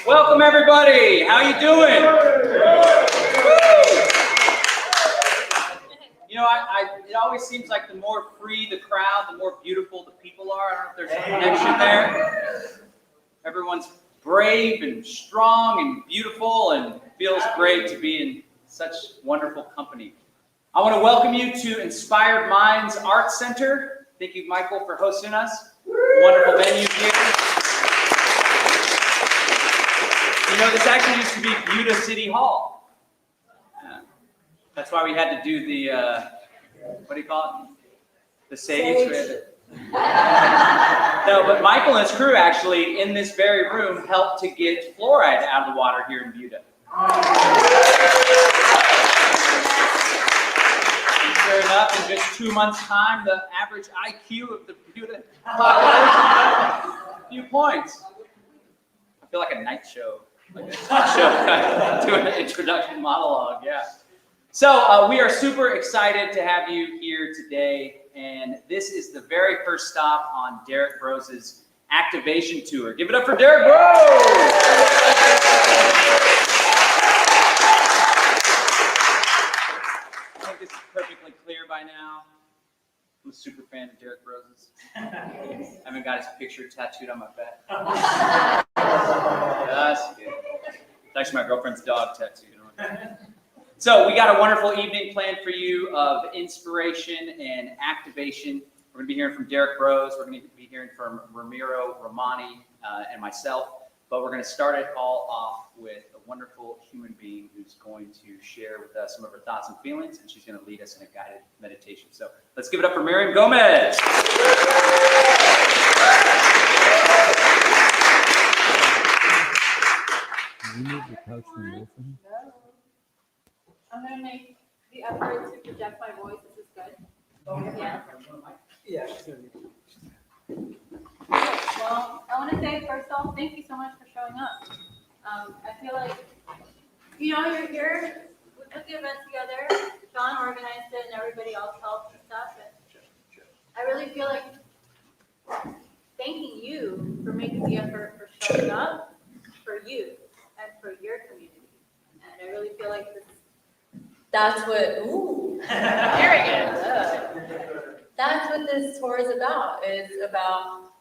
Welcome everybody. How you doing? You know, it always seems like the more free the crowd, the more beautiful the people are. I don't know if there's a connection there. Everyone's brave and strong and beautiful, and feels great to be in such wonderful company. I want to welcome you to Inspired Minds Art Center. Thank you, Michael, for hosting us. Wonderful venue here. You know, this actually used to be Buda City Hall. That's why we had to do the, what do you call it? The sage. No, but Michael and his crew actually, in this very room, helped to get fluoride out of the water here in Buda. And sure enough, in just 2 months' time, the average IQ of the Buda population, a few points. I feel like a night show. Like a talk show, doing an introduction monologue, yeah. So we are super excited to have you here today, and this is the very first stop on Derrick Broze's activation tour. Give it up for Derrick Broze! I think this is perfectly clear by now. I'm a super fan of Derrick Broze's. I haven't got his picture tattooed on my back. That's good. It's actually my girlfriend's dog tattooed on it. So we got a wonderful evening planned for you of inspiration and activation. We're going to be hearing from Derrick Broze. We're going to be hearing from Ramiro Romani and myself. But we're going to start it all off with a wonderful human being who's going to share with us some of her thoughts and feelings, and she's going to lead us in a guided meditation. So let's give it up for Miriam Gomez. You need the couch removed from him? I'm going to make the effort to project my voice. Is this good? Yeah. Yeah. Well, I want to say, first off, thank you so much for showing up. I feel like, you know, you're here, we put the event together, John organized it, and everybody else helped and stuff. And I really feel like thanking you for making the effort for showing up for you and for your community. And I really feel like that's what, ooh, there we go. That's what this tour is about. It's about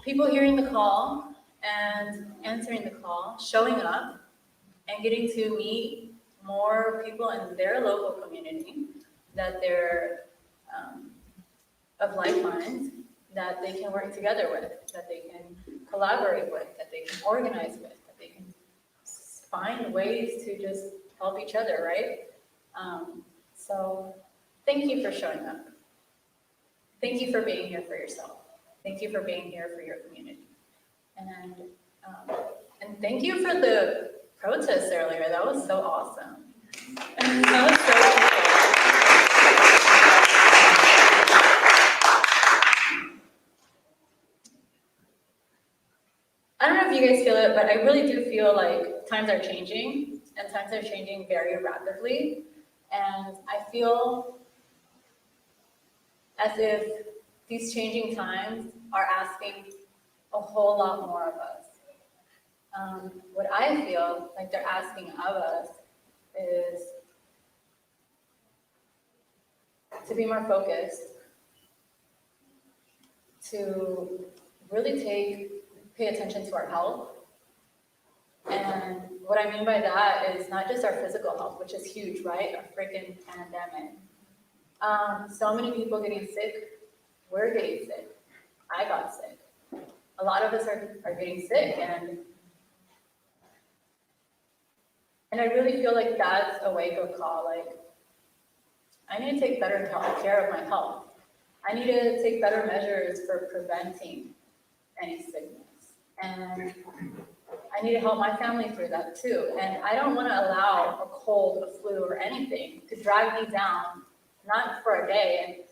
people hearing the call and answering the call, showing up, and getting to meet more people in their local community that they're of like minds, that they can work together with, that they can collaborate with, that they can organize with, that they can find ways to just help each other, right? So thank you for showing up. Thank you for being here for yourself. Thank you for being here for your community. And thank you for the protests earlier. That was so awesome. That was so cool. I don't know if you guys feel it, but I really do feel like times are changing, and times are changing very rapidly. And I feel as if these changing times are asking a whole lot more of us. What I feel like they're asking of us is to be more focused, to really pay attention to our health. And what I mean by that is not just our physical health, which is huge, right? A freaking pandemic. So many people getting sick. We're getting sick. I got sick. A lot of us are getting sick, and I really feel like that's a wake-up call. Like, I need to take better care of my health. I need to take better measures for preventing any sickness. And I need to help my family through that too. And I don't want to allow a cold, a flu, or anything to drag me down, not for a day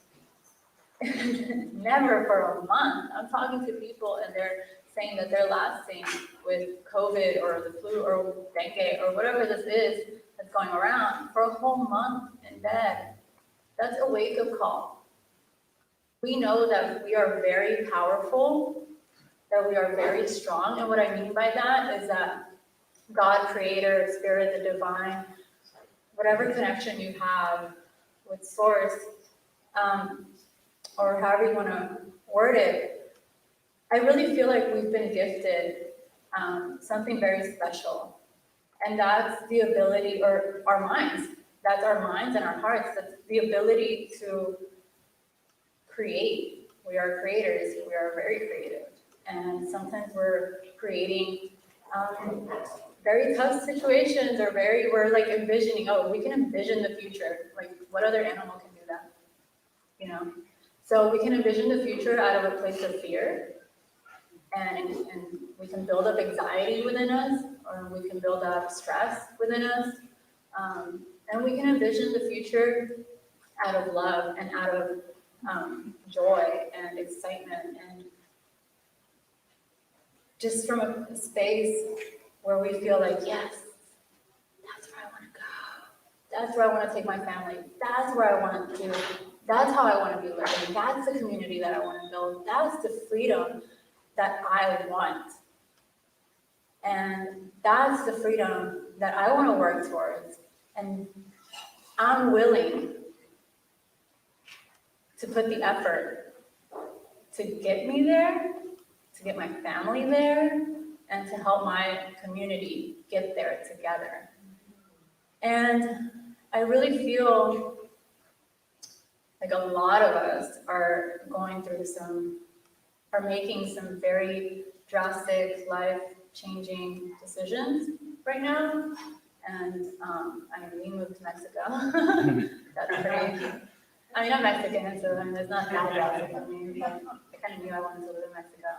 and never for a month. I'm talking to people and they're saying that they're lasting with COVID or the flu or dengue or whatever this is that's going around for a whole month in bed. That's a wake-up call. we know that we are very powerful, that we are very strong. And what I mean by that is that God, Creator, Spirit, the Divine, whatever connection you have with Source, or however you want to word it, I really feel like we've been gifted something very special. And that's the ability, or our minds, that's our minds and our hearts, that's the ability to create. We are creators, we are very creative. And sometimes we're creating very tough situations, or we're like envisioning, oh, we can envision the future. Like, what other animal can do that? You know? So we can envision the future out of a place of fear, and we can build up anxiety within us, or we can build up stress within us. And we can envision the future out of love and out of joy and excitement, and just from a space where we feel like, yes, that's where I want to go. That's where I want to take my family. That's where I want to do. That's how I want to be living. That's the community that I want to build. That's the freedom that I want. And that's the freedom that I want to work towards. And I'm willing to put the effort to get me there, to get my family there, and to help my community get there together. And I really feel like a lot of us are making some very drastic, life-changing decisions right now. And we moved to Mexico. That's pretty. I mean, I'm Mexican, so it's not that drastic for me, but I kind of knew I wanted to live in Mexico.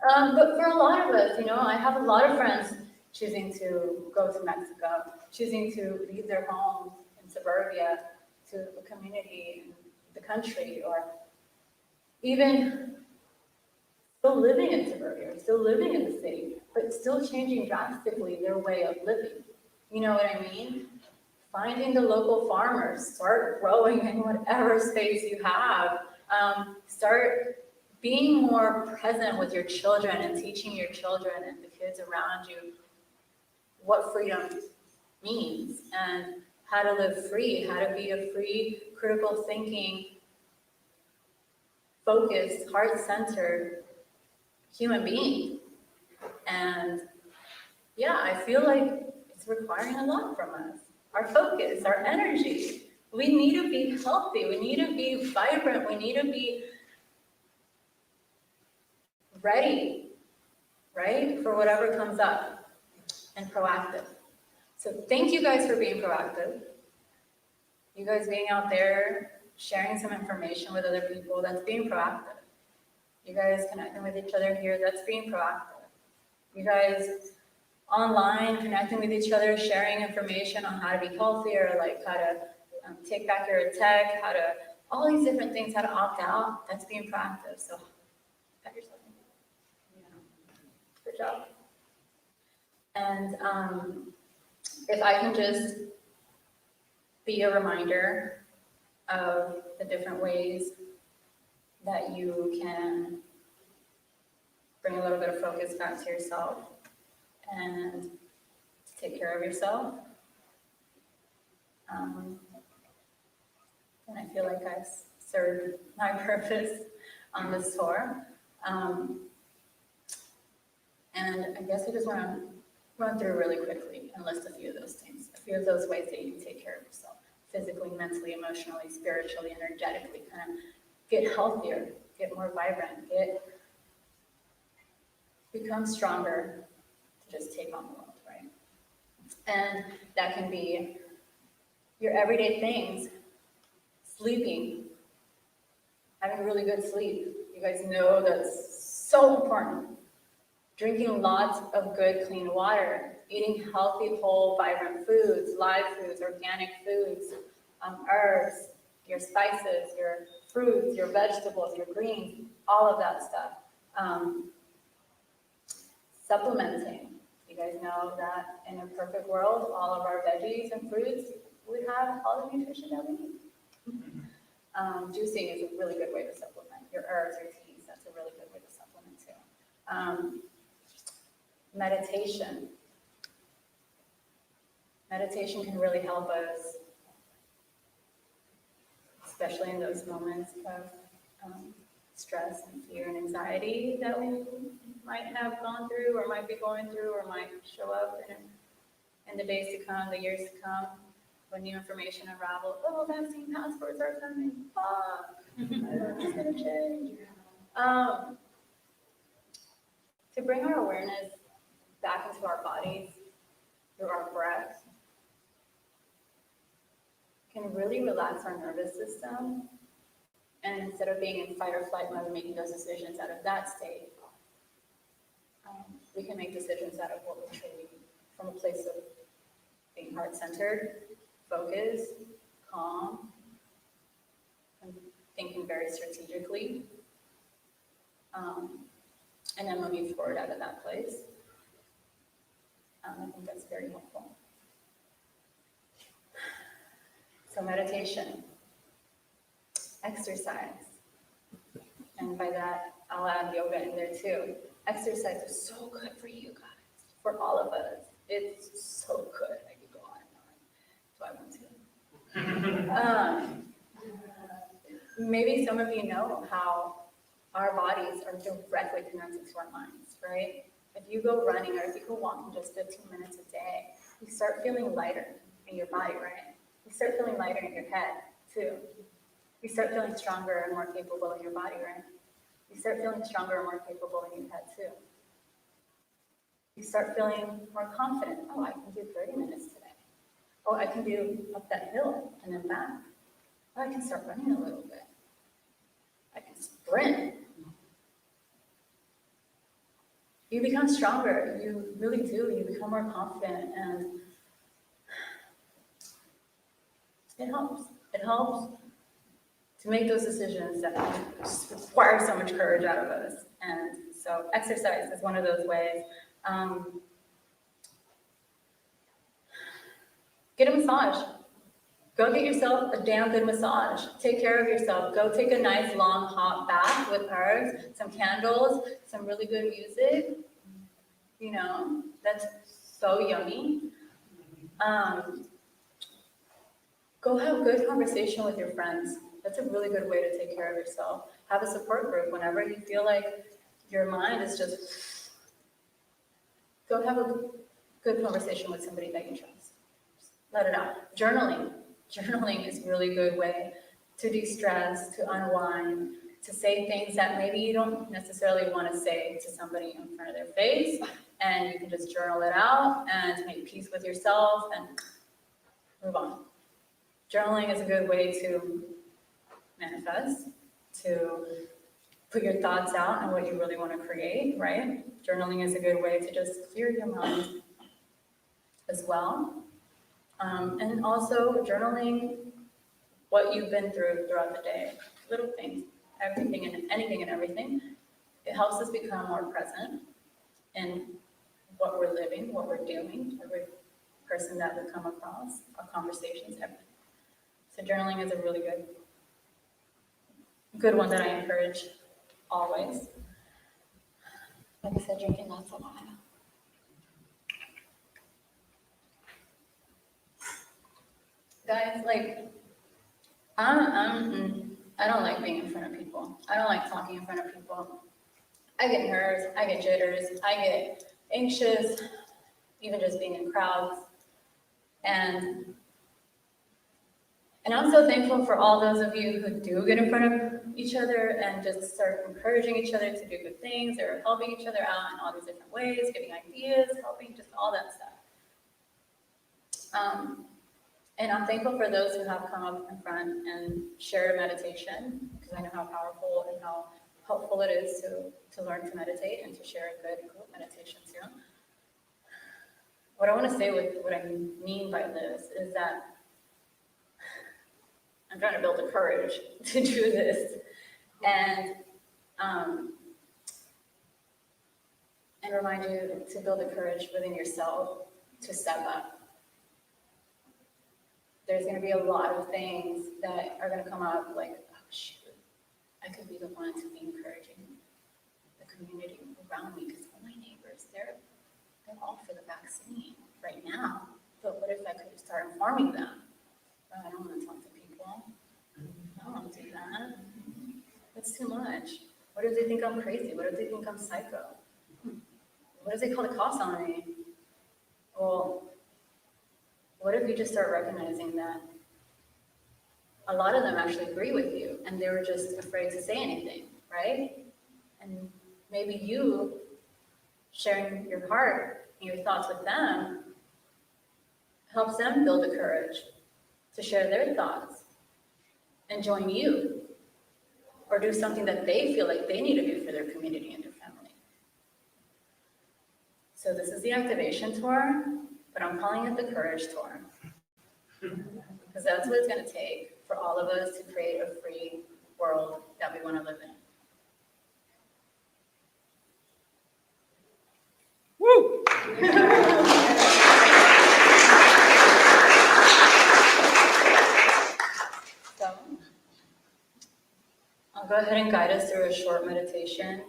But for a lot of us, I have a lot of friends choosing to go to Mexico, choosing to leave their homes in suburbia to a community in the country, or even still living in suburbia, or still living in the city, but still changing drastically their way of living. You know what I mean? Finding the local farmers, start growing in whatever space you have, start being more present with your children and teaching your children and the kids around you what freedom means and how to live free, how to be a free, critical thinking, focused, heart-centered human being. And yeah, I feel like it's requiring a lot from us. Our focus, our energy. We need to be healthy. We need to be vibrant. We need to be ready, right, for whatever comes up, and proactive. So thank you guys for being proactive. You guys being out there, sharing some information with other people, that's being proactive. You guys connecting with each other here, that's being proactive. You guys online, connecting with each other, sharing information on how to be healthier, like how to take back your tech, how to, all these different things, how to opt out, that's being proactive. So pat yourself in. Good job. And if I can just be a reminder of the different ways that you can bring a little bit of focus back to yourself and take care of yourself. And I feel like I've served my purpose on this tour. And I guess I just want to run through really quickly and list a few of those things, a few of those ways that you can take care of yourself, physically, mentally, emotionally, spiritually, energetically, kind of get healthier, get more vibrant, become stronger to just take on the world, right? And that can be your everyday things, sleeping, having really good sleep. You guys know that's so important. Drinking lots of good, clean water, eating healthy, whole, vibrant foods, live foods, organic foods, herbs, your spices, your fruits, your vegetables, your greens, all of that stuff. Supplementing. You guys know that in a perfect world, all of our veggies and fruits would have all the nutrition that we need. Juicing is a really good way to supplement. herbs or teas. That's a really good way to supplement too. Meditation. Meditation can really help us, especially in those moments of stress and fear and anxiety that we might have gone through or might be going through or might show up in the days to come, the years to come, when new information unravels. Oh, vaccine passports are coming. Fuck. It's going to change. To bring our awareness back into our bodies through our breath can really relax our nervous system. And instead of being in fight or flight mode, making those decisions out of that state, we can make decisions out of what we're truly, from a place of being heart-centered, focused, calm, and thinking very strategically, and then moving forward out of that place. I think that's very helpful. So meditation, exercise, and by that, I'll add yoga in there too. Exercise is so good for you guys, for all of us. It's so good. I could go on and on, so I want to. Maybe some of you know how our bodies are directly connected to our minds, right? If you go running or if you go walking just 15 minutes a day, you start feeling lighter in your body, right? You start feeling lighter in your head, too. You start feeling stronger and more capable in your body, right? You start feeling stronger and more capable in your head, too. You start feeling more confident. Oh, I can do 30 minutes today. Oh, I can do up that hill and then back. Oh, I can start running a little bit. I can sprint. You become stronger. You really do. You become more confident, and it helps. It helps to make those decisions that just require so much courage out of us. And so exercise is one of those ways. Get a massage. Go get yourself a damn good massage. Take care of yourself. Go take a nice long hot bath with herbs, some candles, some really good music. You know, that's so yummy. Go have a good conversation with your friends. That's a really good way to take care of yourself. Have a support group whenever you feel like your mind is just, go have a good conversation with somebody that you trust. Let it out. Journaling. Journaling is a really good way to de-stress, to unwind, to say things that maybe you don't necessarily want to say to somebody in front of their face, and you can just journal it out and make peace with yourself and move on. Journaling is a good way to manifest, to put your thoughts out and what you really want to create, right? Journaling is a good way to just clear your mind as well. And also journaling what you've been through throughout the day, little things, everything and anything and everything. It helps us become more present in what we're living, what we're doing, every person that we come across, our conversations, everything. So journaling is a really good one that I encourage always. Like I said, drinking lots of water. Guys, like, I don't like being in front of people. I don't like talking in front of people. I get nerves, I get jitters, I get anxious, even just being in crowds. And I'm so thankful for all those of you who do get in front of each other and just start encouraging each other to do good things or helping each other out in all these different ways, giving ideas, helping, just all that stuff. And I'm thankful for those who have come up in front and shared a meditation, because I know how powerful and how helpful it is to learn to meditate and to share a good group meditation too. What I want to say with what I mean by this is that I'm trying to build the courage to do this and remind you to build the courage within yourself to step up. There's going to be a lot of things that are going to come up like, oh shoot, I could be the one to be encouraging the community around me, because all my neighbors, they're all for the vaccine right now. But what if I could start informing them? Oh, I don't want to talk to people. I don't want to do that. That's too much. What if they think I'm crazy? What if they think I'm psycho? What if they call the cops on me? Well, what if you just start recognizing that a lot of them actually agree with you and they were just afraid to say anything, right? And maybe you sharing your heart and your thoughts with them helps them build the courage to share their thoughts and join you or do something that they feel like they need to do for their community and their family. So this is the activation tour, but I'm calling it the courage tour. Because that's what it's going to take for all of us to create a free world that we want to live in. Woo! So, I'll go ahead and guide us through a short meditation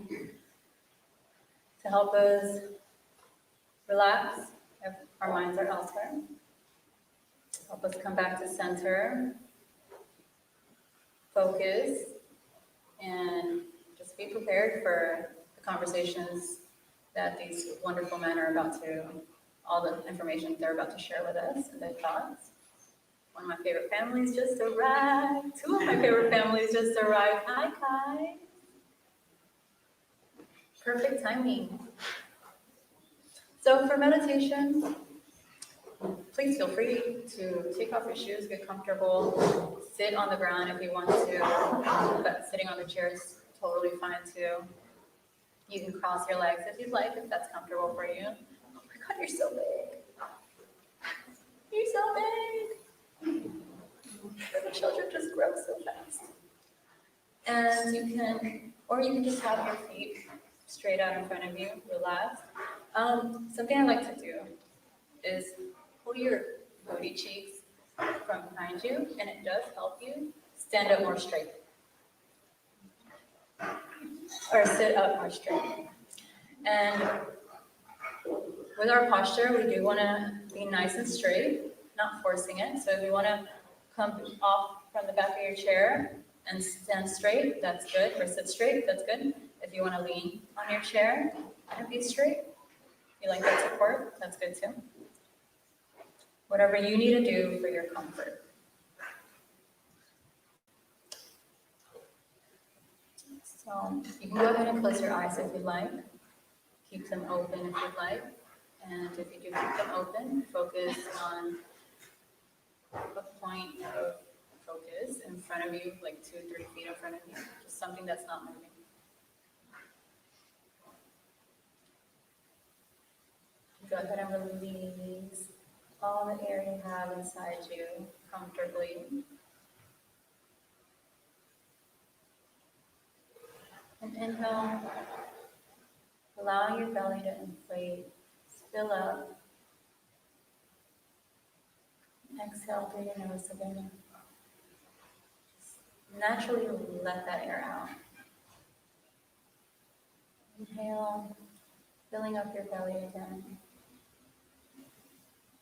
to help us relax if our minds are elsewhere. Help us come back to center, focus, and just be prepared for the conversations that these wonderful men are about to, all the information they're about to share with us and their thoughts. One of my favorite families just arrived. Two of my favorite families just arrived. Hi, Kai. Perfect timing. So for meditation, please feel free to take off your shoes, get comfortable, sit on the ground if you want to, but sitting on the chair is totally fine too. You can cross your legs if you'd like, if that's comfortable for you. Oh my God, you're so big. You're so big. The children just grow so fast. And you can just have your feet straight out in front of you, relax. Something I like to do is pull your booty cheeks from behind you, and it does help you stand up more straight. Or sit up more straight. And with our posture, we do want to be nice and straight, not forcing it. So if you want to come off from the back of your chair and stand straight, that's good. Or sit straight, that's good. If you want to lean on your chair and be straight, you like that support, that's good too. Whatever you need to do for your comfort. So you can go ahead and close your eyes if you'd like. Keep them open if you'd like. And if you do keep them open, focus on a point of focus in front of you, like 2-3 feet in front of you, just something that's not moving. Go ahead and release all the air you have inside you comfortably. And inhale, allowing your belly to inflate, fill up. Exhale through your nose again. Naturally let that air out. Inhale, filling up your belly again.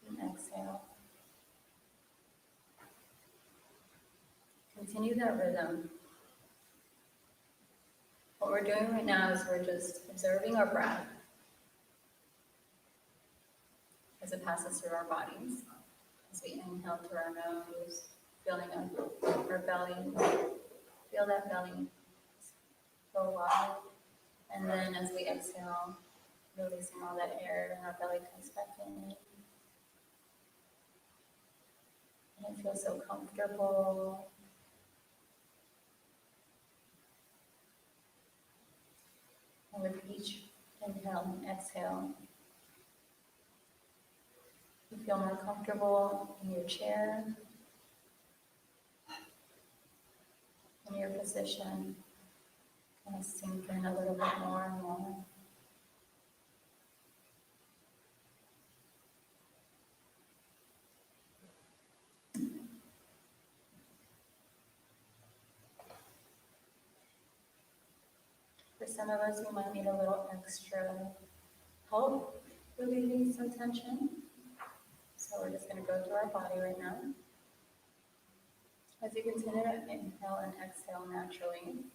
And exhale. Continue that rhythm. What we're doing right now is we're just observing our breath as it passes through our bodies. As we inhale through our nose, filling up our belly. Feel that belly go wide. And then as we exhale, releasing all that air and our belly comes back in. And it feels so comfortable. And with each inhale and exhale, you feel more comfortable in your chair, in your position, kind of sink in a little bit more and more. For some of us, we might need a little extra help relieving some tension. So we're just going to go through our body right now. As you continue to inhale and exhale naturally,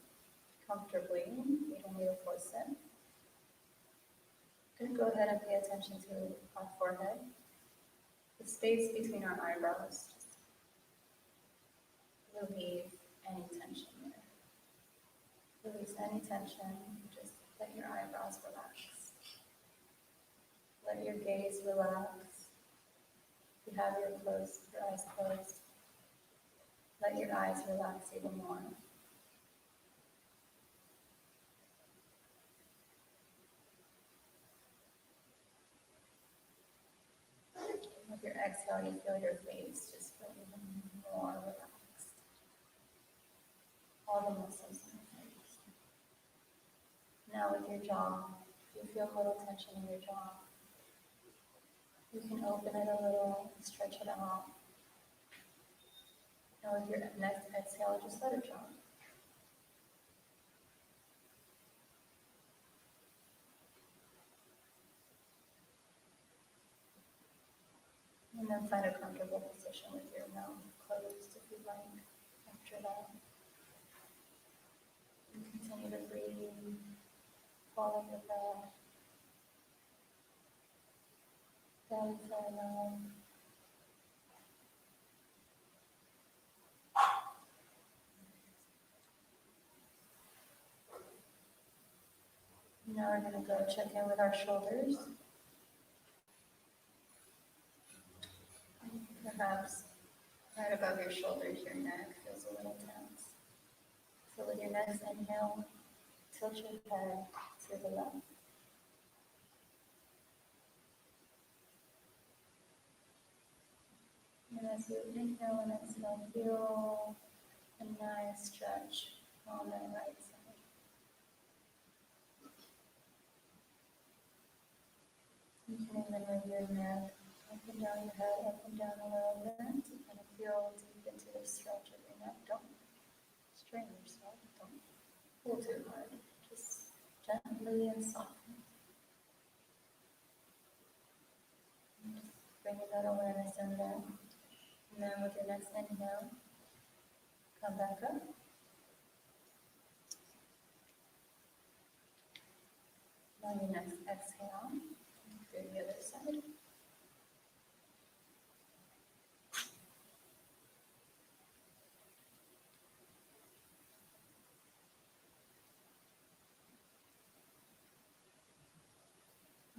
comfortably, you don't need to force it. Going to go ahead and pay attention to our forehead, the space between our eyebrows. Just relieve any tension there. Release any tension. Just let your eyebrows relax. Let your gaze relax. If you have your eyes closed, let your eyes relax even more. With your exhale, you feel your face just feel even more relaxed. All the muscles in your face. Now with your jaw, if you feel a little tension in your jaw, you can open it a little, stretch it out. And with your next exhale, just let it drop. And then find a comfortable position with your mouth closed if you'd like. After that, you continue to breathe, follow your breath. Belly down. Now we're going to go check in with our shoulders. Perhaps right above your shoulders, your neck feels a little tense. So with your next inhale, tilt your head to the left. And as you inhale and exhale, feel a nice stretch on that right side. You can even move your neck up and down your head, up and down a little bit to kind of feel deep into the stretch of your neck. Don't strain yourself. Don't pull too hard. Just gently and softly. And just bringing that awareness in there. And then with your next inhale, come back up. Now your next exhale, do the other side.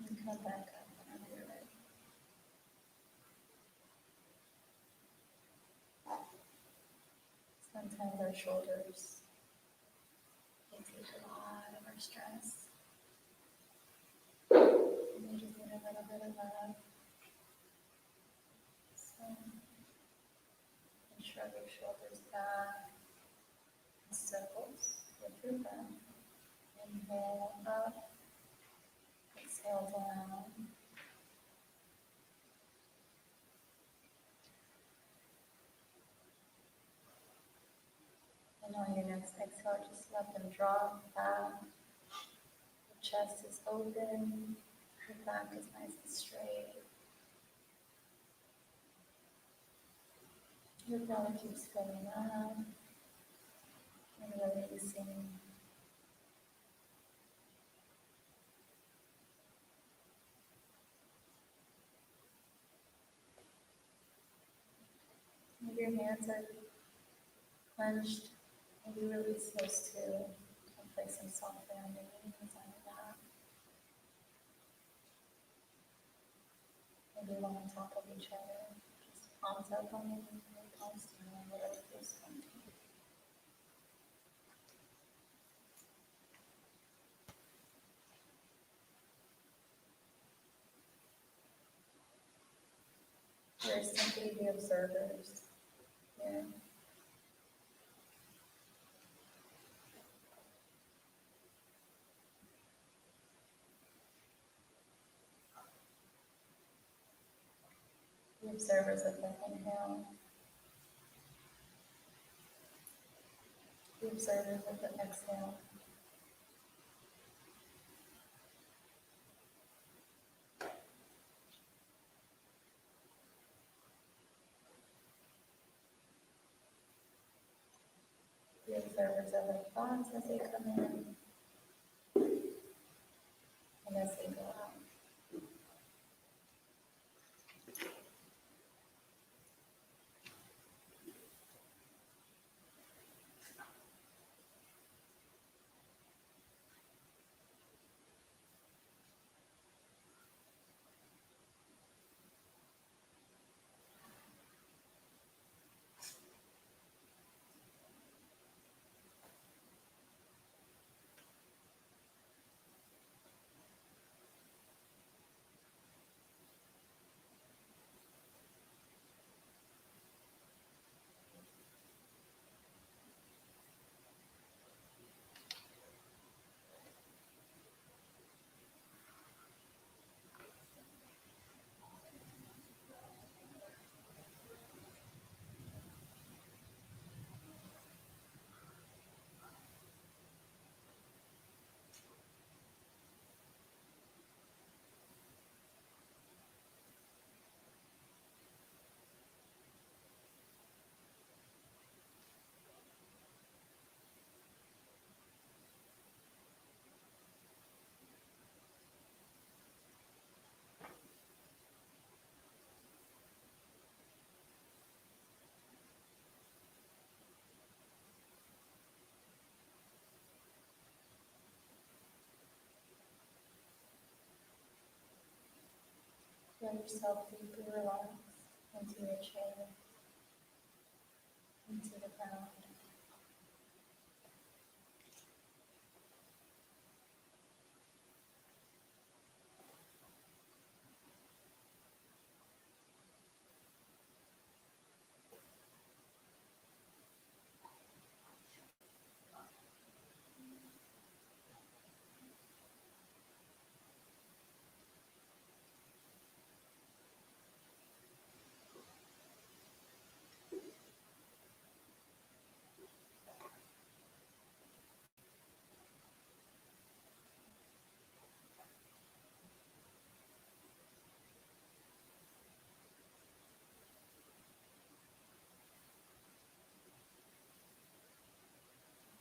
And come back up whenever you're ready. Sometimes our shoulders, they take a lot of our stress. And we just need a little bit of love. So, and shrug your shoulders back in circles with your breath. Inhale up, exhale down. And on your next exhale, just let them drop back. The chest is open, your back is nice and straight. Your belly keeps filling up and releasing. If your hands are clenched, maybe release those too. And place them softly on your knees, on your lap. Maybe one on top of each other. Just palms up on your knees, palms down, whatever feels comfortable. We're simply the observers here. The observers of the inhale. The observers of the exhale. observers of their thoughts as they come in and as they go out. Feel yourself deeply relaxed into your chair, into the ground.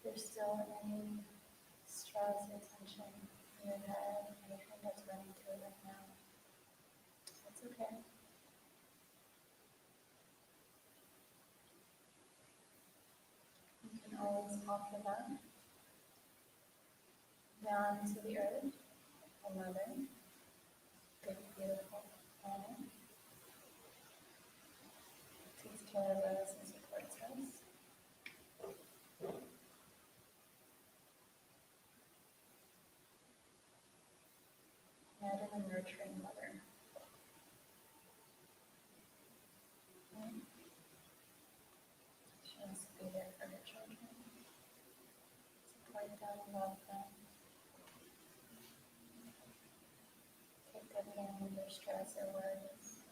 If there's still any stress or tension in your head, anything that's running through right now, that's okay. You can always offer that down to the earth, a mother, big, beautiful planet, takes care of us and supports us. Imagine a nurturing mother. Right? She wants to be there for her children, support them, love them, take good care of their stress or worries,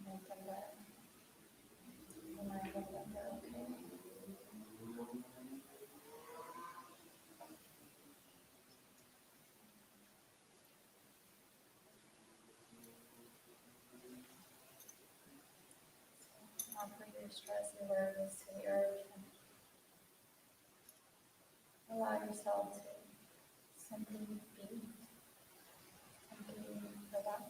make them better, remind them that they're okay. Offer your stress and worries to the earth and allow yourself to simply be, simply relax.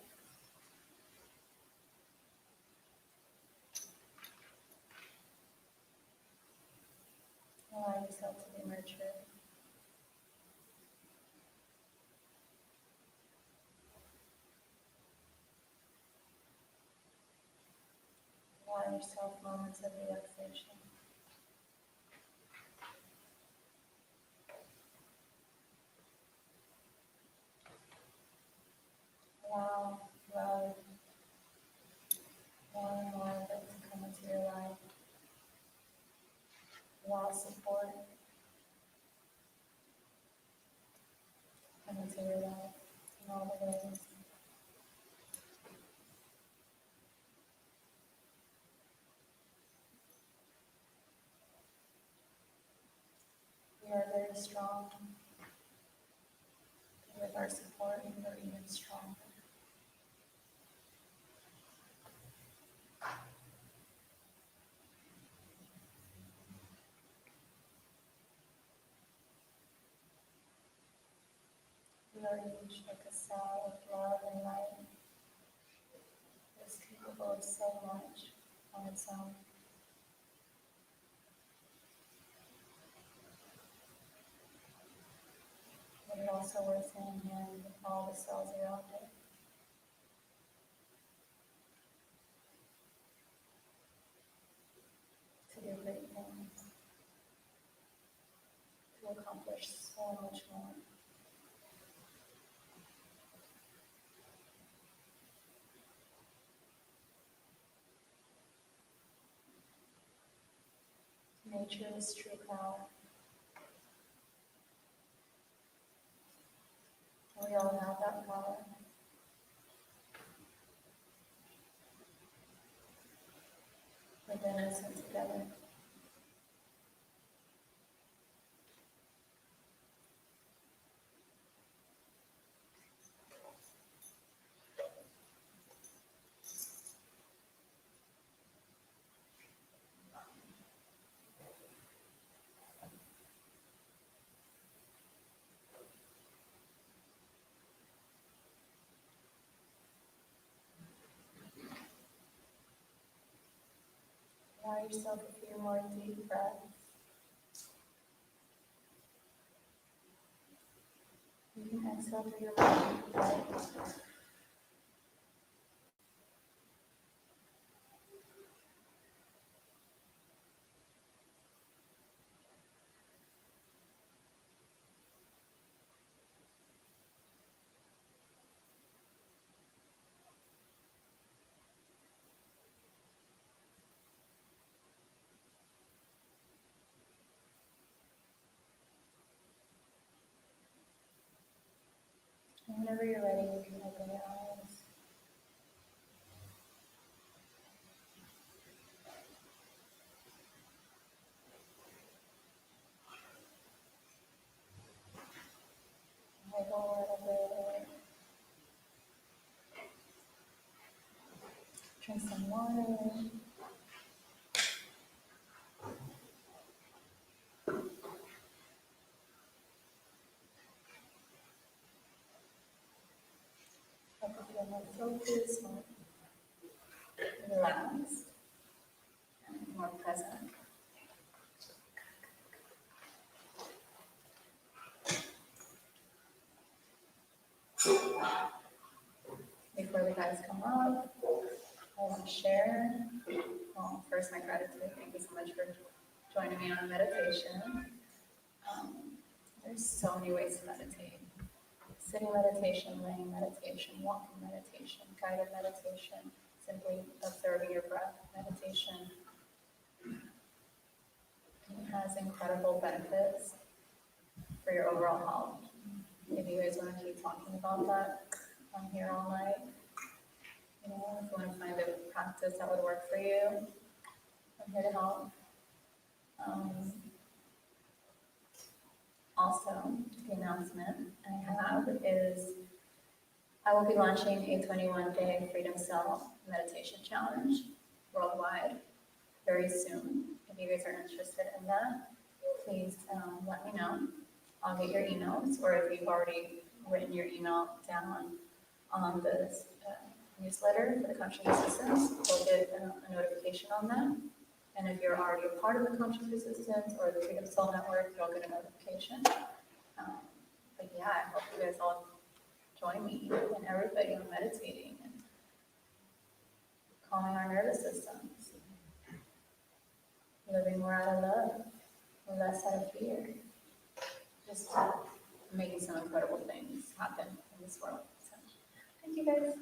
Allow yourself to be nurtured. Allow yourself moments of relaxation. Allow love, more and more of it to come into your life. Allow support to come into your life in all the ways. We are very strong. With our support, we are even stronger. courage, like a cell of love and light. It's capable of so much on its own. But it also works hand in hand with all the cells around it. To do great things. To accomplish so much more. Nature is true power. We all have that power. Within us and together. Allow yourself a few more deep breaths. You can exhale through your mouth. And whenever you're ready, you can open your eyes. Wiggle a little bit. Drink some water. Help you feel more focused, more relaxed, and more present. Before the guys come up, I want to share. First, my gratitude. Thank you so much for joining me on meditation. There's so many ways to meditate. Sitting meditation, laying meditation, walking meditation, guided meditation, simply observing your breath meditation. It has incredible benefits for your overall health. If you guys want to keep talking about that, I'm here all night. If you want to find a practice that would work for you, I'm here to help. Also, the announcement I have is I will be launching a 21-day Freedom Cell Meditation Challenge worldwide very soon. If you guys are interested in that, please let me know. I'll get your emails, or if you've already written your email down on the newsletter for the Conscious Resistance, you'll get a notification on that. And if you're already a part of the Conscious Resistance or the Freedom Soul Network, you'll get a notification. But yeah, I hope you guys all join me and everybody on meditating and calming our nervous systems, living more out of love, less out of fear, just making some incredible things happen in this world. So, thank you guys.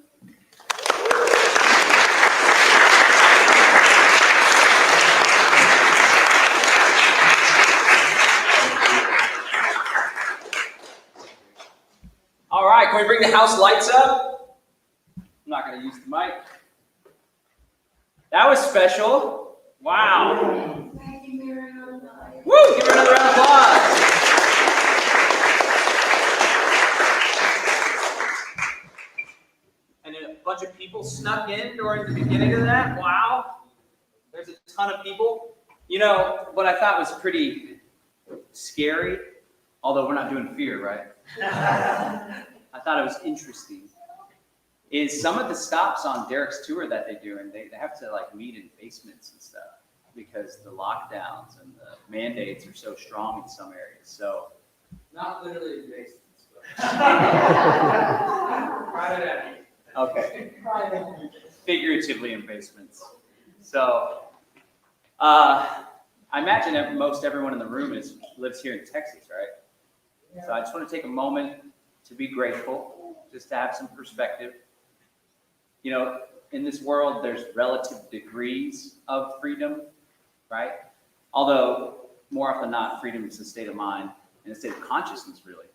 All right, can we bring the house lights up? I'm not going to use the mic. That was special. Wow. Thank you, Miriam. Woo! Give her another round of applause. And then a bunch of people snuck in during the beginning of that. Wow. There's a ton of people. You know, what I thought was pretty scary, although we're not doing fear, right? I thought it was interesting is some of the stops on Derrick's tour that they do, and they have to like meet in basements and stuff because the lockdowns and the mandates are so strong in some areas. So Not literally in basements, but. Private equity. okay, figuratively in basements. So I imagine that most everyone in the room lives here in Texas, right? So I just want to take a moment to be grateful, just to have some perspective. You know, in this world, there's relative degrees of freedom, right? Although more often than not, freedom is a state of mind and a state of consciousness, really.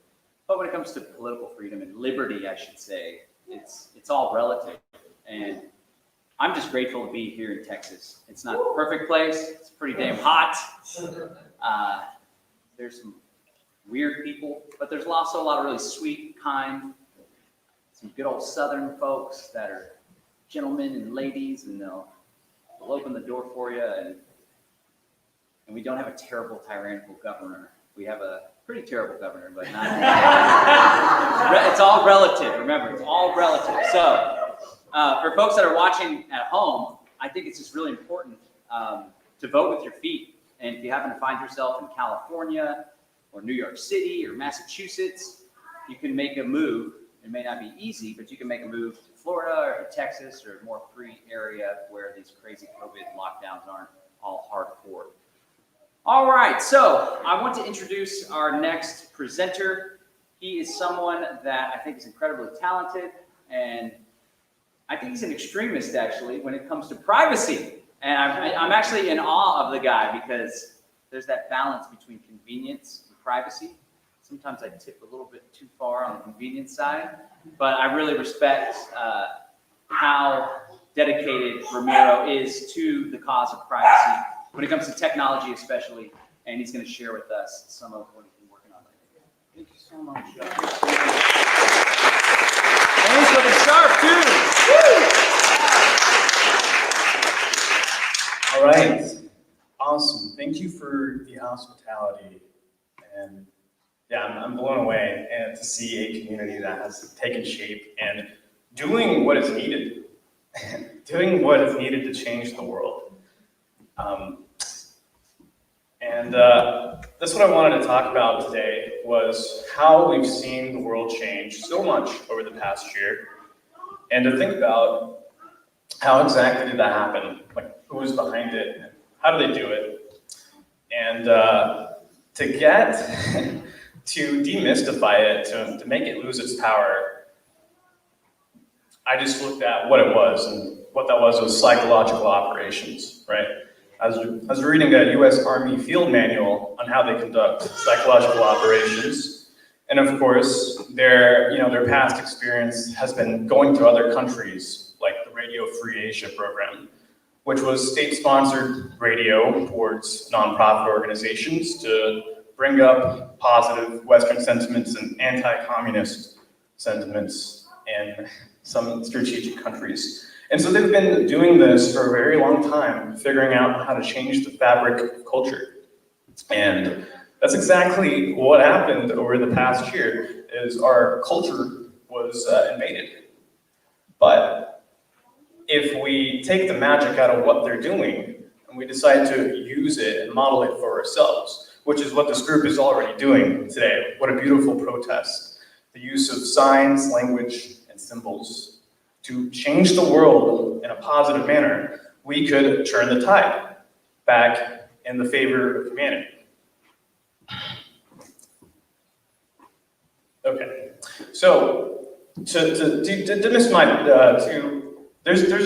But when it comes to political freedom and liberty, I should say, it's all relative. And I'm just grateful to be here in Texas. It's not the perfect place. It's pretty damn hot. There's some weird people, but there's also a lot of really sweet, kind, some good old Southern folks that are gentlemen and ladies, and they'll open the door for you. And we don't have a terrible, tyrannical governor. We have a pretty terrible governor, but not. It's all relative. Remember, it's all relative. So, for folks that are watching at home, I think it's just really important to vote with your feet. And if you happen to find yourself in California or New York City or Massachusetts, you can make a move. It may not be easy, but you can make a move to Florida or to Texas or a more free area where these crazy COVID lockdowns aren't all hardcore. All right, so I want to introduce our next presenter. He is someone that I think is incredibly talented, and I think he's an extremist, actually, when it comes to privacy. And I'm actually in awe of the guy because there's that balance between convenience and privacy. Sometimes I tip a little bit too far on the convenience side, but I really respect how dedicated Ramiro is to the cause of privacy when it comes to technology especially, and he's going to share with us some of what he's been working on lately. Thank you so much. Thanks for the sharp, too. All right, awesome. Thank you for the hospitality, and yeah, I'm blown away and to see a community that has taken shape and doing what is needed, doing what is needed to change the world. That's what I wanted to talk about today, was how we've seen the world change so much over the past year, and to think about how exactly did that happen, like who was behind it, and how do they do it, and to get to demystify it, to make it lose its power, I just looked at what it was, and what that was psychological operations, right? I was reading a U.S. Army field manual on how they conduct psychological operations, and of course, their past experience has been going to other countries, like the Radio Free Asia program, which was state-sponsored radio towards nonprofit organizations to bring up positive Western sentiments and anti-communist sentiments in some strategic countries. And so they've been doing this for a very long time, figuring out how to change the fabric of culture. And that's exactly what happened over the past year, is our culture was invaded. But if we take the magic out of what they're doing, and we decide to use it and model it for ourselves, which is what this group is already doing today. What a beautiful protest. The use of signs, language, and symbols to change the world in a positive manner. We could turn the tide back in the favor of humanity. Okay, so there's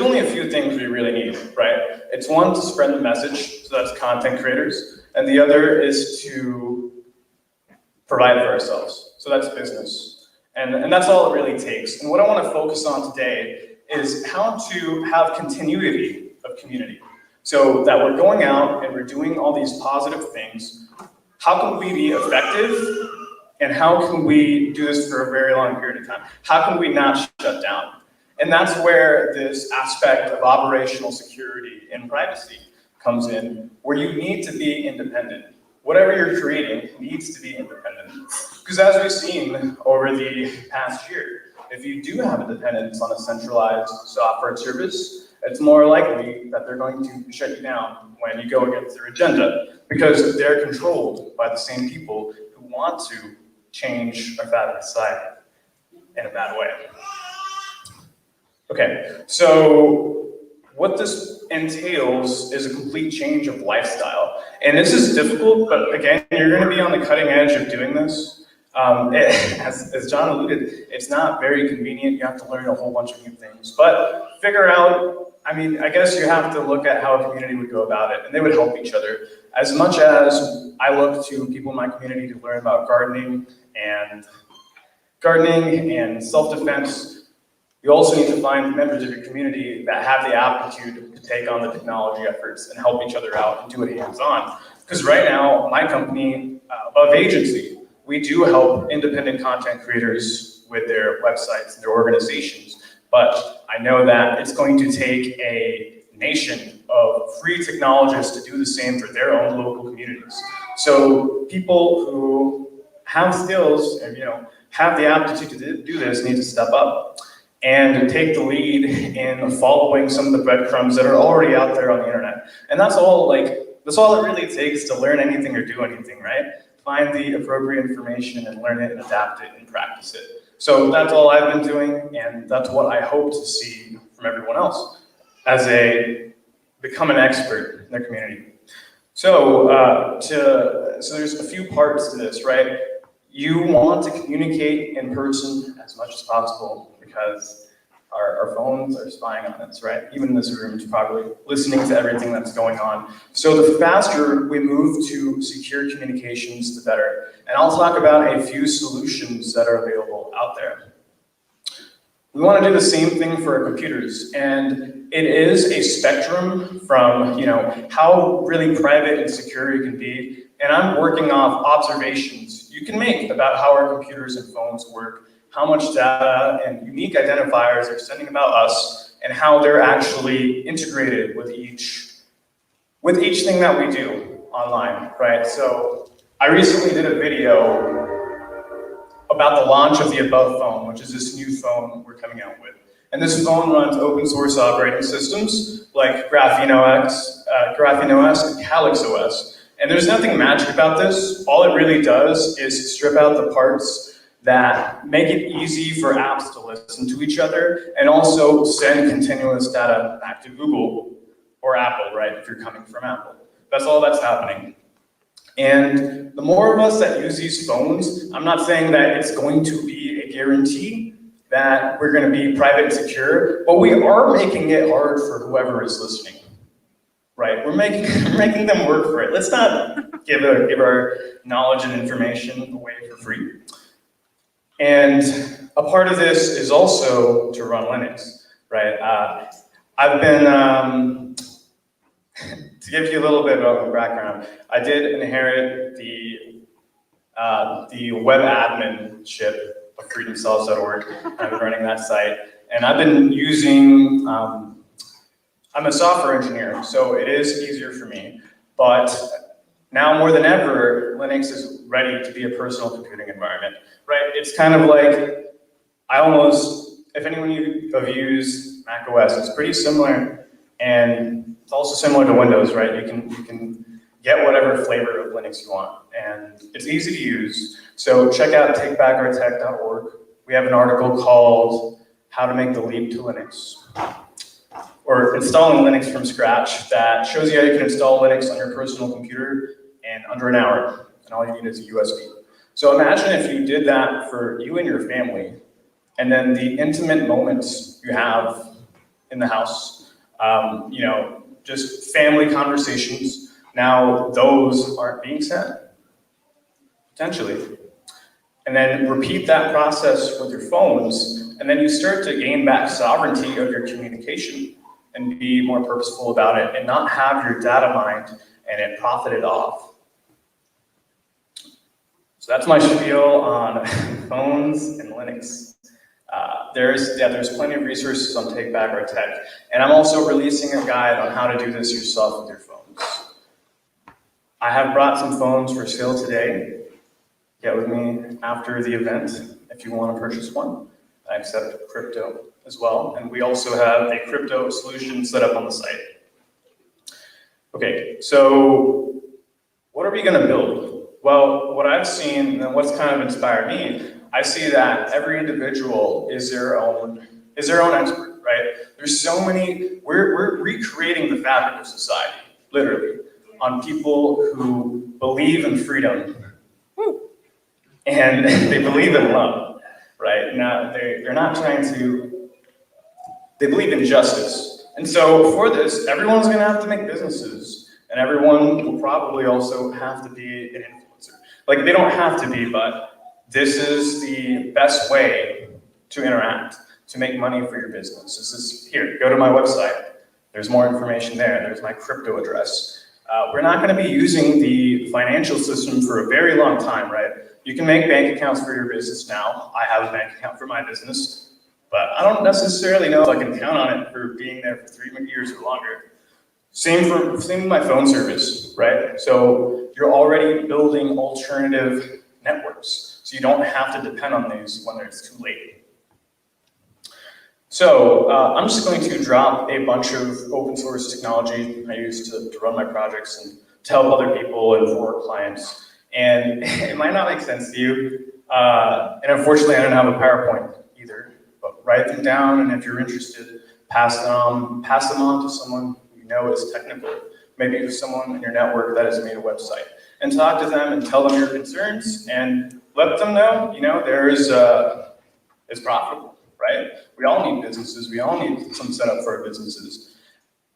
only a few things we really need, right? It's one, to spread the message, so that's content creators, and the other is to provide for ourselves, so that's business. And that's all it really takes. And what I want to focus on today is how to have continuity of community. So that we're going out and we're doing all these positive things. How can we be effective? And how can we do this for a very long period of time? How can we not shut down? And that's where this aspect of operational security and privacy comes in, where you need to be independent. Whatever you're creating needs to be independent. Because Because as we've seen over the past year, if you do have a dependence on a centralized software service, it's more likely that they're going to shut you down when you go against their agenda, because they're controlled by the same people who want to change our fabric of society in a bad way. Okay, so what this entails is a complete change of lifestyle. And this is difficult, but again, you're going to be on the cutting edge of doing this. As John alluded, it's not very convenient. You have to learn a whole bunch of new things. But figure out, I mean, I guess you have to look at how a community would go about it, and they would help each other. As much as I look to people in my community to learn about gardening and self-defense, you also need to find members of your community that have the aptitude to take on the technology efforts and help each other out and do it hands-on. Because right now, my company, Above Agency, we do help independent content creators with their websites and their organizations. But I know that it's going to take a nation of free technologists to do the same for their own local communities. So people who have skills and have the aptitude to do this need to step up and take the lead in following some of the breadcrumbs that are already out there on the internet. And that's all it really takes to learn anything or do anything, right? Find the appropriate information and learn it and adapt it and practice it. So that's all I've been doing, and that's what I hope to see from everyone else as they become an expert in their community. So, so there's a few parts to this, right? You want to communicate in person as much as possible because our phones are spying on us, right? Even in this room, it's probably listening to everything that's going on. So the faster we move to secure communications, the better. And I'll talk about a few solutions that are available out there. We want to do the same thing for our computers, and it is a spectrum from how really private and secure you can be. And I'm working off observations you can make about how our computers and phones work, how much data and unique identifiers are sending about us, and how they're actually integrated with each thing that we do online, right? So I recently did a video about the launch of the Above phone, which is this new phone we're coming out with. And this phone runs open source operating systems like Graphene OS and Calyx OS. And there's nothing magic about this. All it really does is strip out the parts that make it easy for apps to listen to each other and also send continuous data back to Google or Apple, right, if you're coming from Apple. That's all that's happening. And the more of us that use these phones, I'm not saying that it's going to be a guarantee that we're going to be private and secure, but we are making it hard for whoever is listening, right? We're making them work for it. Let's not give our knowledge and information away for free. And a part of this is also to run Linux, right? I've been, to give you a little bit of a background, I did inherit the web adminship of freedomcells.org. I've been running that site, and I've been using, I'm a software engineer, so it is easier for me, but now more than ever, Linux is ready to be a personal computing environment, right? It's kind of like, if anyone of you used Mac OS, it's pretty similar, and it's also similar to Windows, right? You can get whatever flavor of Linux you want, and it's easy to use. So check out takebackourtech.org. We have an article called How to Make the Leap to Linux, or installing Linux from scratch, that shows you how you can install Linux on your personal computer in under an hour, and all you need is a USB. So imagine if you did that for you and your family, and then the intimate moments you have in the house, just family conversations, now those aren't being sent, potentially. And then repeat that process with your phones, and then you start to gain back sovereignty of your communication and be more purposeful about it and not have your data mined and it profited off. So that's my spiel on phones and Linux. There's plenty of resources on Take Back Our Tech, and I'm also releasing a guide on how to do this yourself with your phones. I have brought some phones for sale today. get with me after the event if you want to purchase one. I accept crypto as well, and we also have a crypto solution set up on the site. Okay, so what are we going to build? Well, what I've seen and what's kind of inspired me, I see that every individual is their own expert, right? There's so many, we're recreating the fabric of society, literally, on people who believe in freedom and they believe in love, right? Now, they're not trying to, they believe in justice. And so for this, everyone's gonna have to make businesses, and everyone will probably also have to be an influencer. Like, they don't have to be, but this is the best way to interact, to make money for your business. This is, here, go to my website. There's more information there. There's my crypto address. We're not gonna be using the financial system for a very long time, right? You can make bank accounts for your business now. I have a bank account for my business, but I don't necessarily know if I can count on it for being there for 3 years or longer. Same with my phone service, right? So you're already building alternative networks, so you don't have to depend on these when it's too late. So I'm just going to drop a bunch of open source technology I use to run my projects and to help other people and for clients. And it might not make sense to you. And unfortunately, I don't have a PowerPoint either, but write them down, and if you're interested, pass them on to someone you know is technical, maybe someone in your network that has made a website, and talk to them and tell them your concerns and let them know, it's profitable, right? We all need businesses. We all need some setup for our businesses.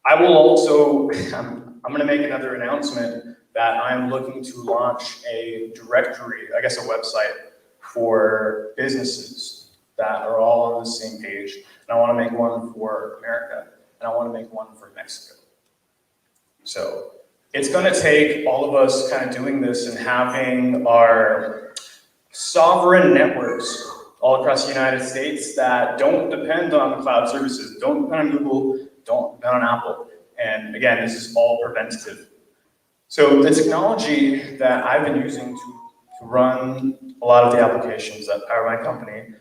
I will also, I'm gonna make another announcement that I'm looking to launch a directory, I guess a website for businesses that are all on the same page. And I want to make one for America, and I want to make one for Mexico. So it's going to take all of us kind of doing this and having our sovereign networks all across the United States that don't depend on cloud services, don't depend on Google, don't depend on Apple. And again, this is all preventative. So the technology that I've been using to run a lot of the applications that power my company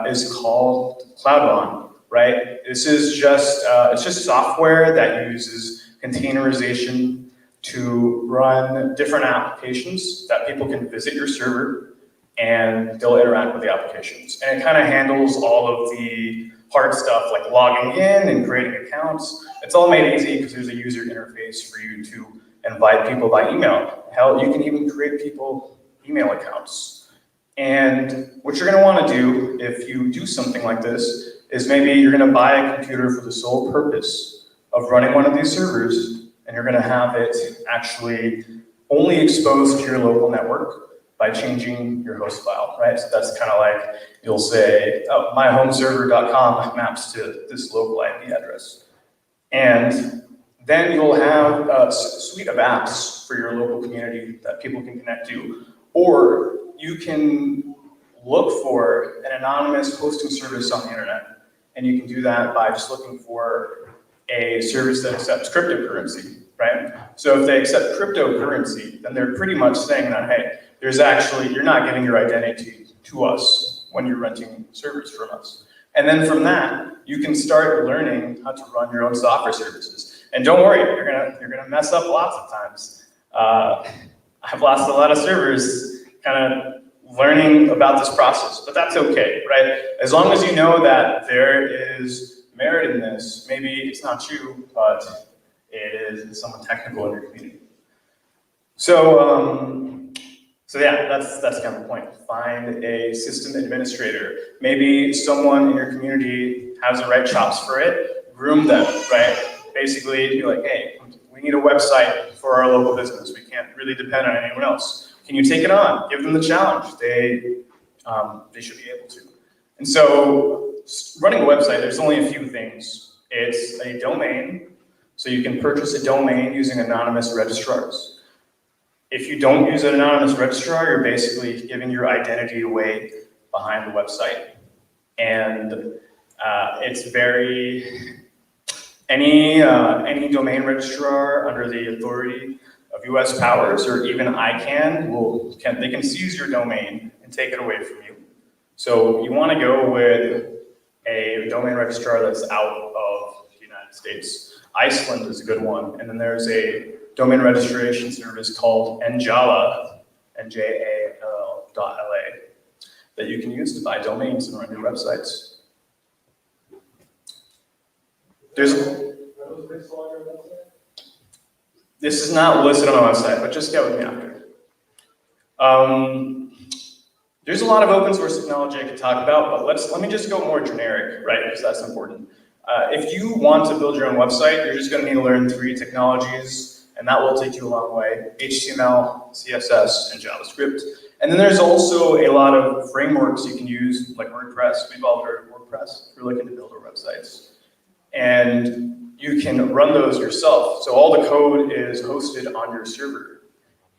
is called CloudRun, right? This is just, it's just software that uses containerization to run different applications that people can visit your server and they'll interact with the applications. And it kind of handles all of the hard stuff like logging in and creating accounts. It's all made easy because there's a user interface for you to invite people by email. Hell, you can even create people email accounts. And what you're gonna wanna do if you do something like this is maybe you're gonna buy a computer for the sole purpose of running one of these servers, and you're gonna have it actually only exposed to your local network by changing your host file, right? So that's kind of like, you'll say, oh, myhomeserver.com maps to this local IP address. And then you'll have a suite of apps for your local community that people can connect to. Or you can look for an anonymous hosting service on the internet. And you can do that by just looking for a service that accepts cryptocurrency, right? So if they accept cryptocurrency, then they're pretty much saying that, hey, there's actually, you're not giving your identity to us when you're renting servers from us. And then from that, you can start learning how to run your own software services. And don't worry, you're gonna mess up lots of times. I've lost a lot of servers kind of learning about this process, but that's okay, right? As long as you know that there is merit in this, maybe it's not you, but it is someone technical in your community. So yeah, that's kind of the point. Find a system administrator. Maybe someone in your community has the right chops for it. Groom them, right? Basically, be like, hey, we need a website for our local business. We can't really depend on anyone else. Can you take it on? Give them the challenge. They should be able to. And so, running a website, there's only a few things. It's a domain, so you can purchase a domain using anonymous registrars. If you don't use an anonymous registrar, you're basically giving your identity away behind the website. And it's very, any domain registrar under the authority of US powers or even ICANN they can seize your domain and take it away from you. So you want to go with a domain registrar that's out of the United States. Iceland is a good one. And then there's a domain registration service called Njala, NJAL.LA, that you can use to buy domains and run your websites. This is not listed on my website, but just get with me after. There's a lot of open source technology I could talk about, but let me just go more generic, right? Because that's important. If you want to build your own website, you're just going to need to learn 3 technologies, and that will take you a long way: HTML, CSS, and JavaScript. And then there's also a lot of frameworks you can use, like WordPress. We've all heard of WordPress if you're looking to build our websites. And you can run those yourself. So all the code is hosted on your server,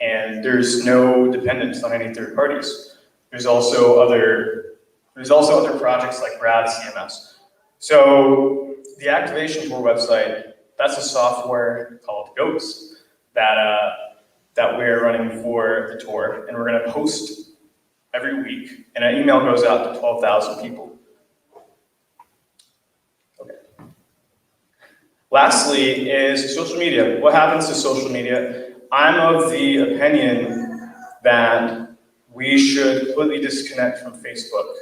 and there's no dependence on any third parties. There's also other projects like Brad CMS. So the activation tour website, that's a software called Ghost that we're running for the tour, and we're going to post every week, and an email goes out to 12,000 people. Okay. Lastly is social media. What happens to social media? I'm of the opinion that we should completely disconnect from Facebook,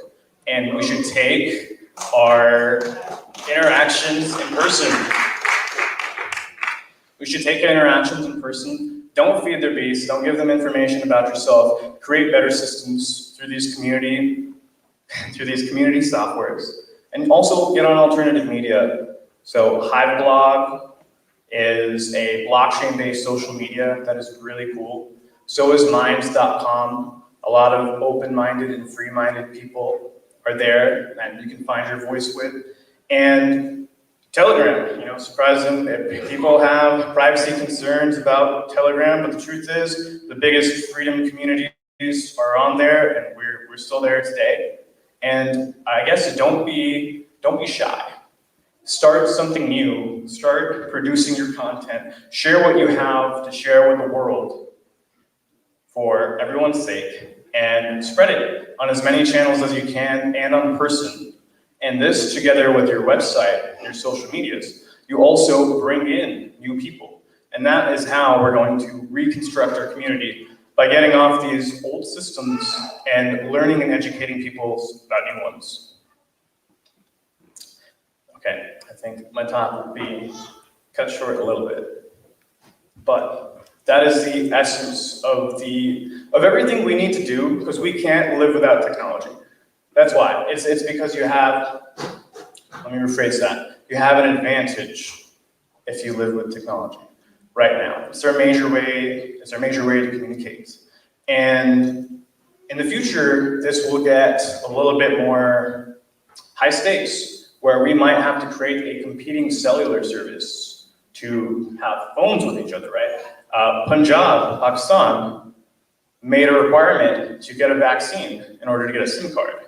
and we should take our interactions in person. We should take our interactions in person. Don't feed their beast. Don't give them information about yourself. Create better systems through these community softwares, and also get on alternative media. So Hiveblog is a blockchain-based social media that is really cool. So is Minds.com. A lot of open-minded and free-minded people are there that you can find your voice with. And Telegram, surprising, people have privacy concerns about Telegram, but the truth is the biggest freedom communities are on there, and we're still there today. And I guess don't be shy. Start something new. Start producing your content. Share what you have to share with the world for everyone's sake, and spread it on as many channels as you can and on person. And this, together with your website and your social medias, you also bring in new people. And that is how we're going to reconstruct our community, by getting off these old systems and learning and educating people about new ones. Okay, I think my talk would be cut short a little bit, but that is the essence of everything we need to do, because we can't live without technology. That's why. It's because you have, let me rephrase that, you have an advantage if you live with technology right now. It's our major way to communicate. And in the future, this will get a little bit more high stakes, where we might have to create a competing cellular service to have phones with each other, right? Punjab, Pakistan, made a requirement to get a vaccine in order to get a SIM card.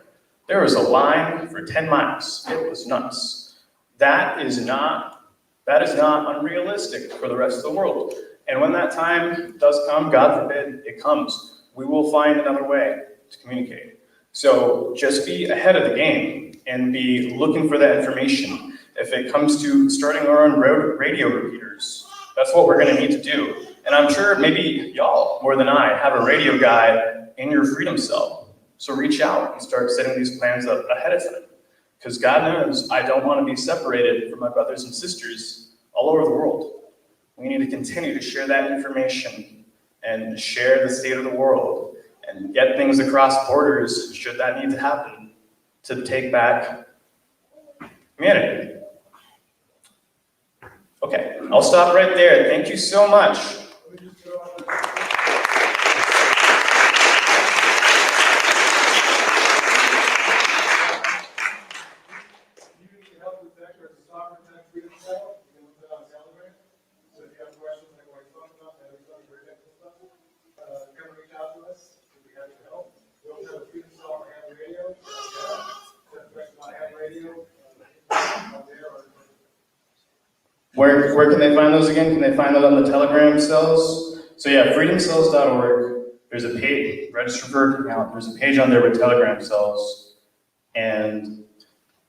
There was a line for 10 miles. It was nuts. That is not unrealistic for the rest of the world. And when that time does come, God forbid it comes, we will find another way to communicate. So just be ahead of the game and be looking for that information. If it comes to starting our own radio repeaters, that's what we're going to need to do. And I'm sure maybe y'all, more than I, have a radio guy in your Freedom Cell. So reach out and start setting these plans up ahead of time. Because God knows I don't want to be separated from my brothers and sisters all over the world. We need to continue to share that information and share the state of the world and get things across borders, should that need to happen, to take back humanity. Okay, I'll stop right there. Thank you so much. Where can they find those again? Can they find it on the Telegram cells? So yeah, freedomcells.org. There's a page, register for an account. There's a page on there with Telegram cells, and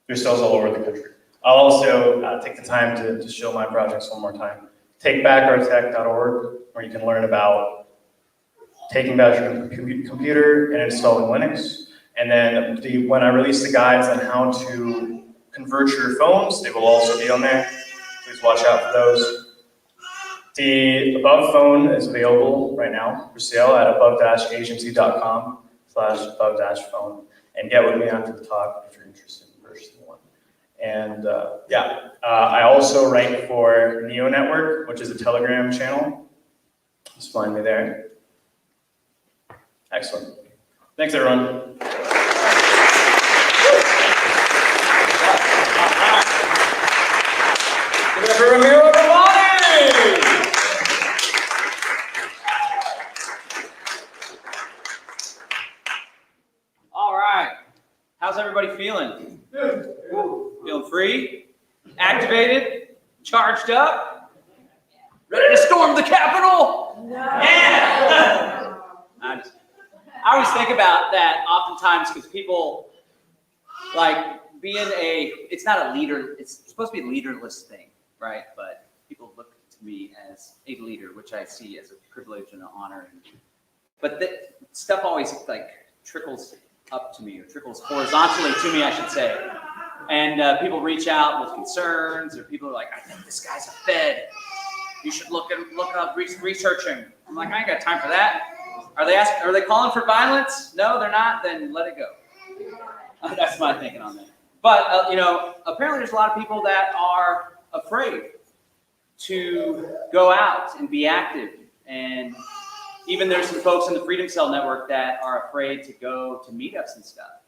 there's cells all over the country. I'll also take the time to show my projects one more time. TakeBackOurTech.org, where you can learn about taking back your computer and installing Linux. And then when I release the guides on how to convert your phones, they will also be on there. Please watch out for those. The above phone is available right now for sale at above-agency.com/above-phone. And get with me after the talk if you're interested in purchasing one. And I also write for Neo Network, which is a Telegram channel. Just find me there. Excellent. Thanks, everyone. Give it up for Ramiro Romani! All right. How's everybody feeling? Good. Feeling free? Activated? Charged up? Ready to storm the Capitol? Yeah! I always think about that oftentimes because people like being it's not a leader, it's supposed to be a leaderless thing, right? But people look to me as a leader, which I see as a privilege and an honor. But that stuff always like trickles up to me, or trickles horizontally to me, I should say. And people reach out with concerns, or people are like, I think this guy's a Fed. You should look up, research him. I'm like, I ain't got time for that. Are they calling for violence? No, they're not. Then let it go. That's my thinking on that. But apparently there's a lot of people that are afraid to go out and be active. And even there's some folks in the Freedom Cell Network that are afraid to go to meetups and stuff.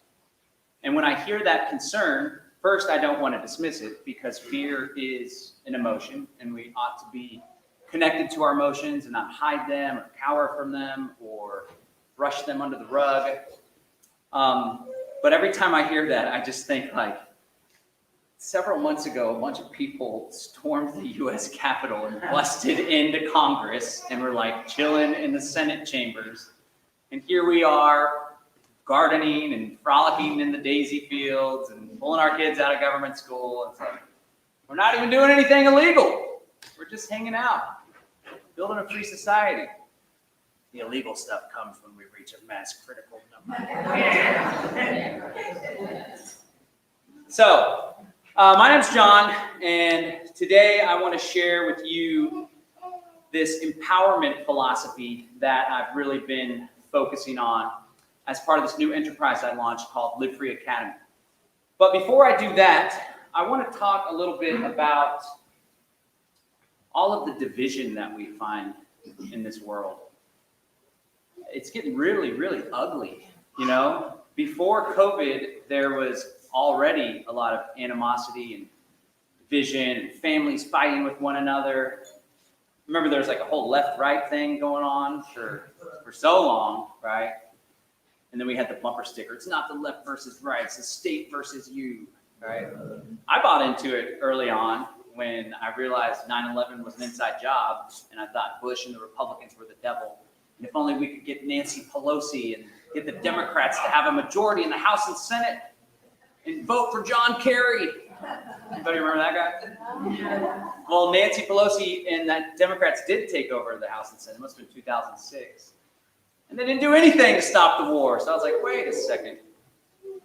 And when I hear that concern, first, I don't want to dismiss it, because fear is an emotion, and we ought to be connected to our emotions and not hide them or cower from them or brush them under the rug. But every time I hear that, I just think like, several months ago, a bunch of people stormed the U.S. Capitol and busted into Congress and were like chilling in the Senate chambers. And here we are gardening and frolicking in the daisy fields and pulling our kids out of government school. It's like, we're not even doing anything illegal. We're just hanging out, building a free society. The illegal stuff comes when we reach a mass critical number. So, my name's John, and today I want to share with you this empowerment philosophy that I've really been focusing on as part of this new enterprise I launched called Live Free Academy. But before I do that, I want to talk a little bit about all of the division that we find in this world. It's getting really, really ugly, you know? Before COVID, there was already a lot of animosity and division and families fighting with one another. Remember, there was like a whole left-right thing going on for so long, right? And then we had the bumper sticker. It's not the left versus right, it's the state versus you, right? I bought into it early on when I realized 9/11 was an inside job, and I thought Bush and the Republicans were the devil. And if only we could get Nancy Pelosi and get the Democrats to have a majority in the House and Senate and vote for John Kerry. Anybody remember that guy? Well, Nancy Pelosi and that Democrats did take over the House and Senate. It must have been 2006. And they didn't do anything to stop the war. So I was like, wait a second.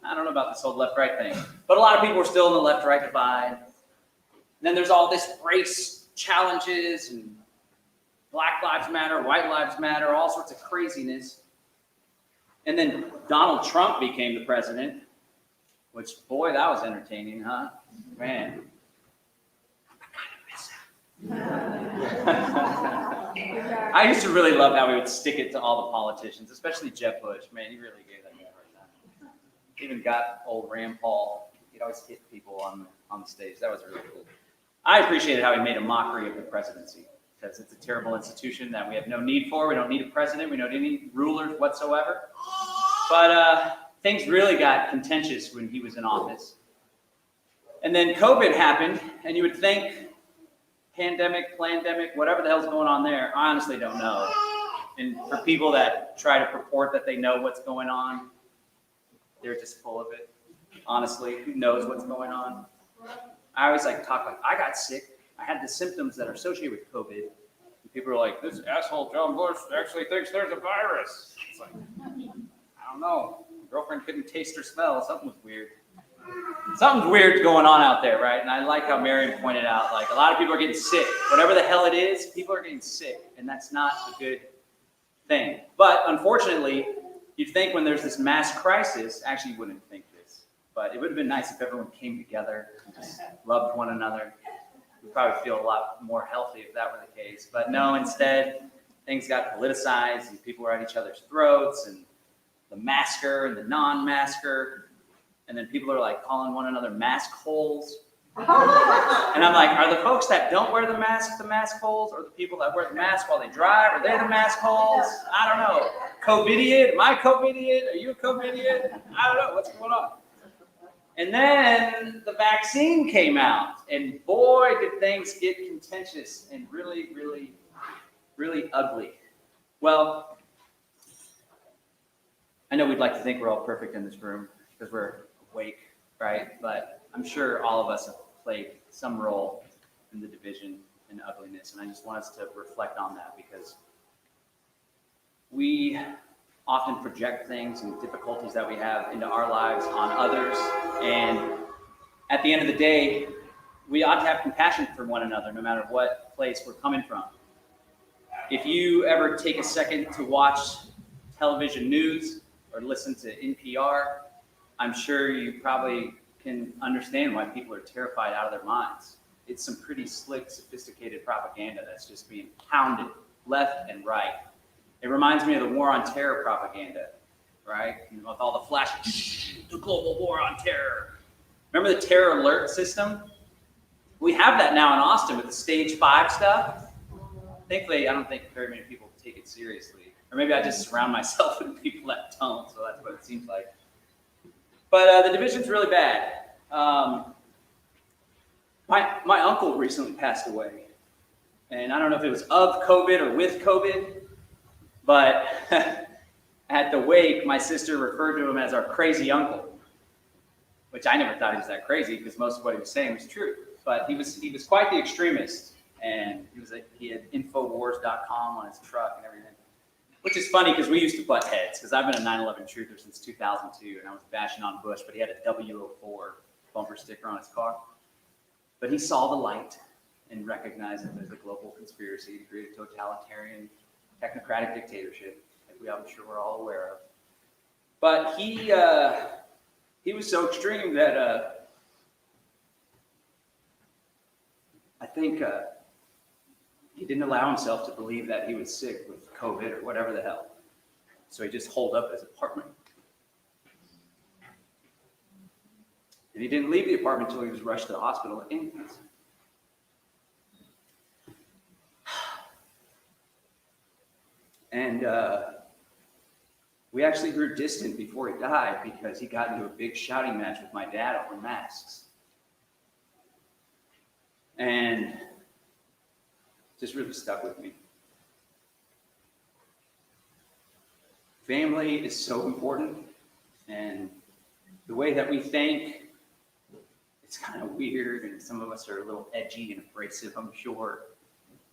I don't know about this whole left-right thing. But a lot of people were still in the left-right divide. And then there's all this race challenges and Black Lives Matter, White Lives Matter, all sorts of craziness. And then Donald Trump became the president, which, boy, that was entertaining, huh? Man. I used to really love how we would stick it to all the politicians, especially Jeb Bush. Man, he really gave that guy a hard time. Even got old Rand Paul. He'd always hit people on the stage. That was really cool. I appreciated how he made a mockery of the presidency, because it's a terrible institution that we have no need for. We don't need a president. We don't need any rulers whatsoever. But things really got contentious when he was in office. And then COVID happened, and you would think pandemic, plandemic, whatever the hell's going on there, I honestly don't know. And for people that try to purport that they know what's going on, they're just full of it. Honestly, who knows what's going on? I always talk like, I got sick. I had the symptoms that are associated with COVID. And people are like, this asshole John Bush actually thinks there's a virus. It's like, I don't know. My girlfriend couldn't taste or smell. Something was weird. Something's weird going on out there, right? And I like how Miriam pointed out, a lot of people are getting sick. Whatever the hell it is, people are getting sick. And that's not a good thing. But unfortunately, you'd think when there's this mass crisis, actually you wouldn't think this, but it would have been nice if everyone came together and just loved one another. We'd probably feel a lot more healthy if that were the case. But no, instead, things got politicized and people were at each other's throats and the masker and the non-masker. And then people are calling one another mask holes. And I'm like, are the folks that don't wear the mask holes, or the people that wear the mask while they drive, are they the mask holes? I don't know. COVIDiot? Am I COVIDiot? Are you a COVIDiot? I don't know. What's going on? And then the vaccine came out, and boy, did things get contentious and really, really, really ugly. Well, I know we'd like to think we're all perfect in this room because we're awake, right? But I'm sure all of us have played some role in the division and ugliness, and I just want us to reflect on that because we often project things and difficulties that we have into our lives on others, and at the end of the day, we ought to have compassion for one another no matter what place we're coming from. If you ever take a second to watch television news or listen to NPR, I'm sure you probably can understand why people are terrified out of their minds. It's some pretty slick, sophisticated propaganda that's just being pounded left and right. It reminds me of the war on terror propaganda, right? With all the flash, the global war on terror. Remember the terror alert system? We have that now in Austin with the stage 5 stuff. Thankfully, I don't think very many people take it seriously. Or maybe I just surround myself with people that don't, so that's what it seems like. But the division's really bad. My uncle recently passed away. And I don't know if it was of COVID or with COVID, but at the wake, my sister referred to him as our crazy uncle, which I never thought he was that crazy because most of what he was saying was true. But he was quite the extremist, and he had Infowars.com on his truck and everything. Which is funny because we used to butt heads because I've been a 9/11 truther since 2002 and I was bashing on Bush, but he had a W04 bumper sticker on his car. But he saw the light and recognized that there's a global conspiracy to create a totalitarian, technocratic dictatorship that I'm sure we're all aware of. But he was so extreme that I think he didn't allow himself to believe that he was sick with COVID or whatever the hell. So he just holed up his apartment. And he didn't leave the apartment until he was rushed to the hospital in ambulance. And we actually grew distant before he died because he got into a big shouting match with my dad over masks. And just really stuck with me. Family is so important, and the way that we think, it's kind of weird, and some of us are a little edgy and abrasive, I'm sure,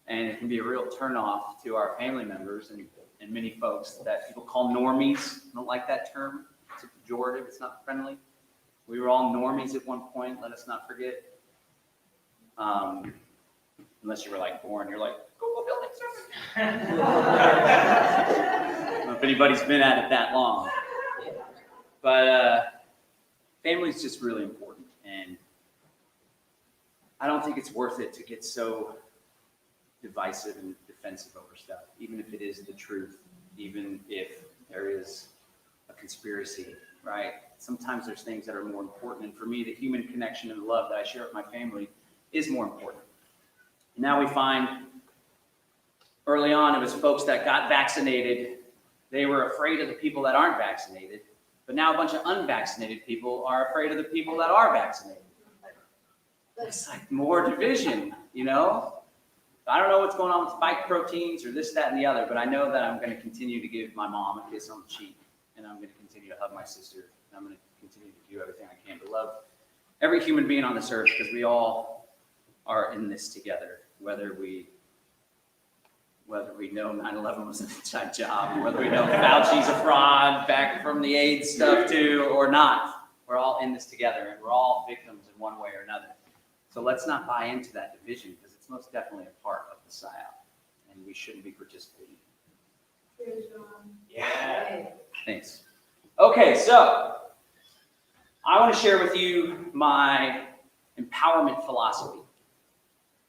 and it can be a real turnoff to our family members and many folks that people call normies. I don't like that term. It's a pejorative. It's not friendly. We were all normies at one point, let us not forget. Unless you were born, you're like, Google building service. I don't know if anybody's been at it that long. But family's just really important. And I don't think it's worth it to get so divisive and defensive over stuff, even if it is the truth, even if there is a conspiracy, right? Sometimes there's things that are more important. And for me, the human connection and the love that I share with my family is more important. Now we find early on it was folks that got vaccinated. They were afraid of the people that aren't vaccinated. But now a bunch of unvaccinated people are afraid of the people that are vaccinated. It's like more division, you know? I don't know what's going on with spike proteins or this, that, and the other, but I know that I'm going to continue to give my mom a kiss on the cheek, and I'm going to continue to hug my sister, and I'm going to continue to do everything I can to love every human being on this earth, because we all are in this together, whether we know 9/11 was an inside job, whether we know Fauci's a fraud back from the AIDS stuff too, or not. We're all in this together, and we're all victims in one way or another. So let's not buy into that division, because it's most definitely a part of the psyop, and we shouldn't be participating. Yeah. Thanks. Okay, so I want to share with you my empowerment philosophy.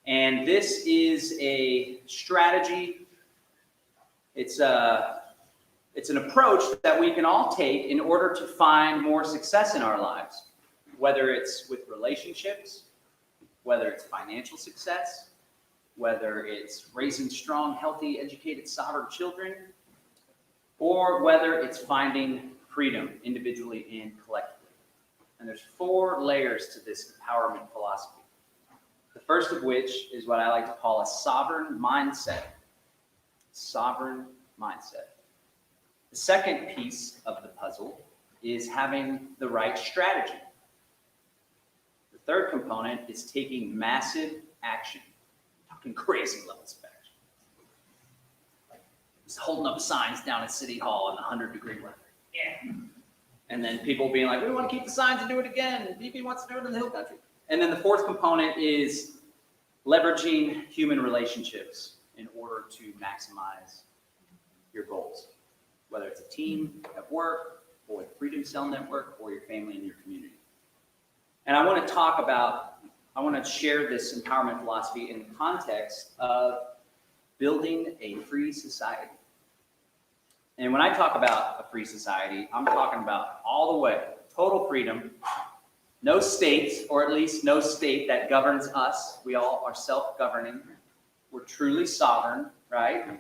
And this is a strategy. It's an approach that we can all take in order to find more success in our lives, whether it's with relationships, whether it's financial success, whether it's raising strong, healthy, educated, sovereign children, or whether it's finding freedom individually and collectively. And there's 4 layers to this empowerment philosophy. The first of which is what I like to call a sovereign mindset. Sovereign mindset. The second piece of the puzzle is having the right strategy. The third component is taking massive action. Talking crazy levels of action. Like just holding up signs down at City Hall in the 100-degree weather. Yeah. And then people being like, we want to keep the signs and do it again. BP wants to do it in the hill country. And then the fourth component is leveraging human relationships in order to maximize your goals, whether it's a team at work or the Freedom Cell Network or your family and your community. And I want to share this empowerment philosophy in the context of building a free society. And when I talk about a free society, I'm talking about all the way, total freedom, no states, or at least no state that governs us. We all are self-governing. We're truly sovereign, right?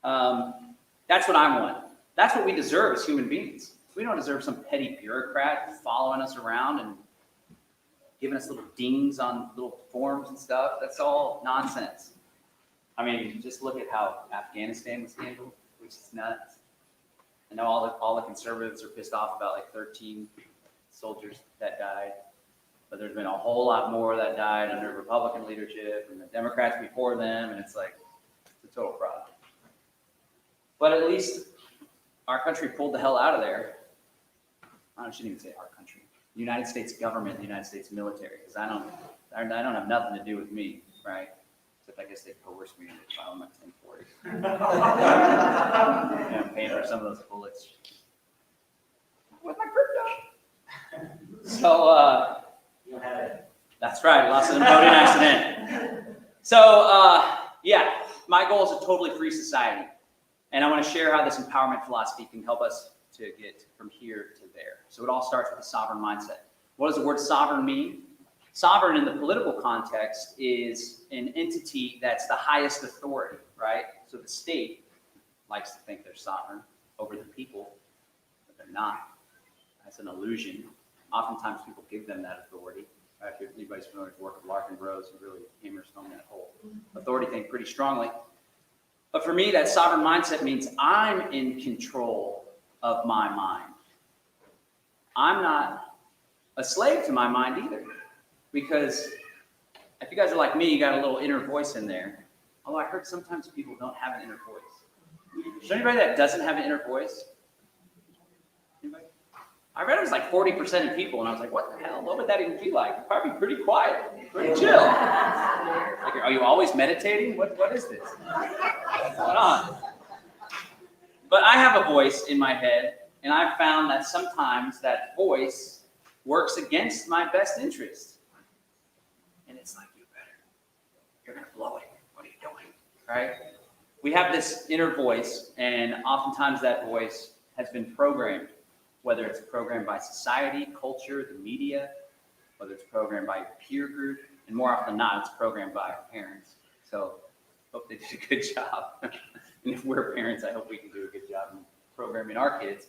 That's what I want. That's what we deserve as human beings. We don't deserve some petty bureaucrat following us around and giving us little dings on little forms and stuff. That's all nonsense. I mean, just look at how Afghanistan was handled, which is nuts. I know all the conservatives are pissed off about like 13 soldiers that died, but there's been a whole lot more that died under Republican leadership and the Democrats before them, and it's like, it's a total fraud. But at least our country pulled the hell out of there. I shouldn't even say our country. The United States government, the United States military, because I don't have nothing to do with me, right? Except I guess they coerced me into filing my 1040. I'm paying for some of those bullets. With my crypto. So, that's right, lost it in a boating accident. So, yeah, my goal is a totally free society. And I want to share how this empowerment philosophy can help us to get from here to there. So it all starts with a sovereign mindset. What does the word sovereign mean? Sovereign in the political context is an entity that's the highest authority, right? So the state likes to think they're sovereign over the people, but they're not. That's an illusion. Oftentimes people give them that authority. Right? If anybody's familiar with the work of Derrick Broze, he really hammers home that whole authority thing pretty strongly. But for me, that sovereign mindset means I'm in control of my mind. I'm not a slave to my mind either. Because if you guys are like me, you got a little inner voice in there. Although I heard sometimes people don't have an inner voice. Is there anybody that doesn't have an inner voice? Anybody? I read it was like 40% of people, and I was like, what the hell? What would that even be like? Probably pretty quiet, pretty chill. Like, are you always meditating? What is this? What's going on? But I have a voice in my head, and I've found that sometimes that voice works against my best interest. And it's like, you're going to blow it. What are you doing? Right? We have this inner voice, and oftentimes that voice has been programmed, whether it's programmed by society, culture, the media, whether it's programmed by your peer group, and more often than not, it's programmed by our parents. So hope they did a good job. And if we're parents, I hope we can do a good job in programming our kids.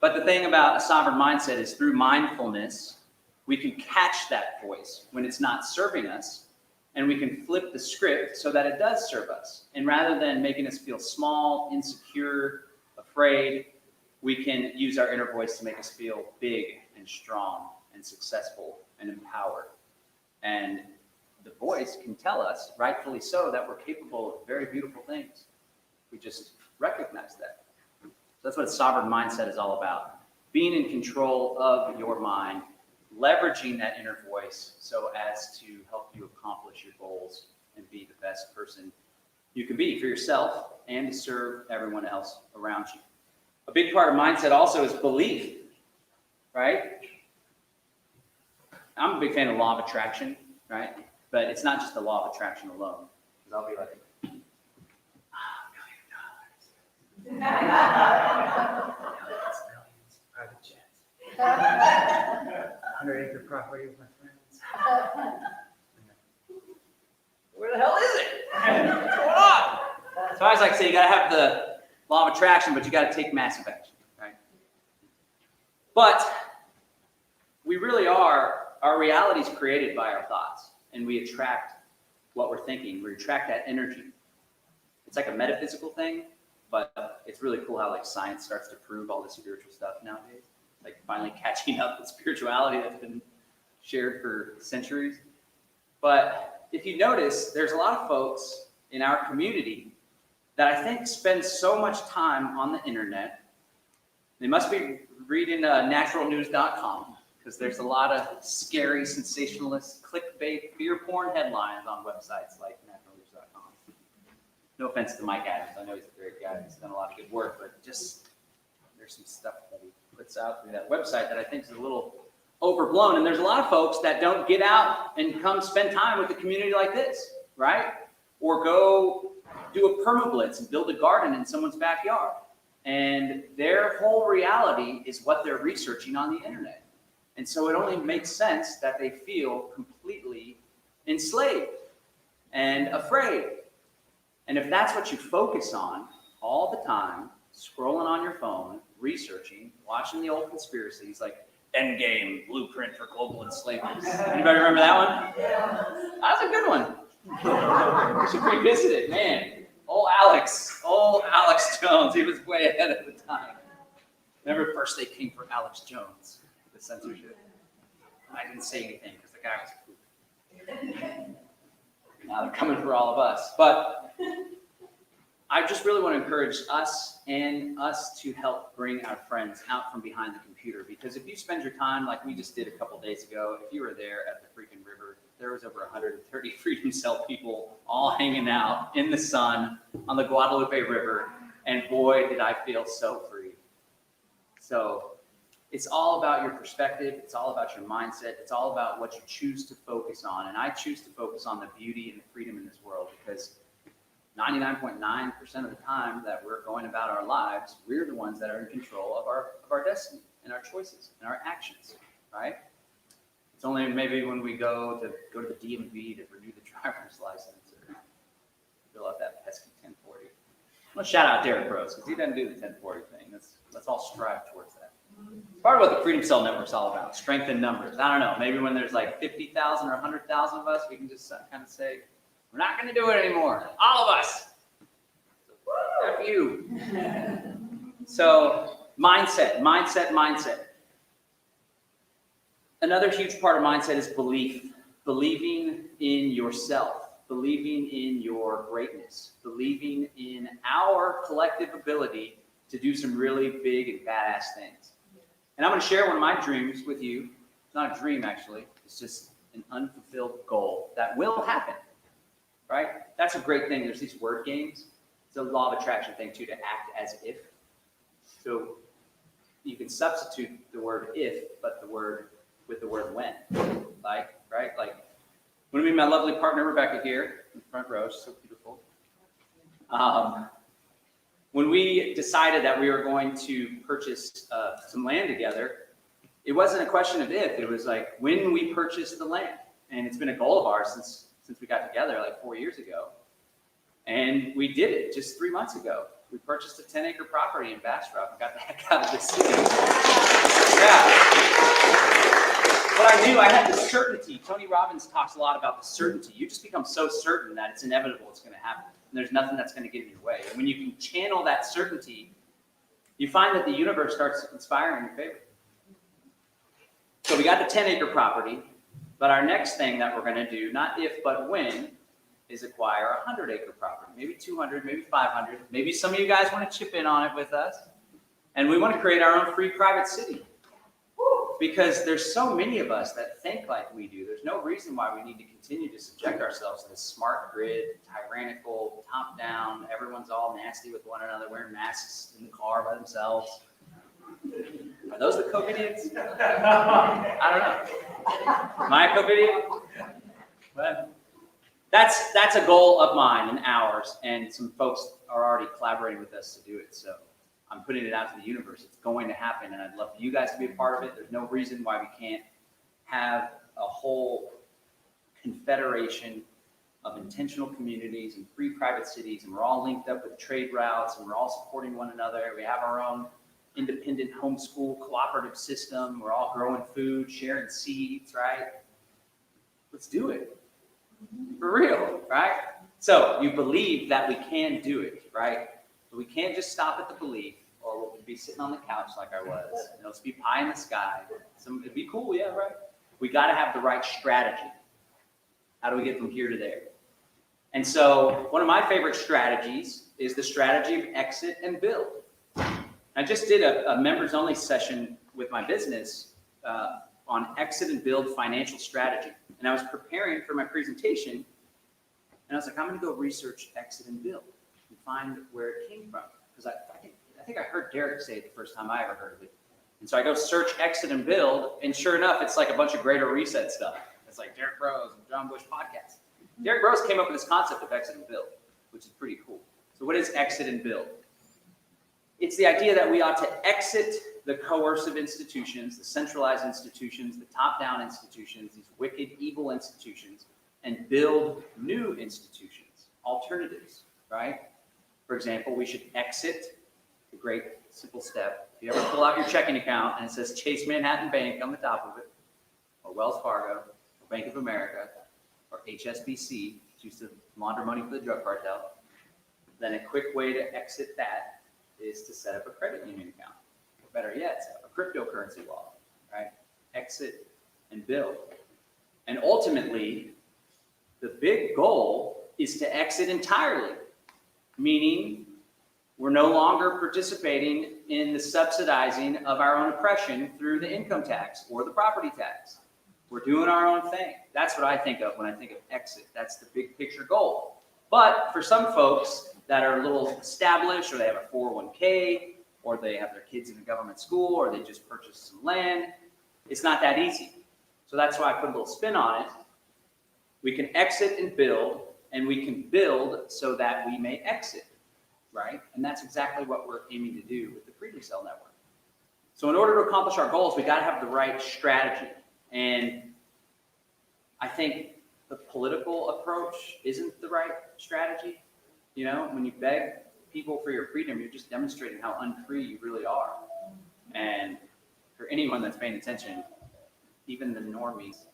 But the thing about a sovereign mindset is through mindfulness, we can catch that voice when it's not serving us, And we can flip the script so that it does serve us. And rather than making us feel small, insecure, afraid, we can use our inner voice to make us feel big and strong and successful and empowered. And the voice can tell us, rightfully so, that we're capable of very beautiful things. We just recognize that. So that's what a sovereign mindset is all about. Being in control of your mind, leveraging that inner voice so as to help you accomplish your goals and be the best person you can be for yourself and to serve everyone else around you. A big part of mindset also is belief, right? I'm a big fan of law of attraction, right? But it's not just the law of attraction alone. Because I'll be like, $1 million. Private jet. 100-acre property with my friends. Where the hell is it? What's going on? So I always like to say you gotta have the law of attraction, but you gotta take massive action, right? But we really are, our reality is created by our thoughts, and we attract what we're thinking. We attract that energy. It's like a metaphysical thing, but it's really cool how like science starts to prove all this spiritual stuff nowadays. Like finally catching up with spirituality that's been shared for centuries. But if you notice, there's a lot of folks in our community that I think spend so much time on the internet. They must be reading naturalnews.com because there's a lot of scary, sensationalist, clickbait, fear porn headlines on websites like naturalnews.com. No offense to Mike Adams. I know he's a great guy. He's done a lot of good work, but just there's some stuff that he puts out through that website that I think is a little overblown. And there's a lot of folks that don't get out and come spend time with a community like this, right? Or go do a permablitz and build a garden in someone's backyard. And their whole reality is what they're researching on the internet. And so it only makes sense that they feel completely enslaved and afraid. And if that's what you focus on all the time, scrolling on your phone, researching, watching the old conspiracies like Endgame, Blueprint for Global Enslavement. Anybody remember that one? That was a good one. We should revisit it, man. Old Alex Jones, he was way ahead of the time. Remember first they came for Alex Jones, the censorship. I didn't say anything because the guy was pooping. Now they're coming for all of us. But I just really want to encourage us to help bring our friends out from behind the computer. Because if you spend your time like we just did a couple days ago, if you were there at the freaking river, there was over 130 Freedom Cell people all hanging out in the sun on the Guadalupe River. And boy, did I feel so free. So it's all about your perspective. It's all about your mindset. It's all about what you choose to focus on. And I choose to focus on the beauty and the freedom in this world because 99.9% of the time that we're going about our lives, we're the ones that are in control of our destiny and our choices and our actions, right? It's only maybe when we go to the DMV to renew the driver's license or fill out that pesky 1040. Let's shout out Derrick Broze because he doesn't do the 1040 thing. Let's all strive towards that. It's part of what the Freedom Cell Network is all about, strength in numbers. I don't know, maybe when there's like 50,000 or 100,000 of us, we can just kind of say, we're not going to do it anymore. All of us. F you. So mindset. Another huge part of mindset is belief. Believing in yourself. Believing in your greatness. Believing in our collective ability to do some really big and badass things. And I'm going to share one of my dreams with you. It's not a dream, actually. It's just an unfulfilled goal that will happen. Right? That's a great thing. There's these word games. It's a law of attraction thing, too, to act as if. So you can substitute the word if, but with the word when. Like, right? Like, when I meet my lovely partner, Rebecca, here in the front row, she's so beautiful. When we decided that we were going to purchase some land together, it wasn't a question of if. It was like when we purchased the land. And it's been a goal of ours since we got together like 4 years ago. And we did it just 3 months ago. We purchased a 10-acre property in Bastrop and got the heck out of the city. Yeah. But I knew I had the certainty. Tony Robbins talks a lot about the certainty. You just become so certain that it's inevitable it's going to happen. And there's nothing that's going to get in your way. And when you can channel that certainty, you find that the universe starts conspiring in your favor. So we got the 10-acre property, but our next thing that we're going to do, not if but when, is acquire a 100-acre property, maybe 200, maybe 500. Maybe some of you guys want to chip in on it with us. And we want to create our own free private city. Because there's so many of us that think like we do. There's no reason why we need to continue to subject ourselves to this smart grid, tyrannical, top-down, everyone's all nasty with one another, wearing masks in the car by themselves. Are those the COVIDians? I don't know. Am I a COVIDian? But that's a goal of mine and ours, and some folks are already collaborating with us to do it. So I'm putting it out to the universe. It's going to happen, and I'd love for you guys to be a part of it. There's no reason why we can't have a whole confederation of intentional communities and free private cities, and we're all linked up with trade routes, and we're all supporting one another. We have our own independent homeschool cooperative system. We're all growing food, sharing seeds, right? Let's do it. For real, right? So you believe that we can do it, right? But we can't just stop at the belief, or we'll be sitting on the couch like I was. And it'll just be pie in the sky. It'd be cool, yeah, right? We got to have the right strategy. How do we get from here to there? And so one of my favorite strategies is the strategy of exit and build. I just did a members-only session with my business on exit and build financial strategy. And I was preparing for my presentation, and I was like, I'm going to go research exit and build and find where it came from. Because I think I heard Derrick say it the first time I ever heard of it. And so I go search exit and build, and sure enough, it's like a bunch of Greater Reset stuff. It's like Derrick Broze and John Bush podcast. Derrick Broze came up with this concept of exit and build, which is pretty cool. So what is exit and build? It's the idea that we ought to exit the coercive institutions, the centralized institutions, the top-down institutions, these wicked, evil institutions, and build new institutions, alternatives, right? For example, we should exit the great simple step. If you ever pull out your checking account and it says Chase Manhattan Bank on the top of it, or Wells Fargo, or Bank of America, or HSBC, which used to launder money for the drug cartel, then a quick way to exit that is to set up a credit union account. Or better yet, set up a cryptocurrency wallet, right? Exit and build. And ultimately, the big goal is to exit entirely, meaning we're no longer participating in the subsidizing of our own oppression through the income tax or the property tax. We're doing our own thing. That's what I think of when I think of exit. That's the big picture goal. But for some folks that are a little established, or they have a 401k, or they have their kids in a government school, or they just purchased some land, it's not that easy. So that's why I put a little spin on it. We can exit and build, and we can build so that we may exit, right? And that's exactly what we're aiming to do with the Freedom Cell Network. So in order to accomplish our goals, we got to have the right strategy. And I think the political approach isn't the right strategy. You know, when you beg people for your freedom, you're just demonstrating how unfree you really are. And for anyone that's paying attention, even the normies,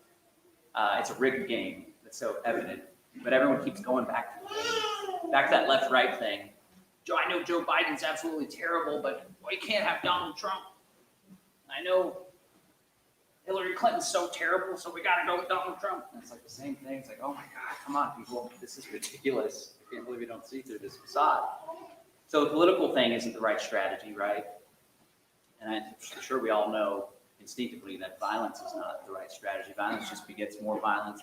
it's a rigged game. That's so evident. But everyone keeps going back to the game. Back to that left-right thing. I know Joe Biden's absolutely terrible, but we can't have Donald Trump. I know Hillary Clinton's so terrible, so we got to go with Donald Trump. And it's like the same thing. It's like, oh my God, come on, people. This is ridiculous. I can't believe we don't see through this facade. So the political thing isn't the right strategy, right? And I'm sure we all know instinctively that violence is not the right strategy. Violence just begets more violence,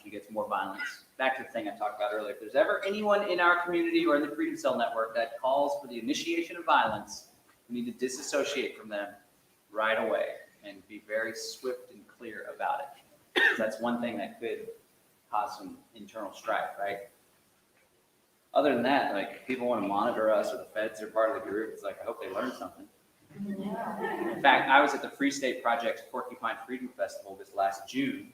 Back to the thing I talked about earlier. If there's ever anyone in our community or in the Freedom Cell Network that calls for the initiation of violence, we need to disassociate from them right away and be very swift and clear about it. Because that's one thing that could cause some internal strife, right? Other than that, like, people want to monitor us, or the feds are part of the group. It's like, I hope they learn something. In fact, I was at the Free State Project's Porcupine Freedom Festival this last June,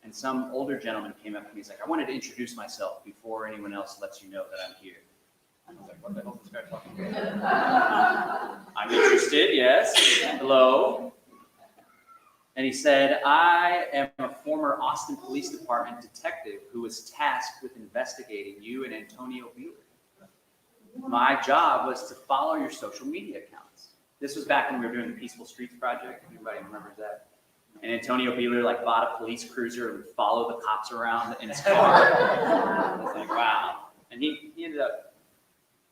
and some older gentleman came up to me. He's like, I wanted to introduce myself before anyone else lets you know that I'm here. I was like, what the hell is this guy talking about? I'm interested, yes. Hello. And he said, I am a former Austin Police Department detective who was tasked with investigating you and Antonio Beeler. My job was to follow your social media accounts. This was back when we were doing the Peaceful Streets Project. Anybody remembers that? And Antonio Beeler like bought a police cruiser and would follow the cops around in his car. I was like, wow. And he ended up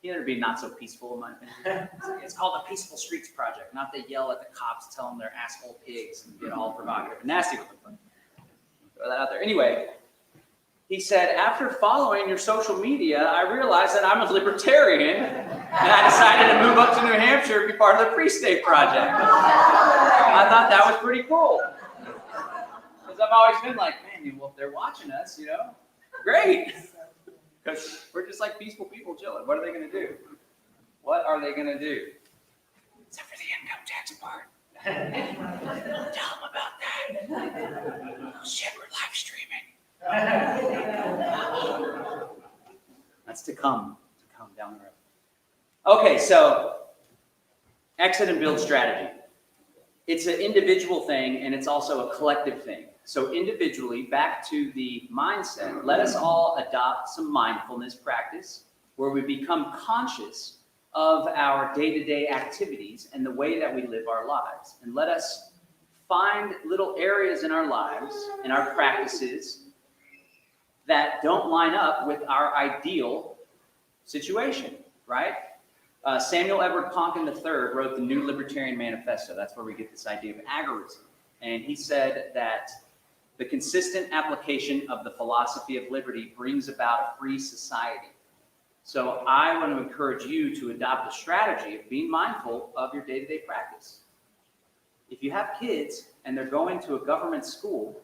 being not so peaceful in my opinion. It's called the Peaceful Streets Project, not they yell at the cops, tell them they're asshole pigs and get all provocative and nasty with them. Throw that out there. Anyway, he said, after following your social media, I realized that I'm a libertarian and I decided to move up to New Hampshire and be part of the Pre-State Project. I thought that was pretty cool. Because I've always been like, man, well, if they're watching us, great. Because we're just like peaceful people chilling. What are they going to do? What are they going to do? Except for the income tax part. Tell them about that. Oh shit, we're live streaming. That's to come down the road. Okay, so exit and build strategy. It's an individual thing and it's also a collective thing. So individually, back to the mindset, let us all adopt some mindfulness practice where we become conscious of our day-to-day activities and the way that we live our lives. And let us find little areas in our lives and our practices that don't line up with our ideal situation, right? Samuel Edward Konkin III wrote the New Libertarian Manifesto. That's where we get this idea of agorism. And he said that the consistent application of the philosophy of liberty brings about a free society. So I want to encourage you to adopt a strategy of being mindful of your day-to-day practice. If you have kids and they're going to a government school,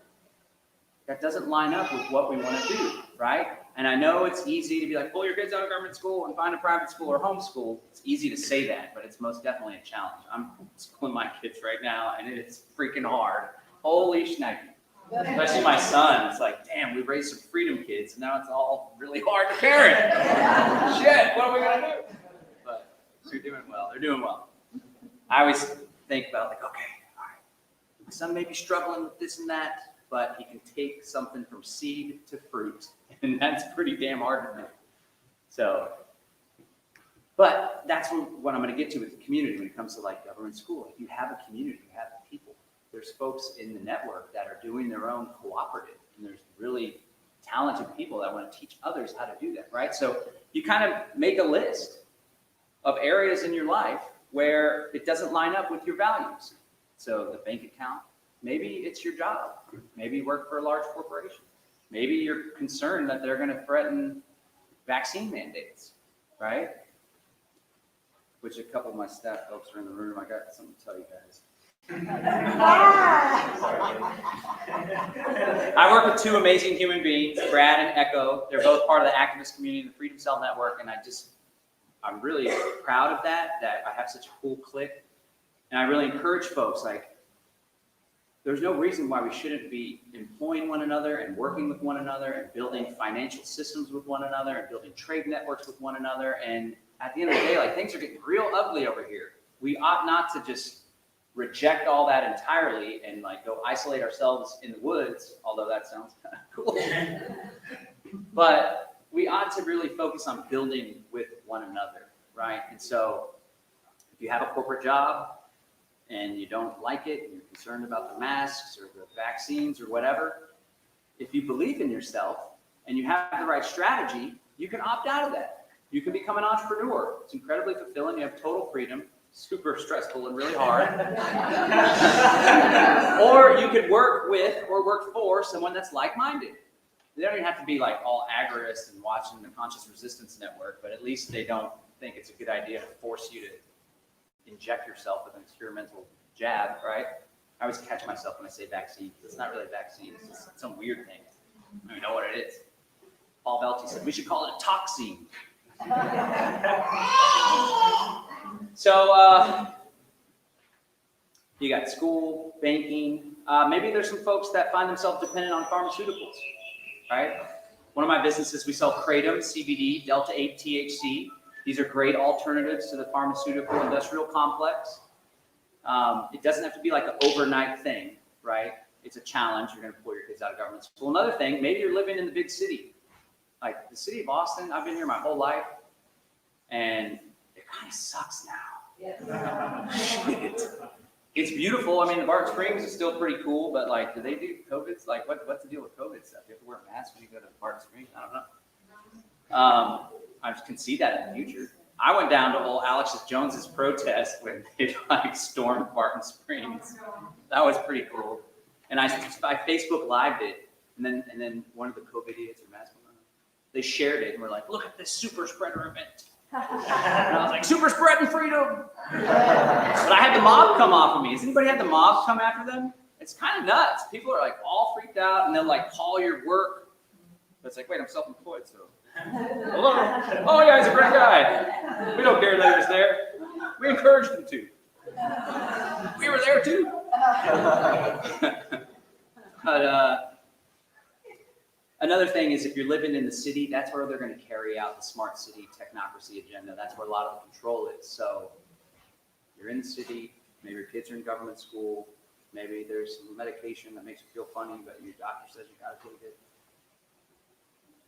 that doesn't line up with what we want to do, right? And I know it's easy to be like, pull your kids out of government school and find a private school or homeschool. It's easy to say that, but it's most definitely a challenge. I'm schooling my kids right now, and it's freaking hard. Holy shnikes. Especially my son. It's like, damn, we raised some freedom kids, and now it's all really hard to parent. Shit, what are we going to do? But they're doing well. They're doing well. I always think about, like, okay, all right, my son may be struggling with this and that, but he can take something from seed to fruit, and that's pretty damn hard to do. So, but that's what I'm going to get to with the community when it comes to like government school. If you have a community, you have people. There's folks in the network that are doing their own cooperative, and there's really talented people that want to teach others how to do that, right? So you kind of make a list of areas in your life where it doesn't line up with your values. So the bank account, maybe it's your job. Maybe you work for a large corporation. Maybe you're concerned that they're going to threaten vaccine mandates, right? Which a couple of my staff folks are in the room. I got something to tell you guys. I work with two amazing human beings, Brad and Echo. They're both part of the activist community, the Freedom Cell Network, and I'm really proud of that I have such a cool clique. And I really encourage folks, like, there's no reason why we shouldn't be employing one another and working with one another and building financial systems with one another and building trade networks with one another. And at the end of the day, like, things are getting real ugly over here. We ought not to just reject all that entirely and like go isolate ourselves in the woods, although that sounds kind of cool. But we ought to really focus on building with one another, right? And so if you have a corporate job and you don't like it, and you're concerned about the masks or the vaccines or whatever, if you believe in yourself and you have the right strategy, you can opt out of that. You can become an entrepreneur. It's incredibly fulfilling. You have total freedom. Super stressful and really hard. Or you could work with or work for someone that's like-minded. They don't even have to be like all agorist and watching the Conscious Resistance Network, but at least they don't think it's a good idea to force you to inject yourself with an experimental jab, right? I always catch myself when I say vaccine. It's not really a vaccine. It's just some weird thing. I don't even know what it is. Paul Velty said, we should call it a toxine. So you got school, banking. Maybe there's some folks that find themselves dependent on pharmaceuticals, right? One of my businesses, we sell Kratom, CBD, Delta-8 THC. These are great alternatives to the pharmaceutical industrial complex. It doesn't have to be like an overnight thing, right? It's a challenge. You're going to pull your kids out of government school. Another thing, maybe you're living in the big city. Like the city of Austin, I've been here my whole life, and it kind of sucks now. Shit. It's beautiful. I mean, the Barton Springs is still pretty cool, but like, do they do COVID's? Like, what's the deal with COVID stuff? You have to wear a mask when you go to Barton Springs? I don't know. I can see that in the future. I went down to old Alex Jones's protest when they like stormed Barton Springs. That was pretty cool. And I Facebook lived it, and then one of the COVID idiots or mask women, they shared it and were like, "Look at this super spreader event." And I was like, "Super spread and freedom." But I had the mob come off of me. Has anybody had the mob come after them? It's kind of nuts. People are like all freaked out, and they'll like call your work. But it's like, wait, I'm self-employed, so. Hello. Oh yeah, he's a great guy. We don't care that he was there. We encouraged him to. We were there too. But another thing is, if you're living in the city, that's where they're going to carry out the smart city technocracy agenda. That's where a lot of the control is. So you're in the city, maybe your kids are in government school, maybe there's some medication that makes you feel funny, but your doctor says you got to take it.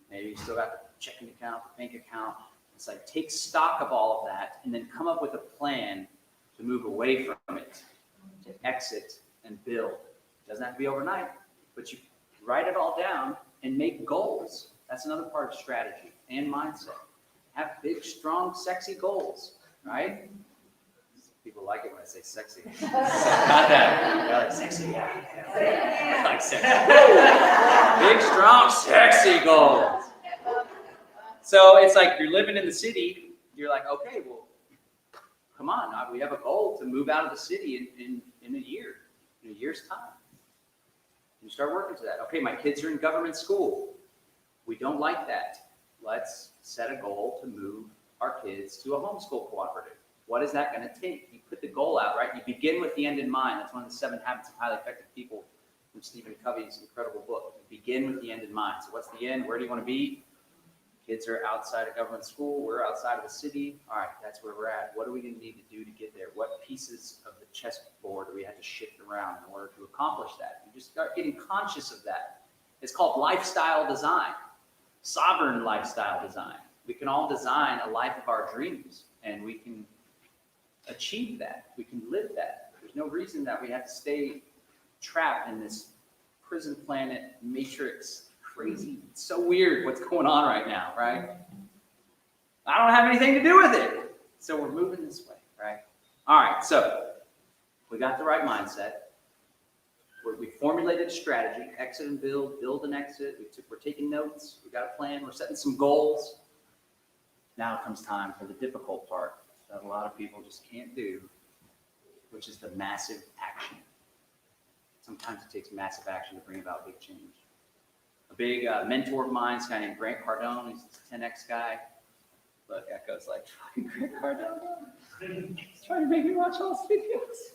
Maybe you still got the checking account, the bank account. It's like, take stock of all of that and then come up with a plan to move away from it, to exit and build. It doesn't have to be overnight, but you write it all down and make goals. That's another part of strategy and mindset. Have big, strong, sexy goals, right? People like it when I say sexy. Not that. I like sexy. Yeah. I like sexy. Big, strong, sexy goals. So it's like you're living in the city. You're like, okay, well, come on. We have a goal to move out of the city in a year, in a year's time. You start working to that. Okay, my kids are in government school. We don't like that. Let's set a goal to move our kids to a homeschool cooperative. What is that going to take? You put the goal out, right? You begin with the end in mind. That's one of the 7 Habits of Highly Effective People from Stephen Covey's incredible book. You begin with the end in mind. So what's the end? Where do you want to be? Kids are outside of government school. We're outside of the city. All right, that's where we're at. What are we going to need to do to get there? What pieces of the chessboard do we have to shift around in order to accomplish that? You just start getting conscious of that. It's called lifestyle design, sovereign lifestyle design. We can all design a life of our dreams, and we can achieve that. We can live that. There's no reason that we have to stay trapped in this prison planet matrix. Crazy. It's so weird what's going on right now, right? I don't have anything to do with it. So we're moving this way, right? All right, so we got the right mindset. We formulated a strategy, exit and build and exit. We're taking notes. We got a plan. We're setting some goals. Now comes time for the difficult part that a lot of people just can't do, which is the massive action. Sometimes it takes massive action to bring about big change. A big mentor of mine is a guy named Grant Cardone. He's a 10X guy. Look, Echo's like, fucking Grant Cardone. He's trying to make me watch all his videos.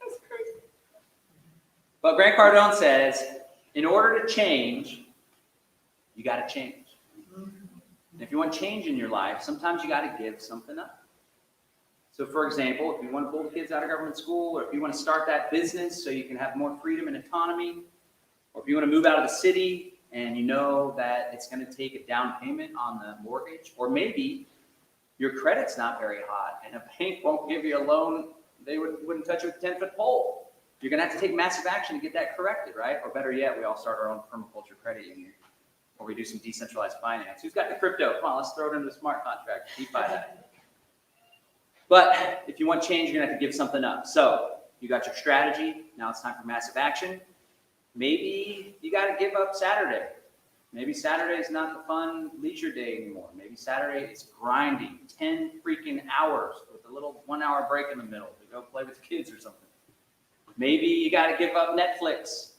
That's crazy. But Grant Cardone says, in order to change, you got to change. And if you want change in your life, sometimes you got to give something up. So for example, if you want to pull the kids out of government school, or if you want to start that business so you can have more freedom and autonomy, or if you want to move out of the city and you know that it's going to take a down payment on the mortgage, or maybe your credit's not very hot and a bank won't give you a loan, they wouldn't touch you with a 10-foot pole. You're going to have to take massive action to get that corrected, right? Or better yet, we all start our own permaculture credit union, or we do some decentralized finance. Who's got the crypto? Come on, let's throw it into a smart contract. DeFi that. But if you want change, you're going to have to give something up. So you got your strategy. Now it's time for massive action. Maybe you got to give up Saturday. Maybe Saturday is not the fun leisure day anymore. Maybe Saturday is grinding 10 freaking hours with a little 1-hour break in the middle to go play with kids or something. Maybe you got to give up Netflix.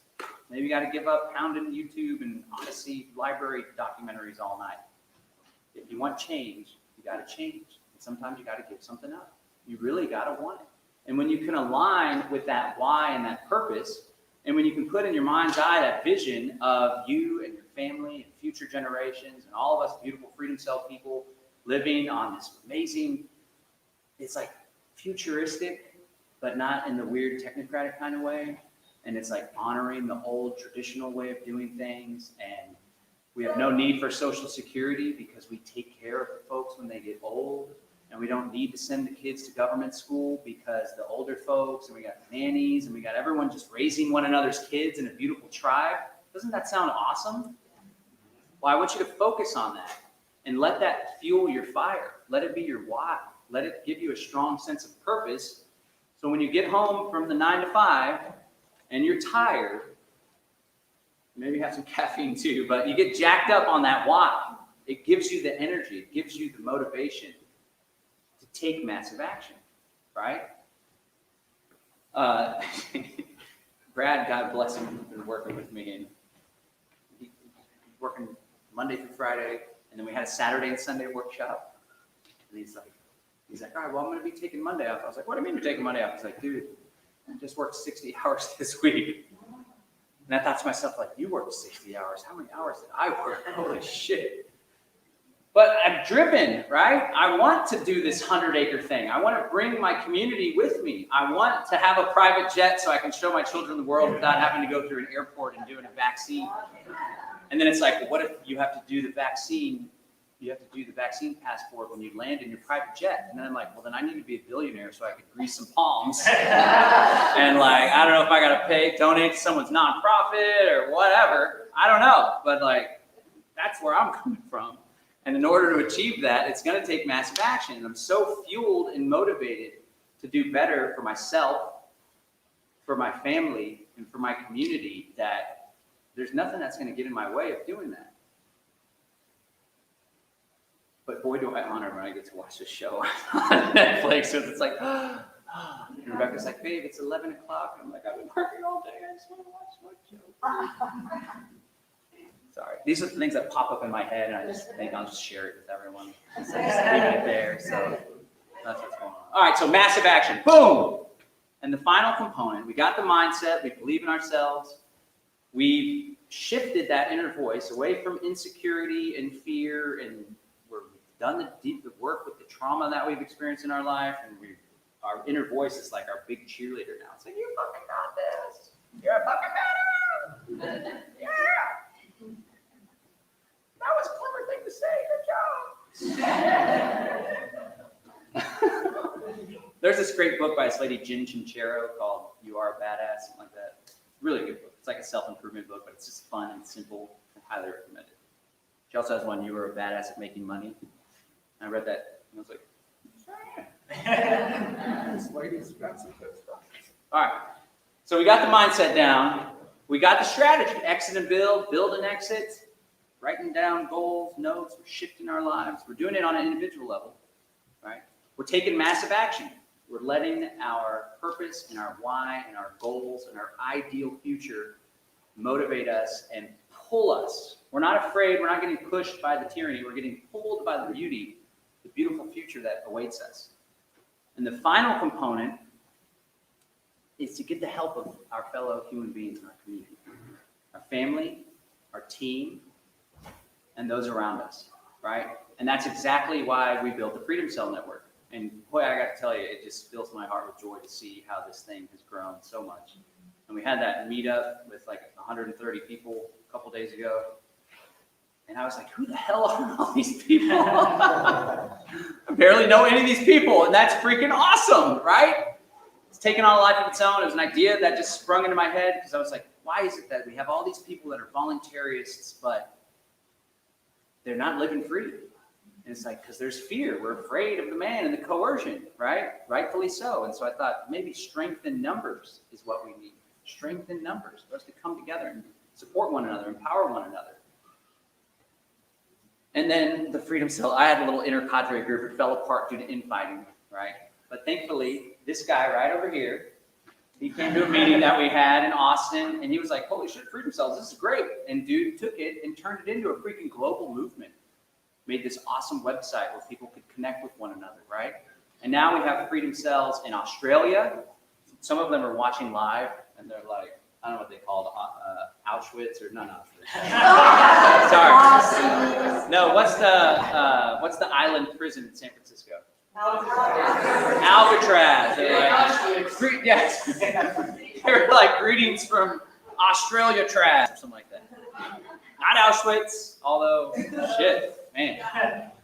Maybe you got to give up pounding YouTube and Odyssey library documentaries all night. If you want change, you got to change. And sometimes you got to give something up. You really got to want it. And when you can align with that why and that purpose, and when you can put in your mind's eye that vision of you and your family and future generations and all of us beautiful Freedom Cell people living on this amazing, it's like futuristic, but not in the weird technocratic kind of way. And it's like honoring the old traditional way of doing things. And we have no need for Social Security because we take care of the folks when they get old. And we don't need to send the kids to government school because the older folks, and we got nannies, and we got everyone just raising one another's kids in a beautiful tribe. Doesn't that sound awesome? Well, I want you to focus on that and let that fuel your fire. Let it be your why. Let it give you a strong sense of purpose. So when you get home from the 9 to 5 and you're tired, maybe have some caffeine too, but you get jacked up on that why. It gives you the energy. It gives you the motivation to take massive action, right? Brad, God bless him, has been working with me, and he's working Monday through Friday, and then we had a Saturday and Sunday workshop, and he's like, all right, well, I'm going to be taking Monday off. I was like, what do you mean you're taking Monday off? He's like, dude, I just worked 60 hours this week. And I thought to myself, like, you worked 60 hours. How many hours did I work? Holy shit. But I'm driven, right? I want to do this 100-acre thing. I want to bring my community with me. I want to have a private jet so I can show my children the world without having to go through an airport and doing a vaccine. And then it's like, well, what if you have to do the vaccine? You have to do the vaccine passport when you land in your private jet. And then I'm like, well, then I need to be a billionaire so I could grease some palms. And like, I don't know if I got to donate to someone's nonprofit or whatever. I don't know. But like, that's where I'm coming from. And in order to achieve that, it's going to take massive action. And I'm so fueled and motivated to do better for myself, for my family, and for my community that there's nothing that's going to get in my way of doing that. But boy, do I honor when I get to watch this show on Netflix. So it's like, and Rebecca's like, babe, it's 11 o'clock. And I'm like, I've been working all day. I just want to watch my show. Sorry. These are the things that pop up in my head, and I just think I'll just share it with everyone. So just leaving it there. So that's what's going on. All right, so massive action. Boom! And the final component, we got the mindset. We believe in ourselves. We've shifted that inner voice away from insecurity and fear, and we've done the deep work with the trauma that we've experienced in our life, and our inner voice is like our big cheerleader now. It's like, you fucking got this. You're fucking better. Yeah. That was a clever thing to say. Good job. There's this great book by this lady, Jen Sincero, called You Are a Badass, something like that. Really good book. It's like a self-improvement book, but it's just fun and simple. I highly recommend it. She also has one, You Are a Badass at Making Money. And I read that, and I was like, this lady's got some good stuff. All right. So we got the mindset down. We got the strategy, exit and build and exit. Writing down goals, notes, we're shifting our lives. We're doing it on an individual level, right? We're taking massive action. We're letting our purpose and our why and our goals and our ideal future motivate us and pull us. We're not afraid. We're not getting pushed by the tyranny. We're getting pulled by the beauty, the beautiful future that awaits us. And the final component is to get the help of our fellow human beings in our community, our family, our team, and those around us, right? And that's exactly why we built the Freedom Cell Network. And boy, I got to tell you, it just fills my heart with joy to see how this thing has grown so much. And we had that meetup with like 130 people a couple days ago. And I was like, who the hell are all these people? I barely know any of these people, and that's freaking awesome, right? It's taken on a life of its own. It was an idea that just sprung into my head because I was like, why is it that we have all these people that are voluntarists, but they're not living free? And it's like, because there's fear. We're afraid of the man and the coercion, right? Rightfully so. And so I thought maybe strength in numbers is what we need. Strength in numbers for us to come together and support one another, empower one another. And then the Freedom Cell, I had a little inner cadre group. It fell apart due to infighting, right? But thankfully, this guy right over here, he came to a meeting that we had in Austin, and he was like, holy shit, Freedom Cells, this is great. And dude took it and turned it into a freaking global movement. Made this awesome website where people could connect with one another, right? And now we have Freedom Cells in Australia. Some of them are watching live, and they're like, I don't know what they call it, Auschwitz, or not Auschwitz. Sorry. No, what's the island prison in San Francisco? Alcatraz. They're like, yes. They're like greetings from Australia trash or something like that. Not Auschwitz, although shit, man,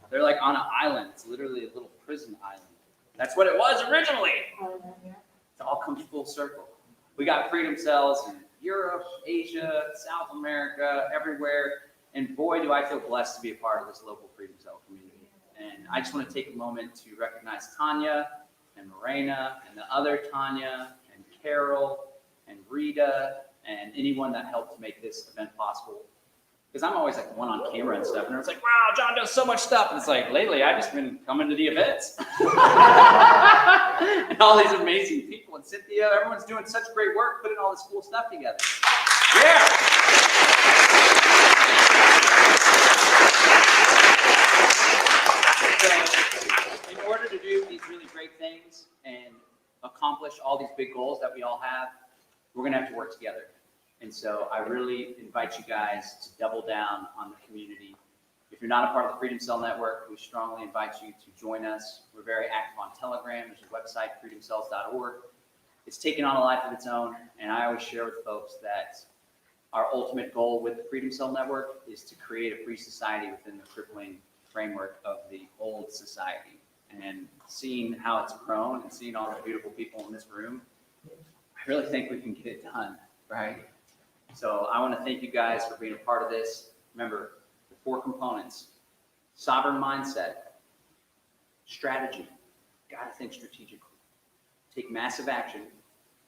they're like on an island. It's literally a little prison island. That's what it was originally. It all comes full circle. We got freedom cells in Europe, Asia, South America, everywhere. And boy, do I feel blessed to be a part of this local freedom cell community. And I just want to take a moment to recognize Tanya and Morena and the other Tanya and Carol and Rita and anyone that helped make this event possible. Because I'm always like the one on camera and stuff, and it's like, wow, John does so much stuff. And it's like, lately, I've just been coming to the events. And all these amazing people. And Cynthia, everyone's doing such great work putting all this cool stuff together. Yeah. So, in order to do these really great things and accomplish all these big goals that we all have, we're going to have to work together. And so I really invite you guys to double down on the community. If you're not a part of the Freedom Cell Network, we strongly invite you to join us. We're very active on Telegram. There's a website, freedomcells.org. It's taken on a life of its own, and I always share with folks that our ultimate goal with the Freedom Cell Network is to create a free society within the crippling framework of the old society. And seeing how it's grown and seeing all the beautiful people in this room, I really think we can get it done, right? So I want to thank you guys for being a part of this. Remember, the 4 components: sovereign mindset, strategy, got to think strategically, take massive action,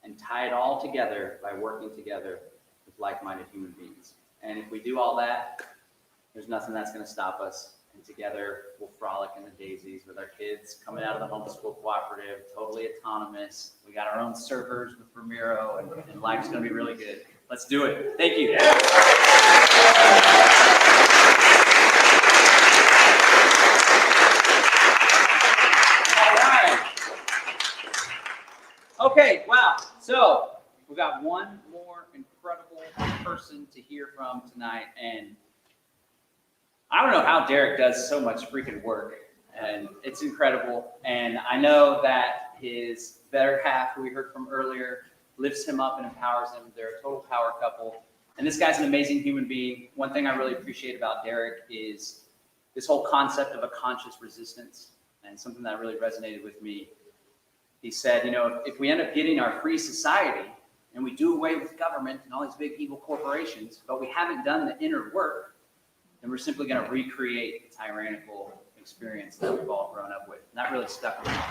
and tie it all together by working together with like-minded human beings. And if we do all that, there's nothing that's going to stop us. And together, we'll frolic in the daisies with our kids coming out of the homeschool cooperative, totally autonomous. We got our own servers with Ramiro, and life's going to be really good. Let's do it. Thank you. All right. Okay, wow. So we've got one more incredible person to hear from tonight. And I don't know how Derrick does so much freaking work. And it's incredible. And I know that his better half, who we heard from earlier, lifts him up and empowers him. They're a total power couple. And this guy's an amazing human being. One thing I really appreciate about Derrick is this whole concept of a conscious resistance, and something that really resonated with me. He said, you know, if we end up getting our free society and we do away with government and all these big evil corporations, but we haven't done the inner work, then we're simply going to recreate the tyrannical experience that we've all grown up with. And that really stuck with me.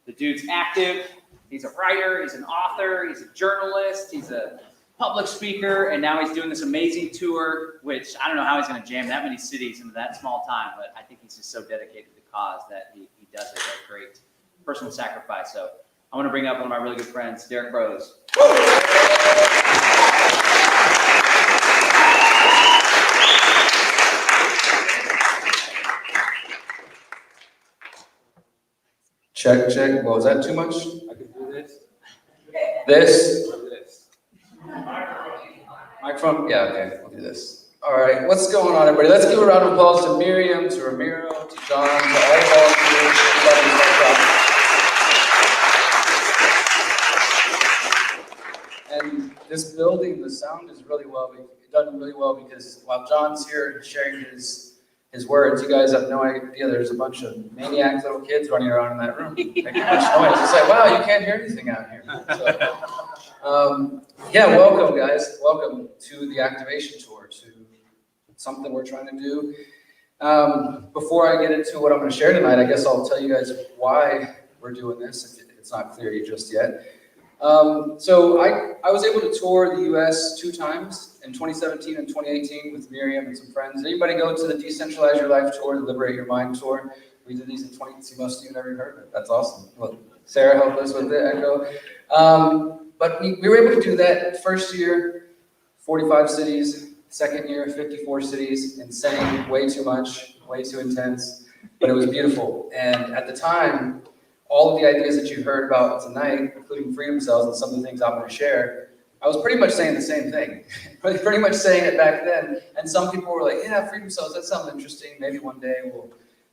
The dude's active. He's a writer, he's an author, he's a journalist, he's a public speaker, and now he's doing this amazing tour, which I don't know how he's going to jam that many cities into that small time, but I think he's just so dedicated to the cause that he does it at great personal sacrifice. So I want to bring up one of my really good friends, Derrick Broze. Check, check. Well, was that too much? I can do this. This? Or this. Microphone? Yeah, okay. I'll do this. All right. What's going on, everybody? Let's give a round of applause to Miriam, to Ramiro, to John, to all volunteers. And this building, the sound is really done really well because while John's here sharing his words, you guys have no idea there's a bunch of maniac little kids running around in that room making much noise. It's like, wow, you can't hear anything out here. So, yeah, welcome, guys. Welcome to the activation tour, to something we're trying to do. Before I get into what I'm going to share tonight, I guess I'll tell you guys why we're doing this, if it's not clear just yet. So I was able to tour the U.S. 2 times, in 2017 and 2018 with Miriam and some friends. Anybody go to the Decentralize Your Life tour, the Liberate Your Mind tour? We did these in 2018. Most of you never heard of it. That's awesome. Well, Sarah helped us with it, Echo. But we were able to do that first year, 45 cities, second year, 54 cities, insane, way too much, way too intense, but it was beautiful. And at the time, all of the ideas that you heard about tonight, including freedom cells and some of the things I'm going to share, I was pretty much saying the same thing, pretty much saying it back then. And some people were like, yeah, freedom cells, that sounds interesting. Maybe one day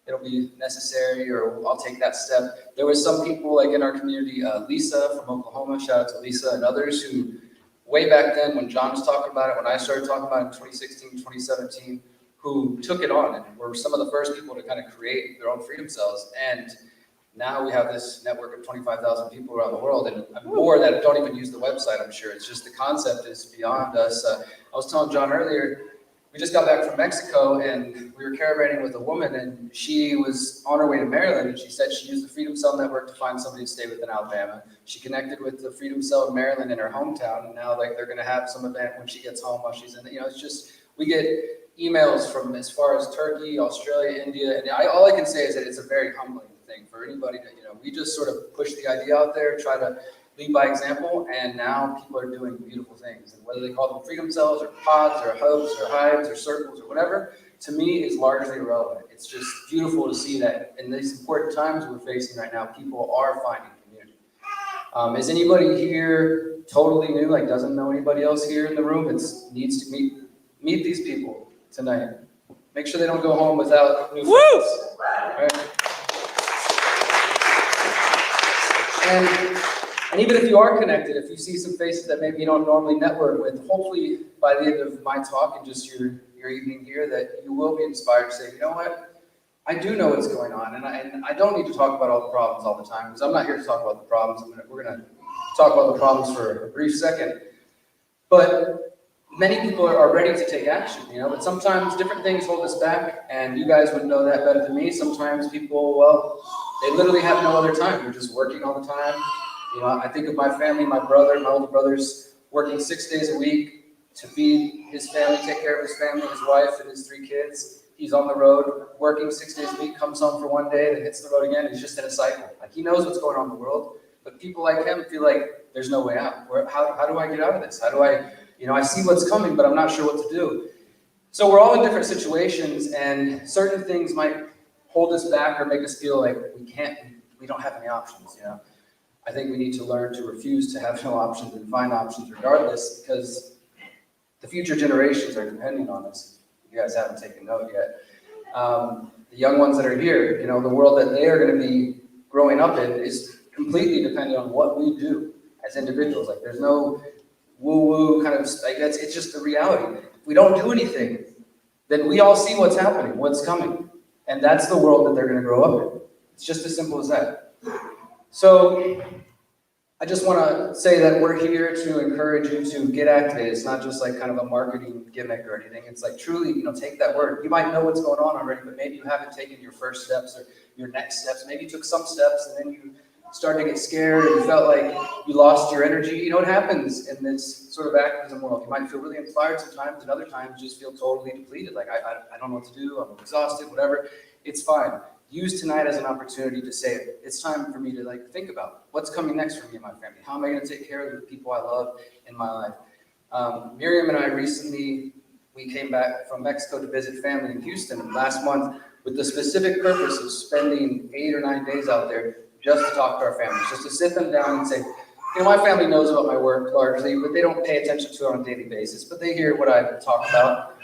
it'll be necessary, or I'll take that step. There was some people like in our community, Lisa from Oklahoma, shout out to Lisa and others, who way back then when John was talking about it, when I started talking about it in 2016, 2017, who took it on and were some of the first people to kind of create their own freedom cells. And now we have this network of 25,000 people around the world, and more that don't even use the website, I'm sure. It's just the concept is beyond us. I was telling John earlier, we just got back from Mexico, and we were caravanning with a woman, and she was on her way to Maryland, and she said she used the Freedom Cell Network to find somebody to stay with in Alabama. She connected with the Freedom Cell in Maryland in her hometown, and now like they're going to have some event when she gets home while she's in the, it's just, we get emails from as far as Turkey, Australia, India, and all I can say is that it's a very humbling thing for anybody to, we just sort of push the idea out there, try to lead by example, and now people are doing beautiful things. And whether they call them freedom cells or pods or hubs or hives or circles or whatever, to me is largely irrelevant. It's just beautiful to see that in these important times we're facing right now, people are finding community. Is anybody here totally new, like doesn't know anybody else here in the room? It needs to meet these people tonight. Make sure they don't go home without new friends. Right? And even if you are connected, if you see some faces that maybe you don't normally network with, hopefully by the end of my talk and just your evening here, that you will be inspired to say, you know what, I do know what's going on, and I don't need to talk about all the problems all the time, because I'm not here to talk about the problems. We're going to talk about the problems for a brief second. But many people are ready to take action, but sometimes different things hold us back, and you guys would know that better than me. Sometimes people, well, they literally have no other time. They're just working all the time. I think of my family, my older brother's working 6 days a week to feed his family, take care of his family, his wife, and his 3 kids. He's on the road, working 6 days a week, comes home for 1 day, then hits the road again. He's just in a cycle. Like, he knows what's going on in the world, but people like him feel like there's no way out. How do I get out of this? How do I, I see what's coming, but I'm not sure what to do. So we're all in different situations, and certain things might hold us back or make us feel like we don't have any options, I think we need to learn to refuse to have no options and find options regardless, because the future generations are depending on us. You guys haven't taken note yet. The young ones that are here, the world that they are going to be growing up in is completely dependent on what we do as individuals. Like, there's no woo-woo kind of, like, it's just the reality. If we don't do anything, then we all see what's happening, what's coming. And that's the world that they're going to grow up in. It's just as simple as that. So I just want to say that we're here to encourage you to get activated. It's not just like kind of a marketing gimmick or anything. It's like truly, take that word. You might know what's going on already, but maybe you haven't taken your first steps or your next steps. Maybe you took some steps and then you started to get scared and you felt like you lost your energy. It happens in this sort of activism world. You might feel really inspired sometimes, and other times just feel totally depleted. Like, I don't know what to do. I'm exhausted, whatever. It's fine. Use tonight as an opportunity to say, it's time for me to think about what's coming next for me and my family. How am I going to take care of the people I love in my life? Miriam and I recently, we came back from Mexico to visit family in Houston last month with the specific purpose of spending 8 or 9 days out there just to talk to our families, just to sit them down and say, my family knows about my work largely, but they don't pay attention to it on a daily basis, but they hear what I talk about.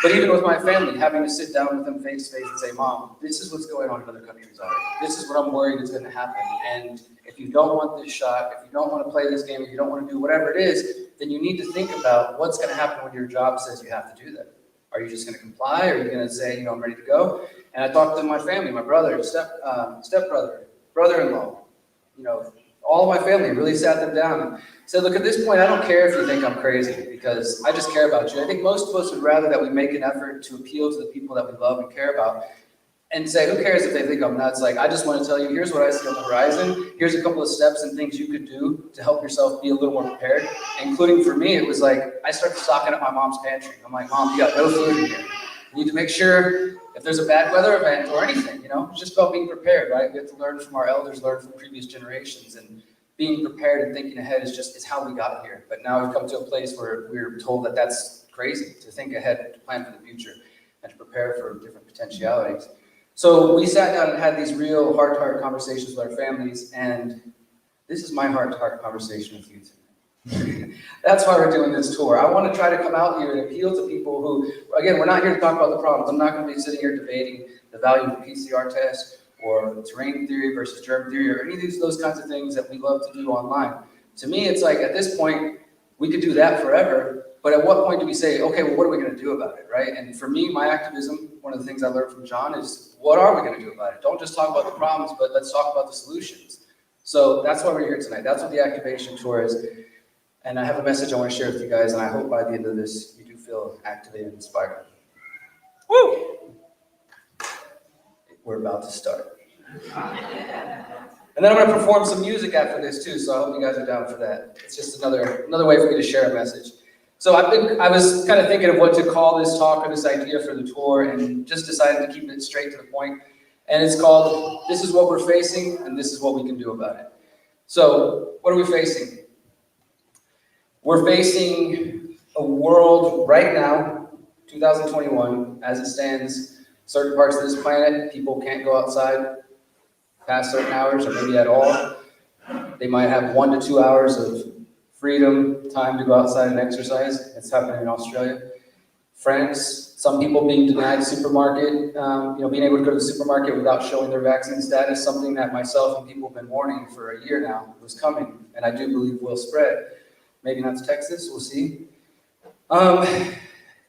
But even with my family, having to sit down with them face to face and say, Mom, this is what's going on in other countries already. This is what I'm worried is going to happen. And if you don't want this shot, if you don't want to play this game, if you don't want to do whatever it is, then you need to think about what's going to happen when your job says you have to do that. Are you just going to comply? Are you going to say, I'm ready to go? And I talked to my family, my brother, stepbrother, brother-in-law, all of my family, really sat them down and said, look, at this point, I don't care if you think I'm crazy, because I just care about you. I think most of us would rather that we make an effort to appeal to the people that we love and care about and say, who cares if they think I'm nuts? Like, I just want to tell you, here's what I see on the horizon. Here's a couple of steps and things you could do to help yourself be a little more prepared. Including for me, it was like, I started stocking up my mom's pantry. I'm like, Mom, you got no food in here. You need to make sure if there's a bad weather event or anything, it's just about being prepared, right? We have to learn from our elders, learn from previous generations, and being prepared and thinking ahead is how we got here. But now we've come to a place where we're told that that's crazy, to think ahead, to plan for the future, and to prepare for different potentialities. So we sat down and had these real heart-to-heart conversations with our families, and this is my heart-to-heart conversation with you tonight. That's why we're doing this tour. I want to try to come out here and appeal to people who, again, we're not here to talk about the problems. I'm not going to be sitting here debating the value of the PCR test or terrain theory versus germ theory or any of those kinds of things that we love to do online. To me, it's like, at this point, We could do that forever, but at what point do we say, okay, well, what are we gonna do about it, right? And for me, my activism, one of the things I learned from John is, what are we gonna do about it? Don't just talk about the problems, but let's talk about the solutions. So that's why we're here tonight. That's what the activation tour is. And I have a message I want to share with you guys, and I hope by the end of this, you do feel activated and inspired. Woo! We're about to start. And then I'm going to perform some music after this too, so I hope you guys are down for that. It's just another way for me to share a message. So I was kind of thinking of what to call this talk or this idea for the tour, and just decided to keep it straight to the point. And it's called, This is What We're Facing, and This is What We Can Do About It. So, what are we facing? We're facing a world right now, 2021, as it stands, certain parts of this planet, people can't go outside past certain hours or maybe at all. They might have 1 to 2 hours of freedom, time to go outside and exercise. It's happening in Australia. France, some people being denied supermarket, being able to go to the supermarket without showing their vaccine status, something that myself and people have been warning for a year now was coming, and I do believe will spread. Maybe not to Texas, we'll see.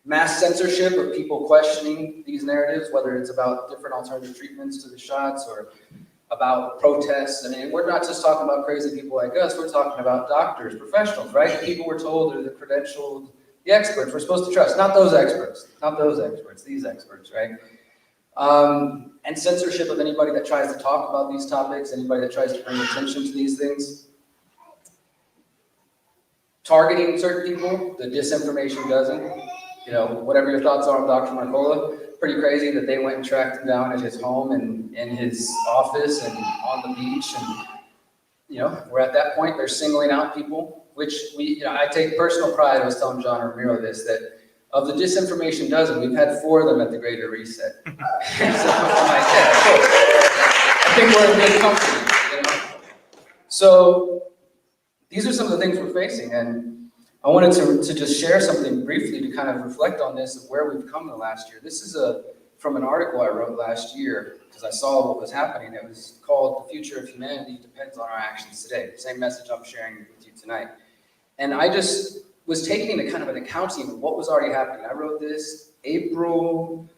Mass censorship or people questioning these narratives, whether it's about different alternative treatments to the shots or about protests. I mean, we're not just talking about crazy people like us, we're talking about doctors, professionals, right? The people we're told are the credentialed, the experts we're supposed to trust, not those experts, these experts, right? And censorship of anybody that tries to talk about these topics, anybody that tries to bring attention to these things. Targeting certain people, the disinformation doesn't. Whatever your thoughts are on Dr. Mercola, pretty crazy that they went and tracked him down at his home and in his office and on the beach. And, we're at that point, they're singling out people, which I take personal pride. I was telling John and Ramiro this, that of the disinformation dozen, we've had 4 of them at the Greater Reset. So I'm like, yeah, cool. I think we're in good company, So these are some of the things we're facing, and I wanted to just share something briefly to kind of reflect on this of where we've come in the last year. This is from an article I wrote last year because I saw what was happening. It was called "The Future of Humanity Depends on Our Actions Today." Same message I'm sharing with you tonight. And I just was taking a kind of an accounting of what was already happening. I wrote this April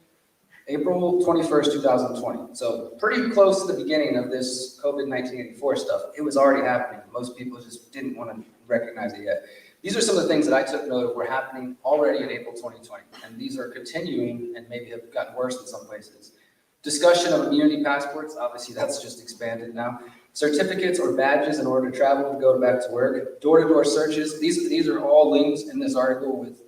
21st, 2020. So pretty close to the beginning of this COVID-1984 stuff. It was already happening. Most people just didn't want to recognize it yet. These are some of the things that I took note of were happening already in April 2020. And these are continuing and maybe have gotten worse in some places. Discussion of immunity passports. Obviously, that's just expanded now. Certificates or badges in order to travel to go back to work. Door-to-door searches. These are all links in this article with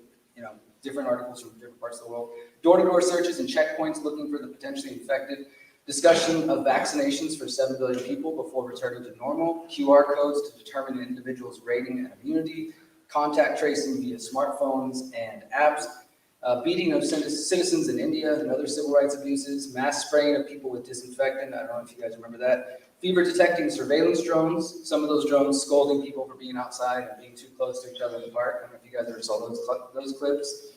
different articles from different parts of the world. Door-to-door searches and checkpoints looking for the potentially infected. Discussion of vaccinations for 7 billion people before returning to normal. QR codes to determine an individual's rating and immunity. Contact tracing via smartphones and apps. Beating of citizens in India and other civil rights abuses. Mass spraying of people with disinfectant. I don't know if you guys remember that. Fever detecting surveillance drones. Some of those drones scolding people for being outside and being too close to each other in the park. I don't know if you guys ever saw those clips.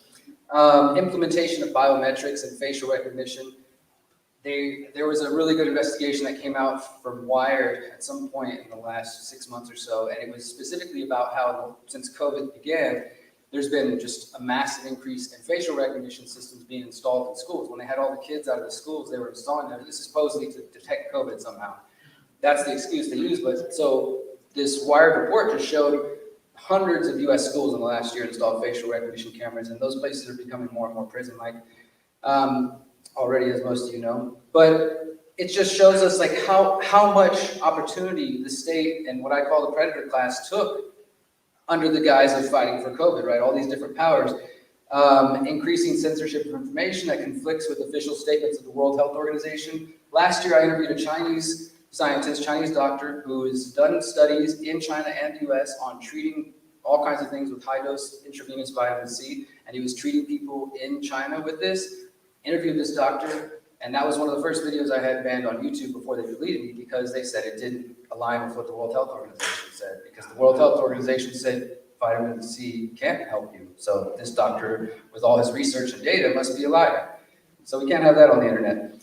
Implementation of biometrics and facial recognition. There was a really good investigation that came out from Wired at some point in the last 6 months or so, and it was specifically about how since COVID began, there's been just a massive increase in facial recognition systems being installed in schools. When they had all the kids out of the schools, they were installing them. This is supposedly to detect COVID somehow. That's the excuse they use, but so this Wired report just showed hundreds of US schools in the last year installed facial recognition cameras, and those places are becoming more and more prison-like already, as most of you know. But it just shows us like how much opportunity the state and what I call the predator class took under the guise of fighting for COVID, right? All these different powers. Increasing censorship of information that conflicts with official statements of the World Health Organization. Last year, I interviewed a Chinese scientist, Chinese doctor, who has done studies in China and the US on treating all kinds of things with high-dose intravenous vitamin C, and he was treating people in China with this. Interviewed this doctor, and that was one of the first videos I had banned on YouTube before they deleted me because they said it didn't align with what the World Health Organization said, because the World Health Organization said vitamin C can't help you. So this doctor, with all his research and data, must be a liar. So we can't have that on the internet.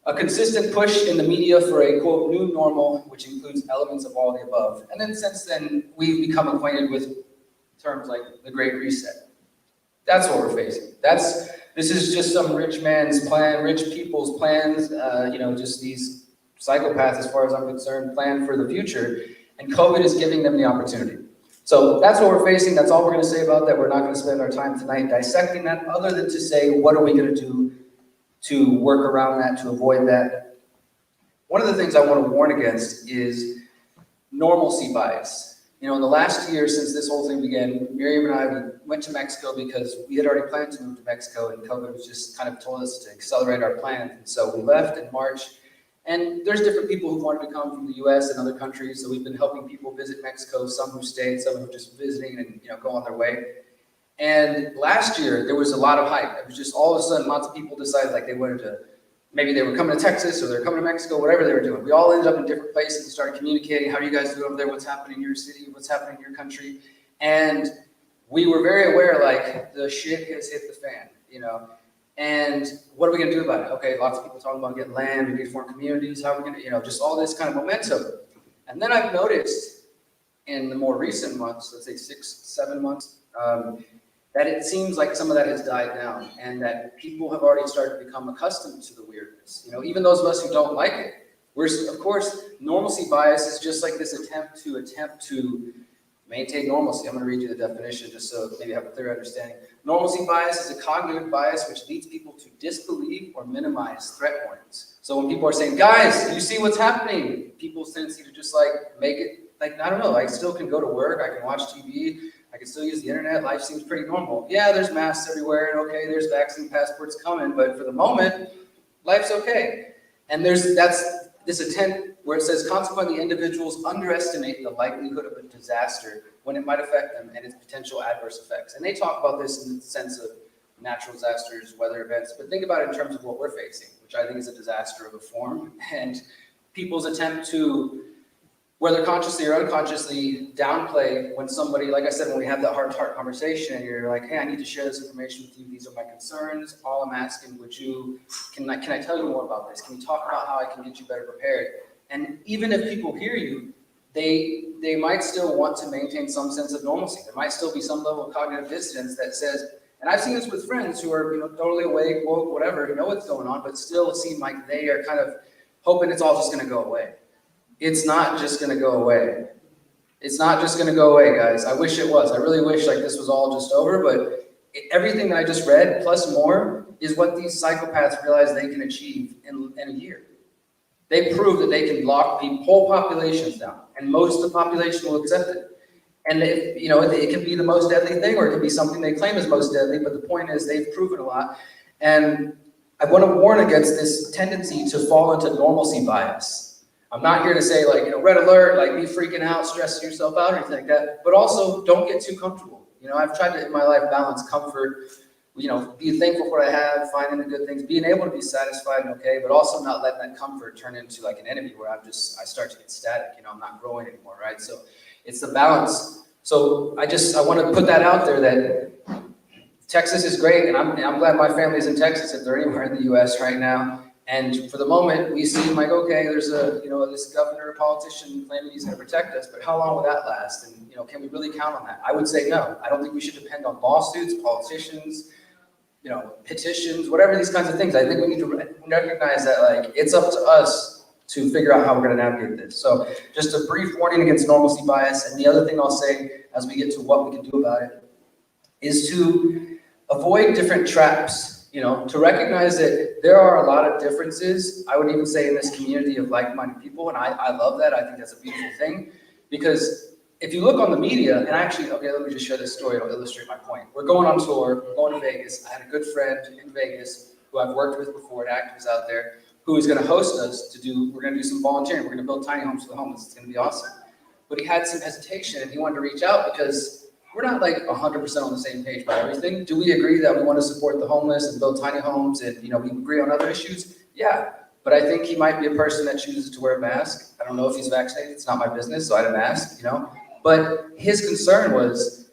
A consistent push in the media for a, quote, new normal, which includes elements of all the above. And then since then, we've become acquainted with terms like the Great Reset. That's what we're facing. This is just some rich man's plan, rich people's plans, just these psychopaths, as far as I'm concerned, plan for the future. And COVID is giving them the opportunity. So that's what we're facing. That's all we're going to say about that. We're not going to spend our time tonight dissecting that, other than to say, what are we going to do to work around that, to avoid that? One of the things I want to warn against is normalcy bias. In the last year since this whole thing began, Miriam and I we went to Mexico because we had already planned to move to Mexico, and COVID was just kind of told us to accelerate our plans. And so we left in March. And there's different people who wanted to come from the US and other countries. So we've been helping people visit Mexico, some who stayed, some who were just visiting and go on their way. And last year there was a lot of hype. It was just all of a sudden lots of people decided like they wanted to, maybe they were coming to Texas or they're coming to Mexico, whatever they were doing. We all ended up in different places and started communicating. How do you guys do over there? What's happening in your city? What's happening in your country? And we were very aware, like, the shit has hit the fan, And what are we going to do about it? Okay, lots of people talking about getting land, we need to form communities. How are we going to, just all this kind of momentum. And then I've noticed in the more recent months, let's say 6-7 months, that it seems like some of that has died down, and that people have already started to become accustomed to the weirdness. Even those of us who don't like it. Of course, normalcy bias is just like this attempt to maintain normalcy. I'm going to read you the definition just so maybe you have a clear understanding. Normalcy bias is a cognitive bias which leads people to disbelieve or minimize threat warnings. So when people are saying, guys, do you see what's happening? People's tendency to just make it, I don't know, I still can go to work, I can watch TV, I can still use the internet, life seems pretty normal. Yeah, there's masks everywhere, and okay, there's vaccine passports coming, but for the moment, life's okay. And that's this attempt where it says, consequently, individuals underestimate the likelihood of a disaster when it might affect them and its potential adverse effects. And they talk about this in the sense of natural disasters, weather events, but think about it in terms of what we're facing, which I think is a disaster of a form. And people's attempt to, whether consciously or unconsciously, downplay when somebody, like I said, when we have that heart-to-heart conversation and you're like, hey, I need to share this information with you. These are my concerns. All I'm asking, can I tell you more about this? Can you talk about how I can get you better prepared? And even if people hear you, they might still want to maintain some sense of normalcy. There might still be some level of cognitive dissonance that says, and I've seen this with friends who are totally awake, woke, whatever, who know what's going on, but still seem like they are kind of hoping it's all just going to go away. It's not just going to go away. It's not just going to go away, guys. I wish it was. I really wish this was all just over, but everything that I just read, plus more, is what these psychopaths realize they can achieve in a year. They prove that they can lock the whole populations down, and most of the population will accept it. And it can be the most deadly thing, or it can be something they claim is most deadly, but the point is they've proven a lot. And I want to warn against this tendency to fall into normalcy bias. I'm not here to say red alert, be freaking out, stressing yourself out or anything like that, but also don't get too comfortable. I've tried to in my life balance comfort, be thankful for what I have, finding the good things, being able to be satisfied and okay, but also not letting that comfort turn into an enemy where I start to get static, I'm not growing anymore, right? So it's the balance. So I want to put that out there that Texas is great, and I'm glad my family's in Texas if they're anywhere in the US right now. And for the moment, we seem like, okay, there's this governor or politician claiming he's going to protect us, but how long will that last? And, can we really count on that? I would say no. I don't think we should depend on lawsuits, politicians, petitions, whatever these kinds of things. I think we need to recognize that, it's up to us to figure out how we're going to navigate this. So just a brief warning against normalcy bias. And the other thing I'll say as we get to what we can do about it is to avoid different traps. To recognize that there are a lot of differences, I would even say, in this community of like-minded people, and I love that. I think that's a beautiful thing, because if you look on the media, and actually, okay, let me just share this story, it'll illustrate my point. We're going on tour, we're going to Vegas. I had a good friend in Vegas who I've worked with before, an activist out there, who is going to host us we're going to do some volunteering. We're going to build tiny homes for the homeless. It's going to be awesome. But he had some hesitation, and he wanted to reach out because we're not 100% on the same page about everything. Do we agree that we want to support the homeless and build tiny homes and, we agree on other issues? Yeah, but I think he might be a person that chooses to wear a mask. I don't know if he's vaccinated. It's not my business, so I didn't ask, But his concern was,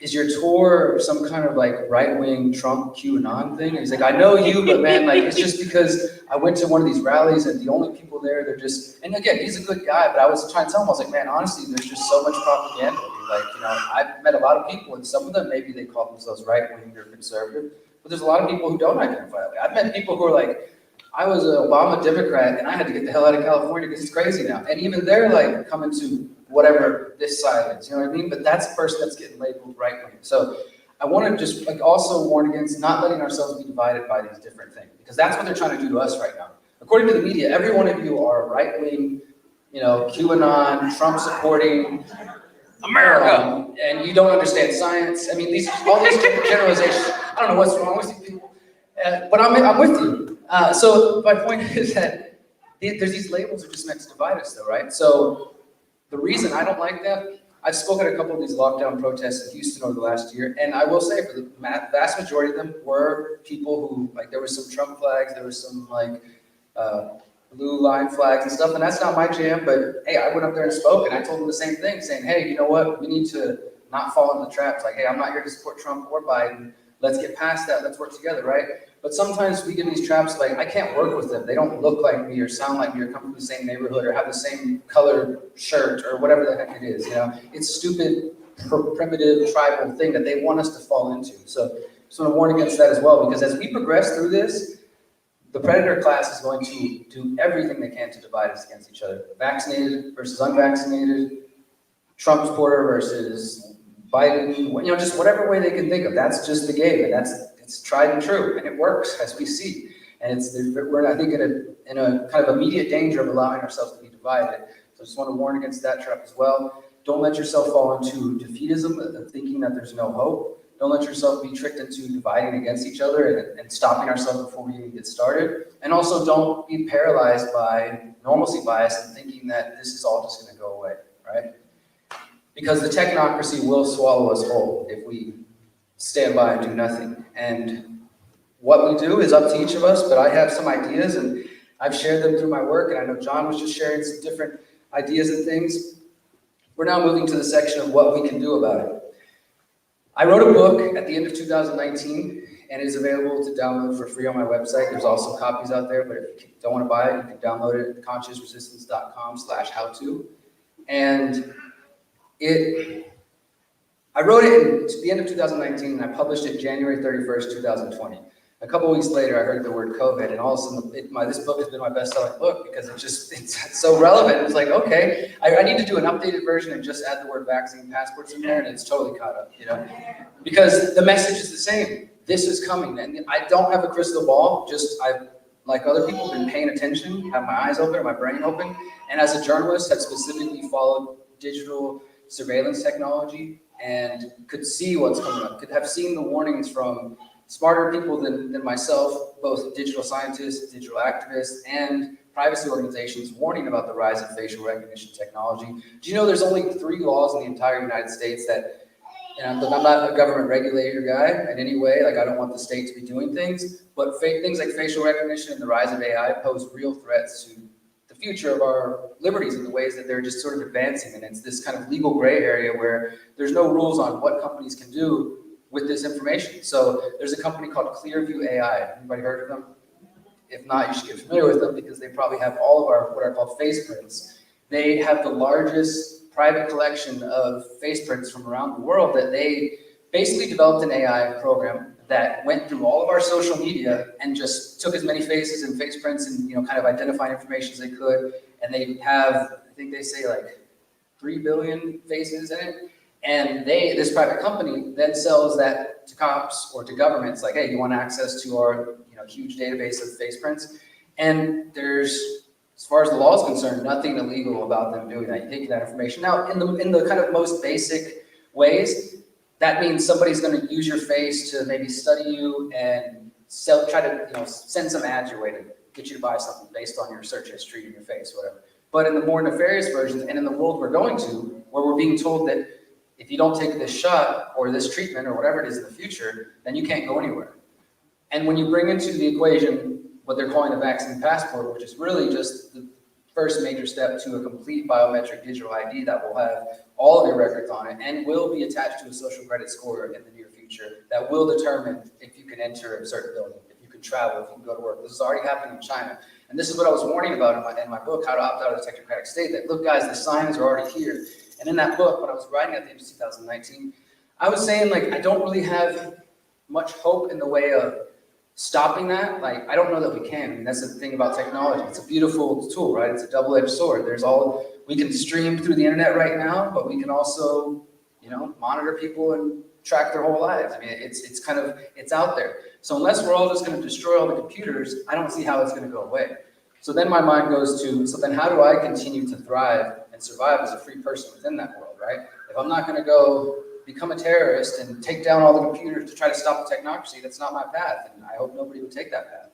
is your tour some kind of like right-wing Trump QAnon thing? And he's like, I know you, but man, like, it's just because I went to one of these rallies and the only people there, they're just, and again, he's a good guy, but I was trying to tell him, I was like, man, honestly, there's just so much propaganda. Like, I've met a lot of people and some of them, maybe they call themselves right-wing or conservative, but there's a lot of people who don't identify that way. I've met people who are like, I was an Obama Democrat and I had to get the hell out of California because it's crazy now. And even they're like coming to whatever this side is, you know what I mean? But that's the person that's getting labeled right-wing. So I want to just like also warn against not letting ourselves be divided by these different things, because that's what they're trying to do to us right now. According to the media, every one of you are right-wing, QAnon, Trump supporting America, and you don't understand science. I mean, all these generalizations. I don't know what's wrong with you people, but I'm with you. So my point is that there's these labels are just meant to divide us, though, right? So the reason I don't like that, I've spoken at a couple of these lockdown protests in Houston over the last year, and I will say for the vast majority of them were people who, like, there was some Trump flags, there was some like blue line flags and stuff, and that's not my jam, but hey, I went up there and spoke, and I told them the same thing, saying, hey, you know what, we need to not fall into the traps. Like, hey, I'm not here to support Trump or Biden. Let's get past that. Let's work together, right? But sometimes we get in these traps, like, I can't work with them. They don't look like me or sound like me or come from the same neighborhood or have the same color shirt or whatever the heck it is, It's stupid, primitive, tribal thing that they want us to fall into. So I just want to warn against that as well, because as we progress through this, the predator class is going to do everything they can to divide us against each other. Vaccinated versus unvaccinated, Trump supporter versus Biden, just whatever way they can think of. That's just the game, and it's tried and true, and it works as we see. And we're, I think, in a kind of immediate danger of allowing ourselves to be divided. So I just want to warn against that trap as well. Don't let yourself fall into defeatism, of thinking that there's no hope. Don't let yourself be tricked into dividing against each other and stopping ourselves before we even get started. And also don't be paralyzed by normalcy bias and thinking that this is all just going to go away, right? Because the technocracy will swallow us whole if we stand by and do nothing. And what we do is up to each of us, but I have some ideas and I've shared them through my work, and I know John was just sharing some different ideas and things. We're now moving to the section of what we can do about it. I wrote a book at the end of 2019, and it is available to download for free on my website. There's also copies out there, but if you don't want to buy it, you can download it at consciousresistance.com/how-to. And I wrote it at the end of 2019, and I published it January 31st, 2020. A couple of weeks later, I heard the word COVID, and all of a sudden, this book has been my best-selling book because it's so relevant. It's like, okay, I need to do an updated version and just add the word vaccine passports in there, and it's totally caught up, because the message is the same. This is coming, and I don't have a crystal ball. I've, like other people, been paying attention, have my eyes open, my brain open, and as a journalist, have specifically followed digital surveillance technology and could see what's coming up. Could have seen the warnings from smarter people than myself, both digital scientists, digital activists, and privacy organizations warning about the rise of facial recognition technology. Do you know there's only 3 laws in the entire United States that, I'm not a government regulator guy in any way, like I don't want the state to be doing things, but things like facial recognition and the rise of AI pose real threats to the future of our liberties in the ways that they're just sort of advancing. And it's this kind of legal gray area where there's no rules on what companies can do with this information. So there's a company called Clearview AI. Anybody heard of them? If not, you should get familiar with them because they probably have all of our what are called face prints. They have the largest private collection of face prints from around the world that they basically developed an AI program that went through all of our social media and just took as many faces and face prints and kind of identified information as they could. And they have, I think they say like 3 billion faces in it. And this private company then sells that to cops or to governments, like, hey, you want access to our huge database of face prints? And there's, as far as the law is concerned, nothing illegal about them doing that. You take that information. Now, in the kind of most basic ways, that means somebody's going to use your face to maybe study you and try to send some ads your way to get you to buy something based on your search history and your face, whatever. But in the more nefarious versions, and in the world we're going to, where we're being told that if you don't take this shot or this treatment or whatever it is in the future, then you can't go anywhere. And when you bring into the equation what they're calling a vaccine passport, which is really just the first major step to a complete biometric digital ID that will have all of your records on it and will be attached to a social credit score in the near future that will determine if you can enter a certain building, if you can travel, if you can go to work. This is already happening in China. And this is what I was warning about in my book, How to Opt Out of the Technocratic State, that look guys, the signs are already here. And in that book, when I was writing at the end of 2019, I was saying like, I don't really have much hope in the way of stopping that. Like, I don't know that we can. I mean, that's the thing about technology. It's a beautiful tool, right? It's a double-edged sword. We can stream through the internet right now, but we can also, monitor people and track their whole lives. I mean, it's out there. So unless we're all just going to destroy all the computers, I don't see how it's going to go away. So then my mind goes to, so then how do I continue to thrive and survive as a free person within that world, right? If I'm not going to go become a terrorist and take down all the computers to try to stop the technocracy, that's not my path, and I hope nobody would take that path.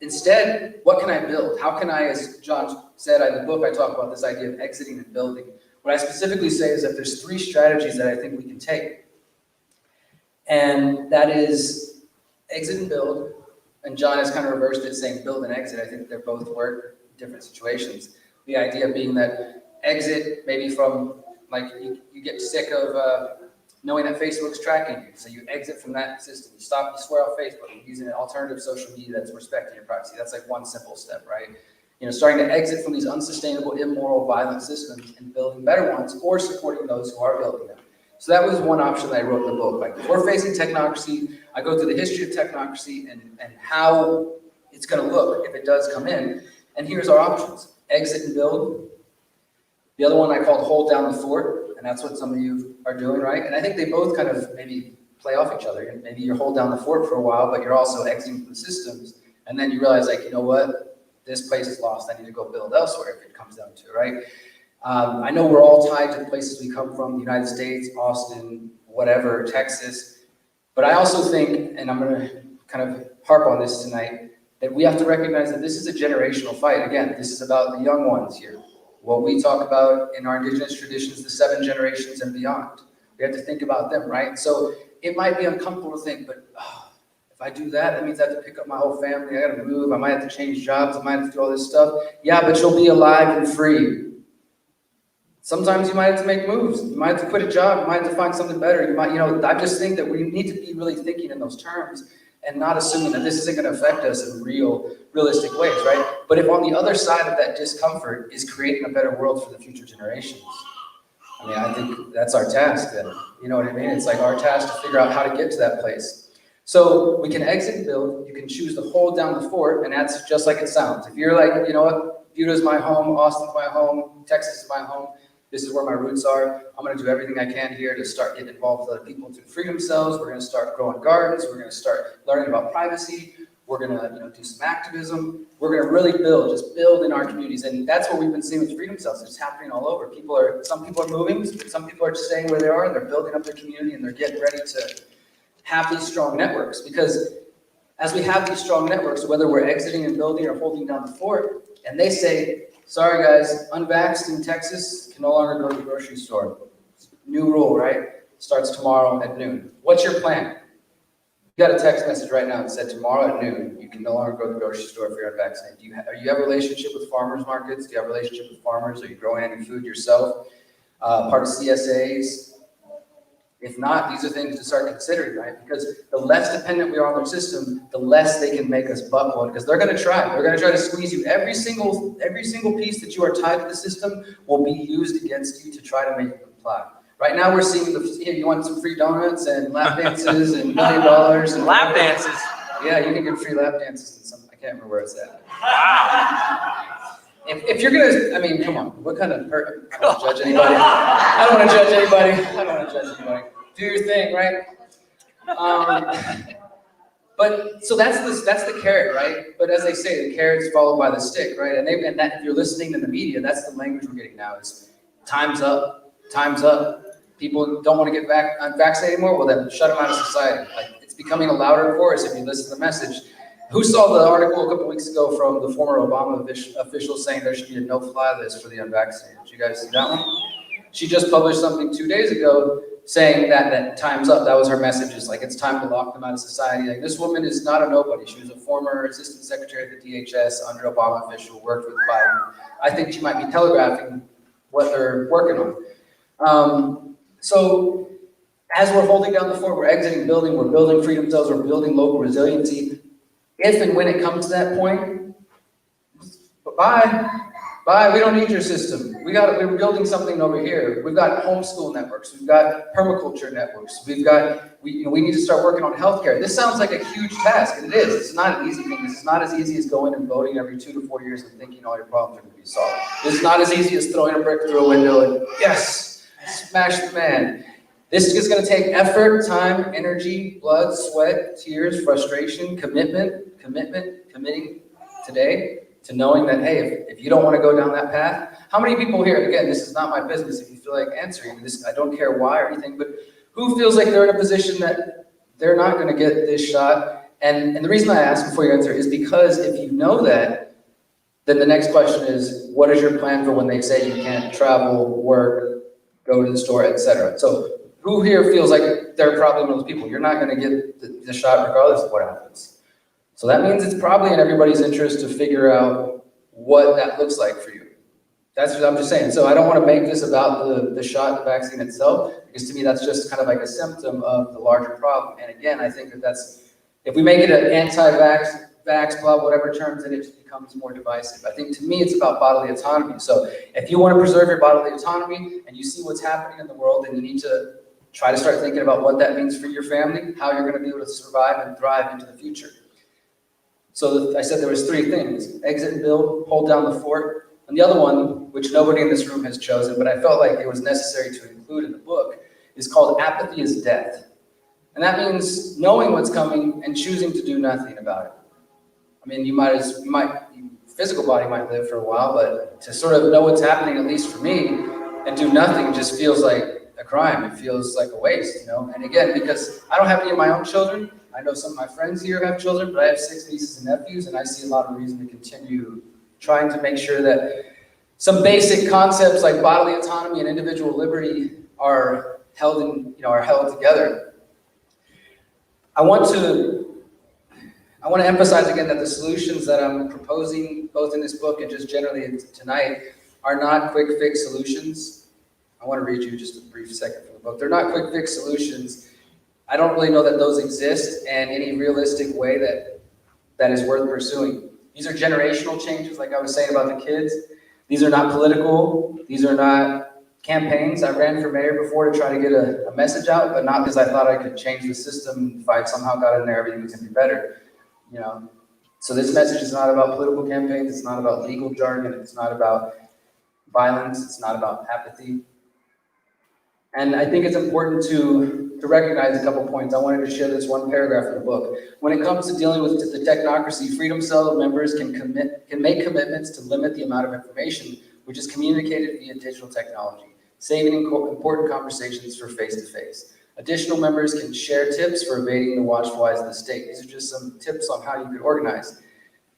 Instead, what can I build? How can I, as John said in the book, I talk about this idea of exiting and building. What I specifically say is that there's 3 strategies that I think we can take. And that is exit and build. And John has kind of reversed it, saying build and exit. I think they're both work in different situations. The idea being that exit maybe from, like, you get sick of knowing that Facebook's tracking you. So you exit from that system. You swear off Facebook. You're using an alternative social media that's respecting your privacy. That's like one simple step, right? Starting to exit from these unsustainable, immoral, violent systems and building better ones, or supporting those who are building them. So that was one option that I wrote in the book. Like, if we're facing technocracy, I go through the history of technocracy and how it's going to look if it does come in. And here's our options: exit and build. The other one I called hold down the fort, and that's what some of you are doing, right? And I think they both kind of maybe play off each other. And maybe you hold down the fort for a while, but you're also exiting from the systems. And then you realize, like, you know what? This place is lost. I need to go build elsewhere if it comes down to it, right? I know we're all tied to the places we come from, the United States, Austin, whatever, Texas. But I also think, and I'm going to kind of harp on this tonight, that we have to recognize that this is a generational fight. Again, this is about the young ones here. What we talk about in our indigenous traditions, the 7 generations and beyond. We have to think about them, right? So it might be uncomfortable to think, but if I do that, that means I have to pick up my whole family. I got to move. I might have to change jobs. I might have to do all this stuff. Yeah, but you'll be alive and free. Sometimes you might have to make moves. You might have to quit a job. You might have to find something better. You might, I just think that we need to be really thinking in those terms and not assuming that this isn't going to affect us in realistic ways, right? But if on the other side of that discomfort is creating a better world for the future generations, I mean, I think that's our task then. You know what I mean? It's like our task to figure out how to get to that place. So we can exit and build. You can choose to hold down the fort, and that's just like it sounds. If you're like, you know what, Utah's my home, Austin's my home, Texas is my home, this is where my roots are. I'm going to do everything I can here to start getting involved with other people to free themselves. We're going to start growing gardens. We're going to start learning about privacy. We're going to do some activism. We're going to really just build in our communities. And that's what we've been seeing with Freedom Cells. It's happening all over. Some people are moving. Some people are just staying where they are. And they're building up their community, and they're getting ready to have these strong networks. Because as we have these strong networks, whether we're exiting and building or holding down the fort, and they say, sorry guys, unvaxxed in Texas can no longer go to the grocery store. New rule, right? Starts tomorrow at noon. What's your plan? You got a text message right now that said tomorrow at noon, you can no longer go to the grocery store if you're unvaccinated. Do you have a relationship with farmers markets? Do you have a relationship with farmers? Are you growing any food yourself? Part of CSAs? If not, these are things to start considering, right? Because the less dependent we are on their system, the less they can make us buckle. Because they're going to try. They're going to try to squeeze you. Every single piece that you are tied to the system will be used against you to try to make you comply. Right now, we're seeing you want some free donuts and lap dances and $1 million and lap dances. Yeah, you can get free lap dances and some. I can't remember where it's at. If you're gonna, I mean, come on, what kind of hurt? I don't want to judge anybody. I don't want to judge anybody. Do your thing, right? But so that's the carrot, right? But as they say, the carrot's followed by the stick, right? And that if you're listening to the media, that's the language we're getting now. Is time's up, time's up. People don't want to get vaccinated anymore. Well, then shut them out of society. Like, it's becoming a louder chorus if you listen to the message. Who saw the article a couple weeks ago from the former Obama official saying there should be a no-fly list for the unvaccinated? Did you guys see that one? She just published something 2 days ago saying that time's up. That was her message, is like, it's time to lock them out of society. Like, this woman is not a nobody. She was a former assistant secretary at the DHS under Obama official, worked with Biden. I think she might be telegraphing what they're working on. So as we're holding down the fort, we're exiting building, we're building freedom zones, we're building local resiliency. If and when it comes to that point, bye, we don't need your system. We're building something over here. We've got homeschool networks, we've got permaculture networks, we need to start working on healthcare. This sounds like a huge task, and it is. It's not an easy thing. This is not as easy as going and voting every 2 to 4 years and thinking all your problems are gonna be solved. This is not as easy as throwing a brick through a window and, yes, smash the man. This is gonna take effort, time, energy, blood, sweat, tears, frustration, committing today to knowing that, hey, if you don't want to go down that path, how many people here, again, this is not my business if you feel like answering this, I don't care why or anything, but who feels like they're in a position that they're not going to get this shot? And the reason I ask before you answer is because if you know that, then the next question is, what is your plan for when they say you can't travel, work, go to the store, etc.? So who here feels like they're probably one of those people? You're not going to get the shot regardless of what happens. So that means it's probably in everybody's interest to figure out what that looks like for you. That's what I'm just saying. So I don't want to make this about the shot, the vaccine itself, because to me that's just kind of like a symptom of the larger problem. And again, I think that's, if we make it an anti-vax, blah, whatever terms, then it just becomes more divisive. I think to me it's about bodily autonomy. So if you want to preserve your bodily autonomy and you see what's happening in the world, then you need to try to start thinking about what that means for your family, how you're going to be able to survive and thrive into the future. So I said there was 3 things: exit and build, hold down the fort. And the other one, which nobody in this room has chosen, but I felt like it was necessary to include in the book, is called apathy is death. And that means knowing what's coming and choosing to do nothing about it. I mean, your physical body might live for a while, but to sort of know what's happening, at least for me, and do nothing just feels like a crime. It feels like a waste, you know? And again, because I don't have any of my own children, I know some of my friends here have children, but I have 6 nieces and nephews, and I see a lot of reason to continue trying to make sure that some basic concepts like bodily autonomy and individual liberty are held together. I want to emphasize again that the solutions that I'm proposing, both in this book and just generally tonight, are not quick fix solutions. I want to read you just a brief second from the book. They're not quick fix solutions. I don't really know that those exist in any realistic way that is worth pursuing. These are generational changes, like I was saying about the kids. These are not political. These are not campaigns. I ran for mayor before to try to get a message out, but not because I thought I could change the system. If I somehow got in there, everything was going to be better. You know. So this message is not about political campaigns. It's not about legal jargon. It's not about violence. It's not about apathy. And I think it's important to recognize a couple points. I wanted to share this one paragraph in the book. When it comes to dealing with the technocracy, Freedom Cell members can make commitments to limit the amount of information which is communicated via digital technology, saving important conversations for face-to-face. Additional members can share tips for evading the watchful eyes of the state. These are just some tips on how you could organize.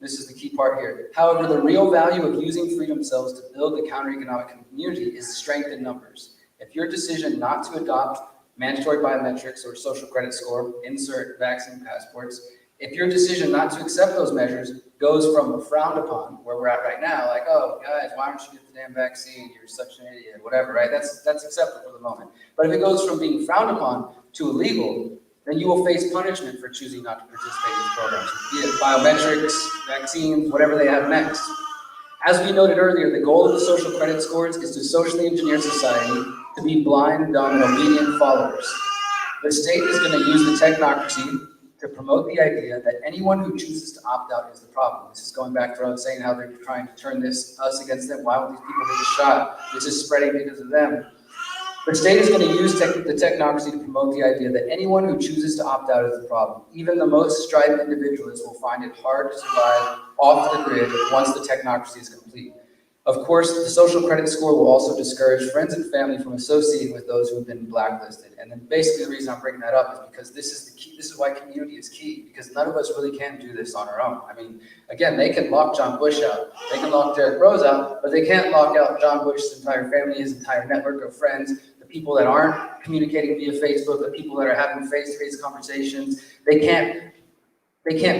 This is the key part here. However, the real value of using Freedom Cells to build the counter-economic community is strength in numbers. If your decision not to adopt mandatory biometrics or social credit score, insert vaccine passports, if your decision not to accept those measures goes from frowned upon, where we're at right now, like, oh, guys, why don't you get the damn vaccine? You're such an idiot, whatever, right? That's acceptable for the moment. But if it goes from being frowned upon to illegal, then you will face punishment for choosing not to participate in these programs, be it biometrics, vaccines, whatever they have next. As we noted earlier, the goal of the social credit scores is to socially engineer society to be blind, dumb, and obedient followers. The state is going to use the technocracy to promote the idea that anyone who chooses to opt out is the problem. This is going back to what I was saying, how they're trying to turn us against them. Why won't these people get a shot? This is spreading because of them. The state is going to use the technocracy to promote the idea that anyone who chooses to opt out is the problem. Even the most strident individualists will find it hard to survive off the grid once the technocracy is complete. Of course, the social credit score will also discourage friends and family from associating with those who have been blacklisted. And then basically the reason I'm bringing that up is because this is the key. This is why community is key, because none of us really can do this on our own. I mean, again, they can lock John Bush out. They can lock Derrick Broze out, but they can't lock out John Bush's entire family, his entire network of friends, the people that aren't communicating via Facebook, the people that are having face-to-face conversations. They can't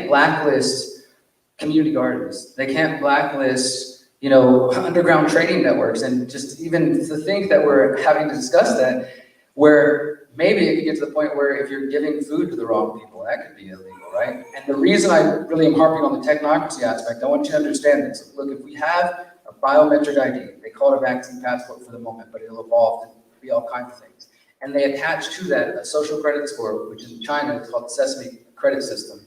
blacklist community gardens. They can't blacklist, underground trading networks. And just even to think that we're having to discuss that, where maybe it could get to the point where if you're giving food to the wrong people, that could be illegal, right? And the reason I really am harping on the technocracy aspect, I want you to understand this. Look, if we have a biometric ID, they call it a vaccine passport for the moment, but it'll evolve and be all kinds of things. And they attach to that a social credit score, which in China is called the Sesame credit system.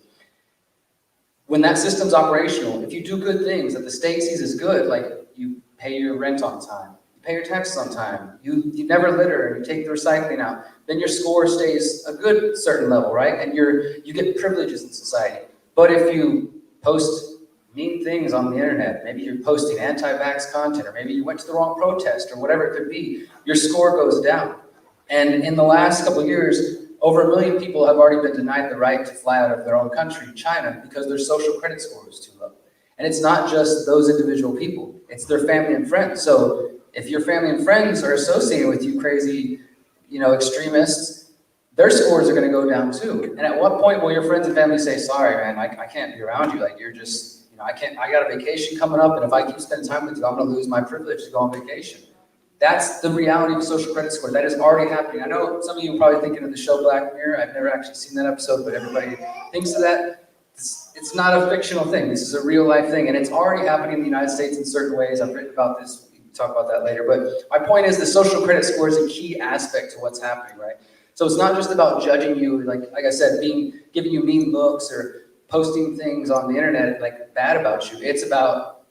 When that system's operational, if you do good things that the state sees as good, like you pay your rent on time, you pay your taxes on time, you never litter, and you take the recycling out, then your score stays a good certain level, right? And you get privileges in society. But if you post mean things on the internet, maybe you're posting anti-vax content, or maybe you went to the wrong protest, or whatever it could be, your score goes down. And in the last couple of years, over 1 million people have already been denied the right to fly out of their own country, China, because their social credit score is too low. And it's not just those individual people, it's their family and friends. So if your family and friends are associated with you crazy, extremists, their scores are gonna go down too. And at what point will your friends and family say, sorry, man, I can't be around you, like you're just, I got a vacation coming up, and if I keep spending time with you, I'm gonna lose my privilege to go on vacation. That's the reality of social credit score. That is already happening. I know some of you are probably thinking of the show Black Mirror. I've never actually seen that episode, but everybody thinks of that. It's not a fictional thing. This is a real life thing, and it's already happening in the United States in certain ways. I've written about this. We can talk about that later. But my point is the social credit score is a key aspect to what's happening, right? So it's not just about judging you, like I said, giving you mean looks or posting things on the internet like bad about you. It's about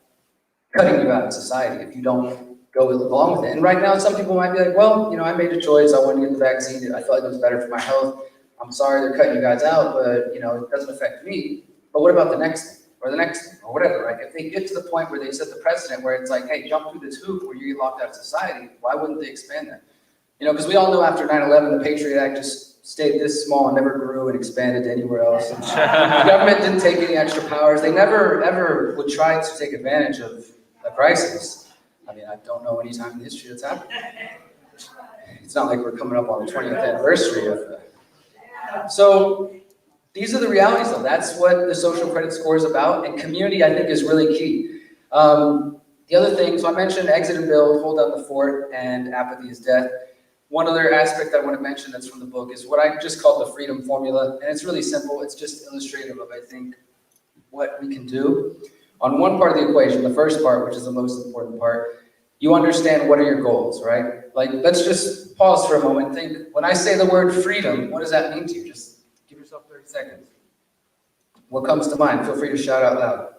cutting you out of society if you don't go along with it. And right now, some people might be like, well, I made a choice. I wanted to get the vaccine. I felt like it was better for my health. I'm sorry they're cutting you guys out, but it doesn't affect me. But what about the next thing or the next thing or whatever, right? If they get to the point where they set the precedent where it's like, hey, jump through this hoop where you get locked out of society, why wouldn't they expand that? Because we all know after 9/11, the Patriot Act just stayed this small and never grew and expanded to anywhere else. And the government didn't take any extra powers. They never, ever would try to take advantage of a crisis. I don't know any time in history that's happened. It's not like we're coming up on the 20th anniversary of that. So these are the realities, though. That's what the social credit score is about, and community, I think, is really key. The other thing, so I mentioned exit and build, hold down the fort, and apathy is death. One other aspect I want to mention that's from the book is what I just call the freedom formula, and it's really simple. It's just illustrative of, I think, what we can do. On one part of the equation, the first part, which is the most important part, you understand what are your goals, right? Like, let's just pause for a moment and think, when I say the word freedom, what does that mean to you? Just give yourself 30 seconds. What comes to mind? Feel free to shout out loud.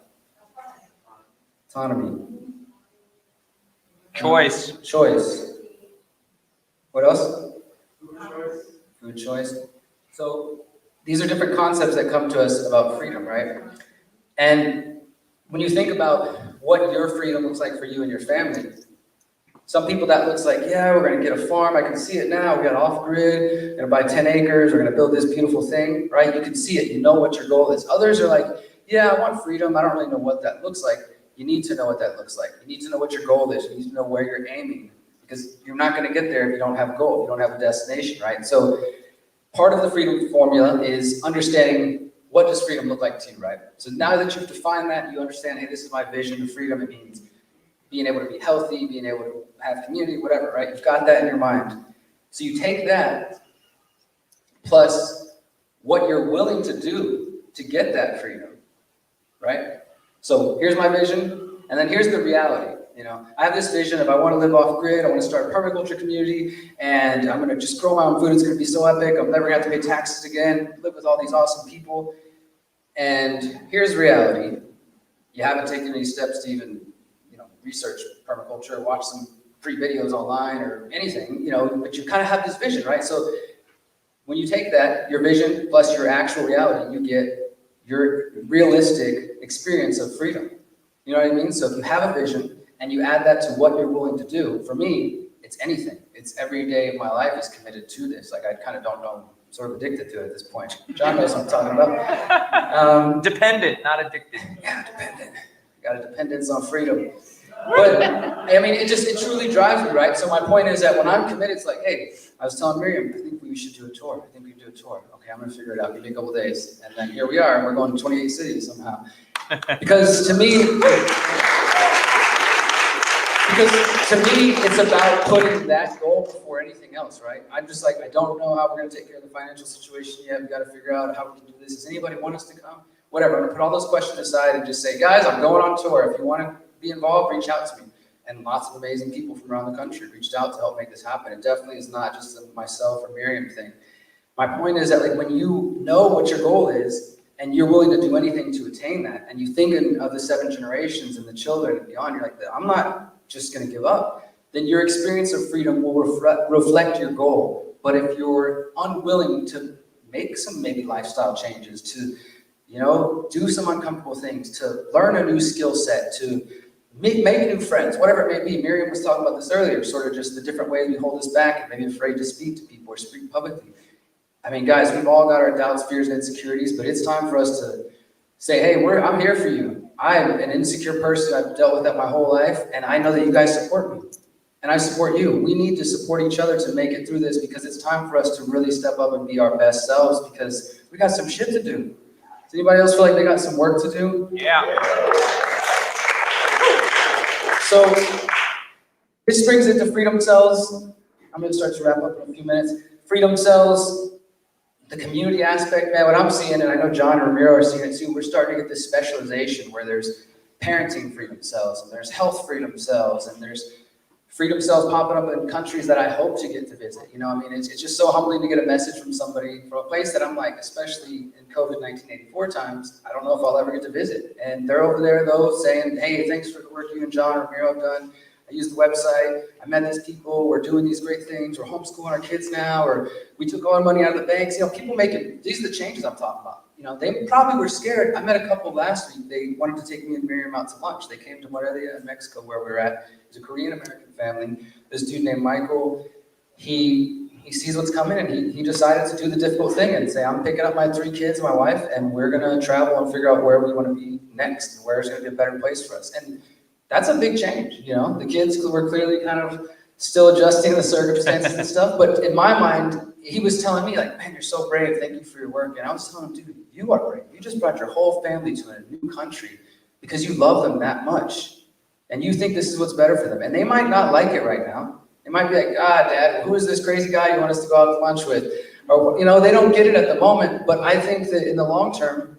Autonomy. Choice. What else? Food choice. So these are different concepts that come to us about freedom, right? And when you think about what your freedom looks like for you and your family, some people that looks like, yeah, we're gonna get a farm, I can see it now, we got off-grid, we're gonna buy 10 acres, we're gonna build this beautiful thing, right? You can see it, you know what your goal is. Others are like, yeah, I want freedom, I don't really know what that looks like. You need to know what that looks like. You need to know what your goal is, you need to know where you're aiming, because you're not gonna get there if you don't have a goal, if you don't have a destination, right? So part of the freedom formula is understanding what does freedom look like to you, right? So now that you've defined that, you understand, hey, this is my vision of freedom. It means being able to be healthy, being able to have community, whatever, right? You've got that in your mind. So you take that plus what you're willing to do to get that freedom, right? So here's my vision, and then here's the reality. I have this vision of I want to live off grid, I want to start a permaculture community, and I'm going to just grow my own food. It's going to be so epic. I'm never going to have to pay taxes again, live with all these awesome people. And here's reality. You haven't taken any steps to even, research permaculture, watch some free videos online or anything, but you kind of have this vision, right? So when you take that, your vision plus your actual reality, you get your realistic experience of freedom. You know what I mean? So if you have a vision and you add that to what you're willing to do, for me, it's anything. It's every day of my life is committed to this. Like, I kind of don't know, I'm sort of addicted to it at this point. John knows what I'm talking about. Dependent, not addicted. Yeah, dependent. Got a dependence on freedom. But, I mean, it truly drives me, right? So my point is that when I'm committed, it's like, hey, I was telling Miriam, I think we should do a tour. I think we can do a tour. Okay, I'm gonna figure it out. Give me a couple days. And then here we are, and we're going to 28 cities somehow. Because to me, it's about putting that goal before anything else, right? I'm just like, I don't know how we're gonna take care of the financial situation yet. We gotta figure out how we can do this. Does anybody want us to come? Whatever, I'm gonna put all those questions aside and just say, guys, I'm going on tour. If you wanna be involved, reach out to me. And lots of amazing people from around the country reached out to help make this happen. It definitely is not just a myself or Miriam thing. My point is that like when you know what your goal is and you're willing to do anything to attain that, and you think of the 7 generations and the children and beyond, you're like, I'm not just gonna give up, then your experience of freedom will reflect your goal. But if you're unwilling to make some maybe lifestyle changes, to do some uncomfortable things, to learn a new skill set, to make new friends, whatever it may be. Miriam was talking about this earlier, sort of just the different ways we hold us back and maybe afraid to speak to people or speak publicly. I mean, guys, we've all got our doubts, fears, and insecurities, but it's time for us to say, hey, I'm here for you. I'm an insecure person. I've dealt with that my whole life, and I know that you guys support me, and I support you. We need to support each other to make it through this, because it's time for us to really step up and be our best selves, because we got some shit to do. Does anybody else feel like they got some work to do? Yeah. So this brings it to Freedom Cells. I'm going to start to wrap up in a few minutes. Freedom Cells, the community aspect, man, what I'm seeing, and I know John and Ramiro are seeing it too, we're starting to get this specialization where there's parenting freedom cells, and there's health freedom cells, and there's freedom cells popping up in countries that I hope to get to visit. I mean, it's just so humbling to get a message from somebody from a place that I'm like, especially in COVID 1984 times, I don't know if I'll ever get to visit. And they're over there though saying, hey, thanks for the work you and John and Ramiro have done. I used the website, I met these people, we're doing these great things, we're homeschooling our kids now, or we took all our money out of the banks. People making, these are the changes I'm talking about. They probably were scared. I met a couple last week. They wanted to take me and Miriam out to lunch. They came to Morelia in Mexico, where we were at. It's a Korean-American family. This dude named Michael, he sees what's coming, and he decided to do the difficult thing and say, I'm picking up my 3 kids, my wife, and we're gonna travel and figure out where we want to be next and where it's gonna be a better place for us. And that's a big change. The kids were clearly kind of still adjusting to the circumstances and stuff, but in my mind, he was telling me like, man, you're so brave, thank you for your work. And I was telling him, dude, you are brave. You just brought your whole family to a new country because you love them that much. And you think this is what's better for them. And they might not like it right now. They might be like, Dad, who is this crazy guy you want us to go out to lunch with? Or, they don't get it at the moment, but I think that in the long term,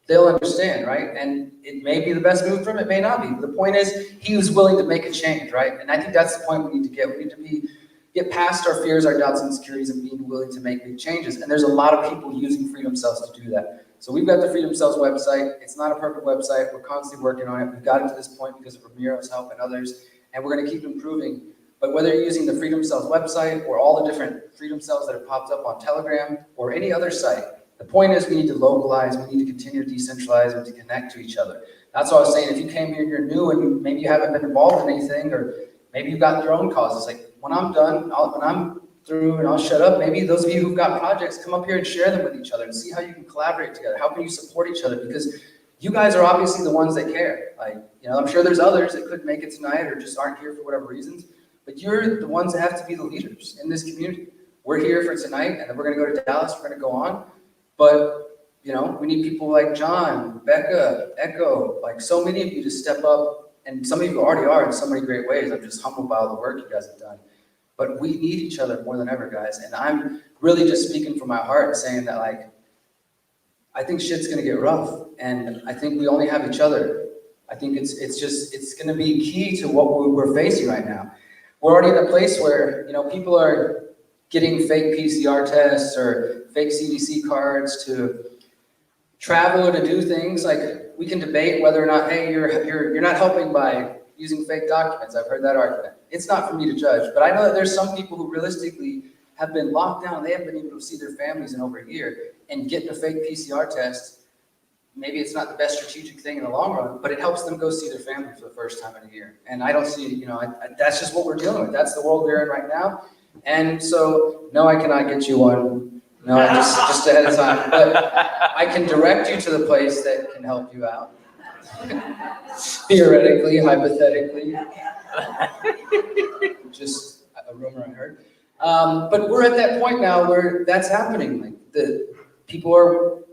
they'll understand, right? And it may be the best move for him, it may not be. But the point is, he was willing to make a change, right? And I think that's the point we need to get. We need to get past our fears, our doubts, and insecurities, and being willing to make big changes. And there's a lot of people using Freedom Cells to do that. So we've got the Freedom Cells website. It's not a perfect website. We're constantly working on it. We've gotten to this point because of Ramiro's help and others, and we're going to keep improving. But whether you're using the Freedom Cells website or all the different Freedom Cells that have popped up on Telegram or any other site, the point is we need to localize, we need to continue to decentralize and to connect to each other. That's what I was saying. If you came here and you're new and maybe you haven't been involved in anything, or maybe you've got your own causes, like when I'm done, when I'm through and I'll shut up, maybe those of you who've got projects, come up here and share them with each other and see how you can collaborate together. How can you support each other? Because you guys are obviously the ones that care. I'm sure there's others that couldn't make it tonight or just aren't here for whatever reasons, but you're the ones that have to be the leaders in this community. We're here for tonight, and then we're going to go to Dallas, we're going to go on. But, we need people like John, Becca, Echo, like so many of you to step up, and some of you already are in so many great ways. I'm just humbled by all the work you guys have done. But we need each other more than ever, guys. And I'm really just speaking from my heart and saying that, I think shit's going to get rough, and I think we only have each other. I think it's going to be key to what we're facing right now. We're already in a place where, people are getting fake PCR tests or fake CDC cards to travel or to do things. We can debate whether or not, hey, you're not helping by using fake documents. I've heard that argument. It's not for me to judge, but I know that there's some people who realistically have been locked down. They haven't been able to see their families in over a year, and getting a fake PCR test, maybe it's not the best strategic thing in the long run, but it helps them go see their family for the first time in a year. And I don't see, that's just what we're dealing with. That's the world we're in right now. And so, no, I cannot get you one. No, just ahead of time. But I can direct you to the place that can help you out. Theoretically, hypothetically. Just a rumor I heard. But we're at that point now where that's happening. Like people are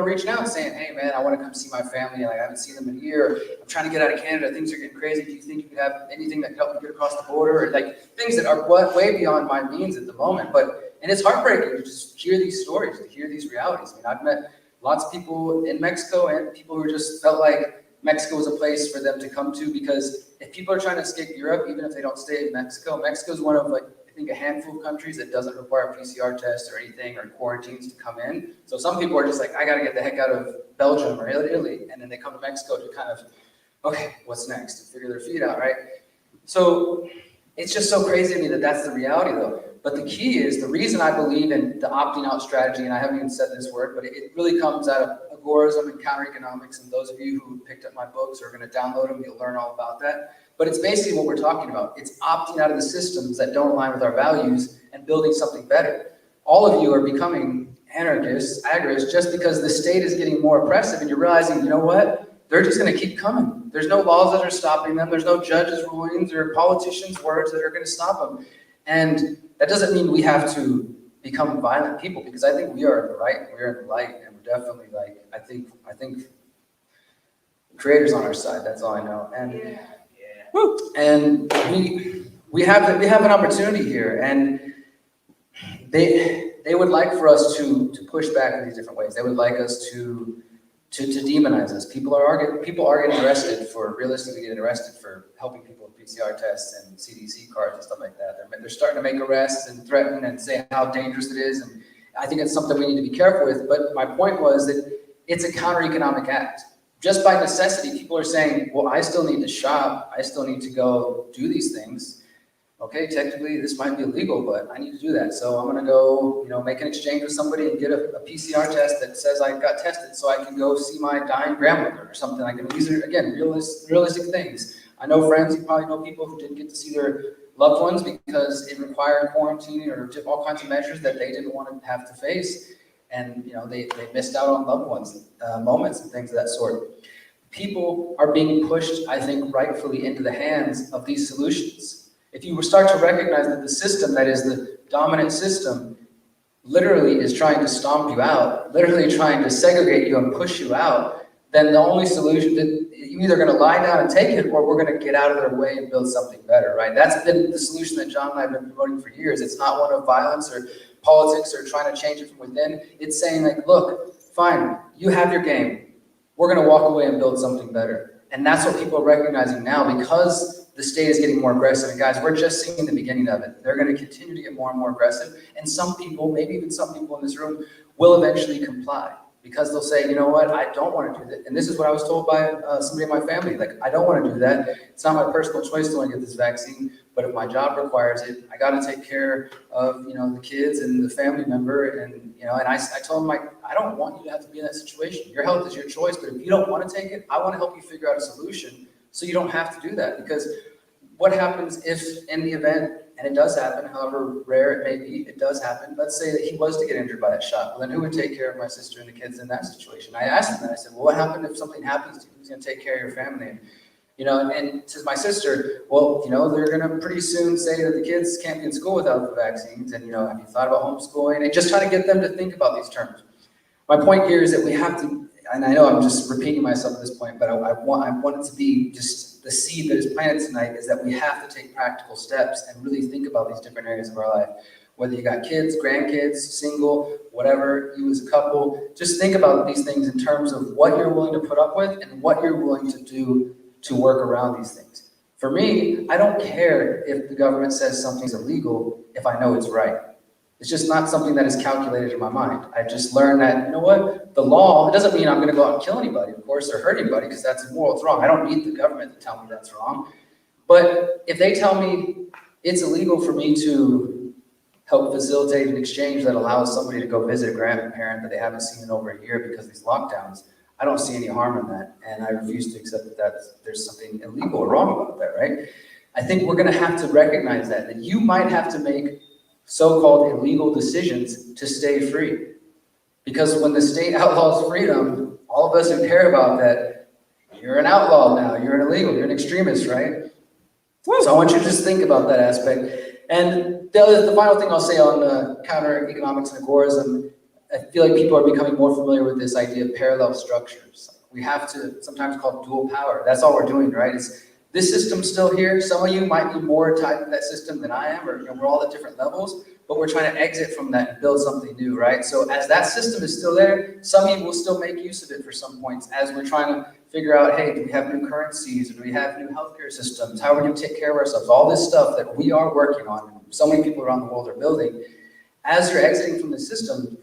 reaching out saying, hey man, I want to come see my family. Like, I haven't seen them in a year. I'm trying to get out of Canada. Things are getting crazy. Do you think you could have anything that can help me get across the border? Or like things that are way beyond my means at the moment. And it's heartbreaking to just hear these stories, to hear these realities. I mean, I've met lots of people in Mexico and people who just felt like Mexico was a place for them to come to, because if people are trying to escape Europe, even if they don't stay in Mexico, Mexico is one of, like, I think a handful of countries that doesn't require a PCR test or anything or quarantines to come in. So some people are just like, I got to get the heck out of Belgium or Italy. And then they come to Mexico to kind of, okay, what's next? To figure their feet out, right? So it's just so crazy to me that that's the reality though. But the key is, the reason I believe in the opting out strategy, and I haven't even said this word, but it really comes out of agorism and counter economics. And those of you who picked up my books are going to download them, you'll learn all about that. But it's basically what we're talking about. It's opting out of the systems that don't align with our values and building something better. All of you are becoming anarchists, agorists, just because the state is getting more oppressive and you're realizing, you know what? They're just going to keep coming. There's no laws that are stopping them. There's no judges' rulings or politicians' words that are going to stop them. And that doesn't mean we have to become violent people, because I think we are in the right, we're in the light, and we're definitely like, I think the Creator's on our side. That's all I know. And and we have an opportunity here, and they would like for us to push back in these different ways. They would like us to demonize us. People are getting arrested for, realistically getting arrested for helping people with PCR tests and CDC cards and stuff like that. They're starting to make arrests and threaten and say how dangerous it is. And I think it's something we need to be careful with. But my point was that it's a counter-economic act. Just by necessity, people are saying, well, I still need to shop. I still need to go do these things. Okay, technically this might be illegal, but I need to do that. So I'm going to go, make an exchange with somebody and get a PCR test that says I got tested, so I can go see my dying grandmother or something like that. These are, again, realistic things. I know friends, you probably know people who didn't get to see their loved ones because it required quarantine or all kinds of measures that they didn't want to have to face. And, they missed out on loved ones, moments and things of that sort. People are being pushed, I think, rightfully into the hands of these solutions. If you start to recognize that the system that is the dominant system literally is trying to stomp you out, literally trying to segregate you and push you out, then the only solution, that you're either going to lie down and take it, or we're going to get out of their way and build something better, right? That's been the solution that John and I have been promoting for years. It's not one of violence or politics or trying to change it from within. It's saying, like, look, fine, you have your game. We're going to walk away and build something better. And that's what people are recognizing now, because the state is getting more aggressive. And guys, we're just seeing the beginning of it. They're going to continue to get more and more aggressive. And some people, maybe even some people in this room, will eventually comply, because they'll say, you know what, I don't want to do that. And this is what I was told by somebody in my family. Like, I don't want to do that. It's not my personal choice to want to get this vaccine, but if my job requires it, I got to take care of, the kids and the family member. And, and I told them, like, I don't want you to have to be in that situation. Your health is your choice, but if you don't want to take it, I want to help you figure out a solution so you don't have to do that. Because what happens if, in the event, and it does happen, however rare it may be, it does happen, let's say that he was to get injured by that shot, well, then who would take care of my sister and the kids in that situation? I asked him that. I said, well, what happened if something happens to you? Who's going to take care of your family? And to my sister, well, they're going to pretty soon say that the kids can't be in school without the vaccines. And, have you thought about homeschooling? And just trying to get them to think about these terms. My point here is that we have to, and I know I'm just repeating myself at this point, but I want it to be just the seed that is planted tonight, is that we have to take practical steps and really think about these different areas of our life. Whether you got kids, grandkids, single, whatever, you as a couple, just think about these things in terms of what you're willing to put up with and what you're willing to do to work around these things. For me, I don't care if the government says something's illegal if I know it's right. It's just not something that is calculated in my mind. I just learned that, the law, it doesn't mean I'm going to go out and kill anybody, of course, or hurt anybody, because that's immoral, it's wrong. I don't need the government to tell me that's wrong. But if they tell me it's illegal for me to help facilitate an exchange that allows somebody to go visit a grandparent that they haven't seen in over a year because of these lockdowns, I don't see any harm in that. And I refuse to accept that there's something illegal or wrong about that, right? I think we're going to have to recognize that you might have to make so-called illegal decisions to stay free. Because when the state outlaws freedom, all of us who care about that, you're an outlaw now, you're an illegal, you're an extremist, right? So I want you to just think about that aspect. And the final thing I'll say on counter economics and agorism, I feel like people are becoming more familiar with this idea of parallel structures. We have to sometimes call it dual power. That's all we're doing, right? It's, this system's still here. Some of you might be more tied to that system than I am, or we're all at different levels, but we're trying to exit from that and build something new, right? So as that system is still there, some of you will still make use of it for some points as we're trying to figure out, hey, do we have new currencies? Or do we have new healthcare systems? How are we going to take care of ourselves? All this stuff that we are working on, so many people around the world are building. As you're exiting from the system,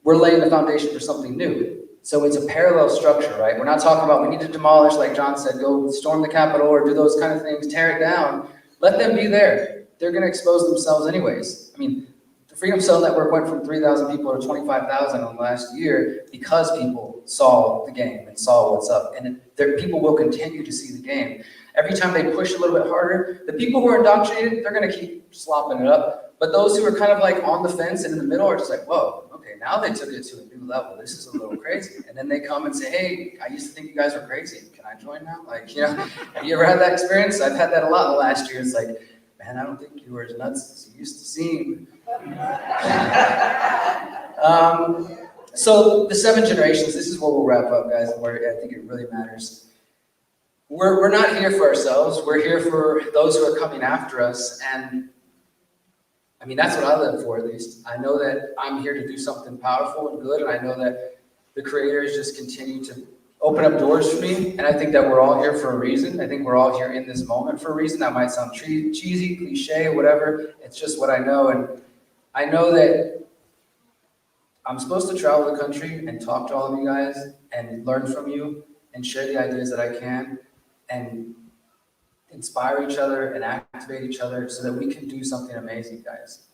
we're laying the foundation for something new. So it's a parallel structure, right? We're not talking about we need to demolish, like John said, go storm the Capitol or do those kind of things, tear it down. Let them be there. They're going to expose themselves anyways. I mean, the Freedom Cell Network went from 3,000 people to 25,000 in the last year because people saw the game and saw what's up. And people will continue to see the game. Every time they push a little bit harder, the people who are indoctrinated, they're going to keep slopping it up. But those who are kind of like on the fence and in the middle are just like, whoa, okay, now they took it to a new level. This is a little crazy. And then they come and say, hey, I used to think you guys were crazy. Can I join now? Like, you know, have you ever had that experience? I've had that a lot in the last year. It's like, man, I don't think you were as nuts as you used to seem. So the 7 generations, this is where we'll wrap up, guys, and where I think it really matters. We're not here for ourselves. We're here for those who are coming after us. And I mean, that's what I live for, at least. I know that I'm here to do something powerful and good, and I know that the creators just continue to open up doors for me, and I think that we're all here for a reason. I think we're all here in this moment for a reason. That might sound cheesy, cliche, whatever. It's just what I know, and I know that I'm supposed to travel the country and talk to all of you guys and learn from you and share the ideas that I can and inspire each other and activate each other so that we can do something amazing, guys.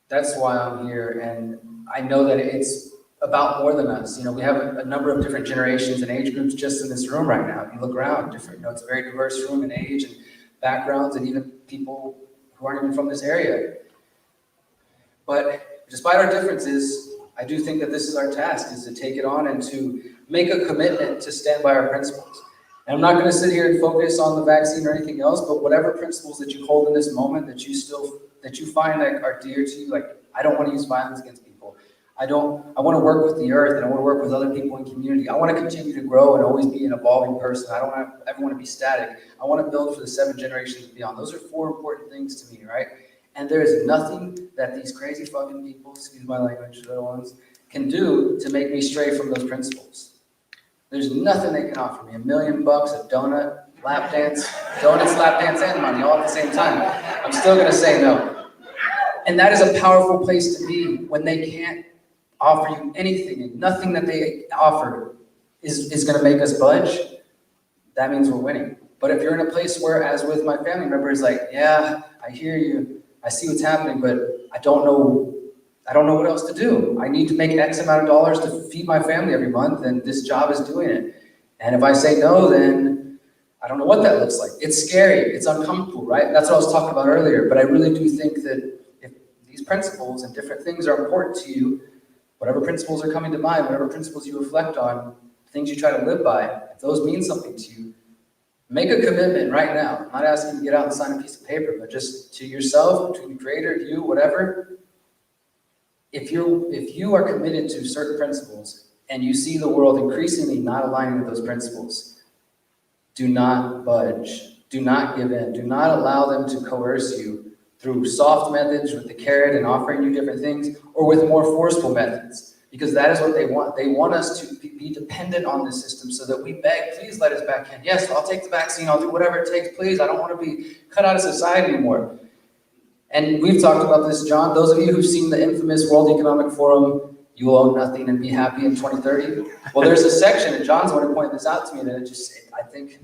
That's why I'm here, and I know that it's about more than us. You know, we have a number of different generations and age groups just in this room right now. If you look around, different, you know, it's a very diverse room in age and backgrounds and even people who aren't even from this area. But despite our differences, I do think that this is our task, is to take it on and to make a commitment to stand by our principles. And I'm not going to sit here and focus on the vaccine or anything else, but whatever principles that you hold in this moment that you find that are dear to you, like, I don't want to use violence against people. I want to work with the earth, and I want to work with other people in community. I want to continue to grow and always be an evolving person. I don't ever want to be static. I want to build for the 7 generations and beyond. Those are 4 important things to me, right? And there is nothing that these crazy fucking people, excuse my language, little ones, can do to make me stray from those principles. There's nothing they can offer me. $1 million, a donut, lap dance, donuts, lap dance, and money all at the same time. I'm still going to say no. And that is a powerful place to be when they can't offer you anything, and nothing that they offer is going to make us budge. That means we're winning. But if you're in a place where, as with my family members, like, yeah, I hear you, I see what's happening, but I don't know what else to do. I need to make X amount of dollars to feed my family every month, and this job is doing it. And if I say no, then I don't know what that looks like. It's scary, it's uncomfortable, right? That's what I was talking about earlier. But I really do think that if these principles and different things are important to you, whatever principles are coming to mind, whatever principles you reflect on, things you try to live by, if those mean something to you, make a commitment right now. I'm not asking you to get out and sign a piece of paper, but just to yourself, between the creator, you, whatever. If you are committed to certain principles and you see the world increasingly not aligning with those principles, do not budge. Do not give in. Do not allow them to coerce you through soft methods with the carrot and offering you different things, or with more forceful methods, because that is what they want. They want us to be dependent on the system so that we beg, please let us back in. Yes, I'll take the vaccine. I'll do whatever it takes. Please, I don't want to be cut out of society anymore. And we've talked about this, John. Those of you who've seen the infamous World Economic Forum, you will own nothing and be happy in 2030. Well, there's a section, and John's the one who pointed this out to me, that it just, I think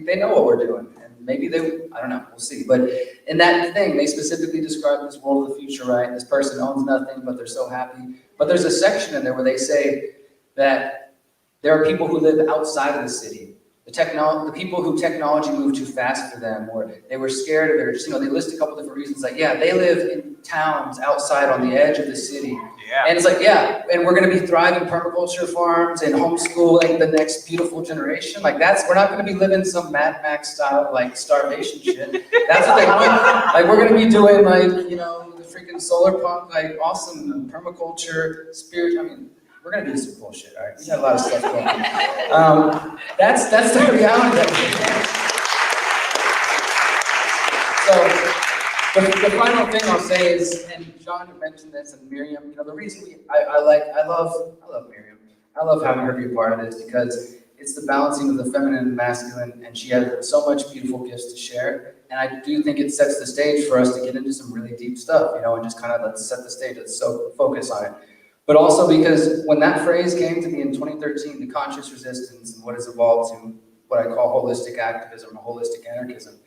they know what we're doing. And maybe I don't know, we'll see. But in that thing, they specifically describe this world of the future, right? This person owns nothing, but they're so happy. But there's a section in there where they say that there are people who live outside of the city, the people who technology moved too fast for them, or they were scared of it, or just, they list a couple different reasons, like, yeah, they live in towns outside on the edge of the city. Yeah. And it's like, yeah, and we're gonna be thriving permaculture farms and homeschooling the next beautiful generation. Like we're not gonna be living some Mad Max style, like, starvation shit. That's what they want. Like, we're gonna be doing, like, the freaking solar punk, like, awesome permaculture, spirit, we're gonna do some cool shit, all right? We got a lot of stuff going on. That's the reality of it. So, the final thing I'll say is, and John mentioned this, and Miriam, the reason I love Miriam. I love having her be a part of this because it's the balancing of the feminine and masculine, and she has so much beautiful gifts to share. And I do think it sets the stage for us to get into some really deep stuff, and just kind of let's set the stage, let's so focus on it. But also because when that phrase came to me in 2013, the conscious resistance and what has evolved to what I call holistic activism or holistic anarchism,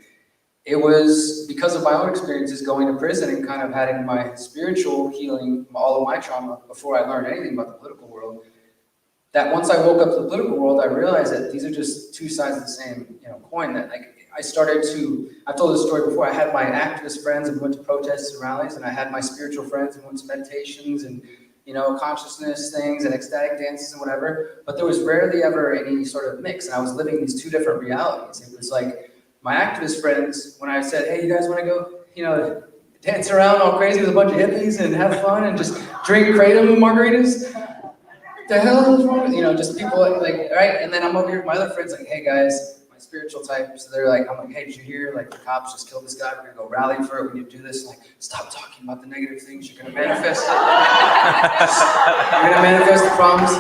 it was because of my own experiences going to prison and kind of having my spiritual healing, all of my trauma before I learned anything about the political world, that once I woke up to the political world, I realized that these are just two sides of the same coin. That I've told this story before, I had my activist friends and went to protests and rallies, and I had my spiritual friends and went to meditations and consciousness things and ecstatic dances and whatever, but there was rarely ever any sort of mix, and I was living these two different realities. It was like my activist friends, when I said, hey, you guys want to go, dance around all crazy with a bunch of hippies and have fun and just drink Kratom margaritas? What the hell is wrong with, just people like, right? And then I'm over here with my other friends like, hey guys, spiritual type, so they're like, I'm like, hey, did you hear, like, the cops just killed this guy, we're gonna go rally for it, we need to do this, like, stop talking about the negative things, you're gonna manifest it. You're gonna manifest the problems.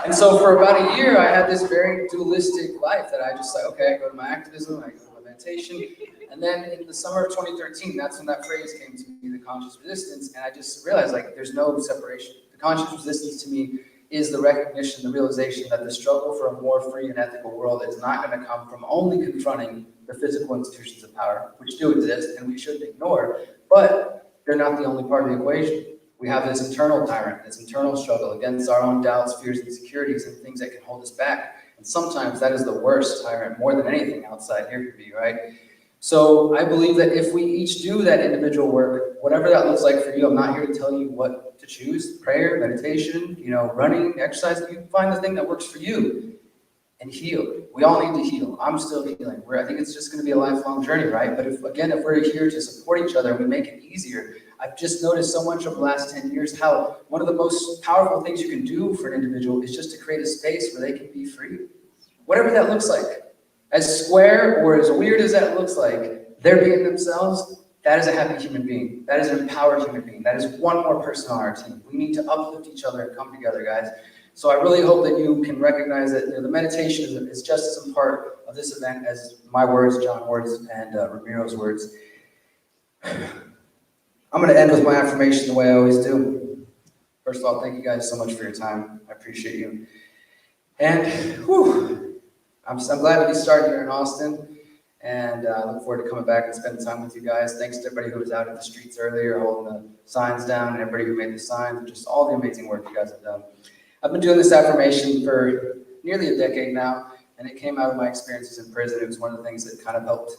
And so for about a year, I had this very dualistic life that I just like, okay, I go to my activism, I go to my meditation, and then in the summer of 2013, that's when that phrase came to me, the conscious resistance, and I just realized, like, there's no separation. The conscious resistance to me is the recognition, the realization that the struggle for a more free and ethical world is not going to come from only confronting the physical institutions of power, which do exist and we shouldn't ignore, but they're not the only part of the equation. We have this internal tyrant, this internal struggle against our own doubts, fears, and insecurities, and things that can hold us back. And sometimes that is the worst tyrant, more than anything outside here could be, right? So I believe that if we each do that individual work, whatever that looks like for you, I'm not here to tell you what to choose, prayer, meditation, running, exercise, you find the thing that works for you and heal. We all need to heal. I'm still healing. I think it's just going to be a lifelong journey, right? But if we're here to support each other and we make it easier, I've just noticed so much over the last 10 years how one of the most powerful things you can do for an individual is just to create a space where they can be free. Whatever that looks like. As square or as weird as that looks like, they're being themselves, that is a happy human being. That is an empowered human being. That is one more person on our team. We need to uplift each other and come together, guys. So I really hope that you can recognize that the meditation is just as a part of this event as my words, John's words, and Ramiro's words. I'm going to end with my affirmation the way I always do. First of all, thank you guys so much for your time. I appreciate you. And I'm glad to be starting here in Austin, and I look forward to coming back and spending time with you guys. Thanks to everybody who was out in the streets earlier holding the signs down, and everybody who made the signs, and just all the amazing work you guys have done. I've been doing this affirmation for nearly a decade now, and it came out of my experiences in prison. It was one of the things that kind of helped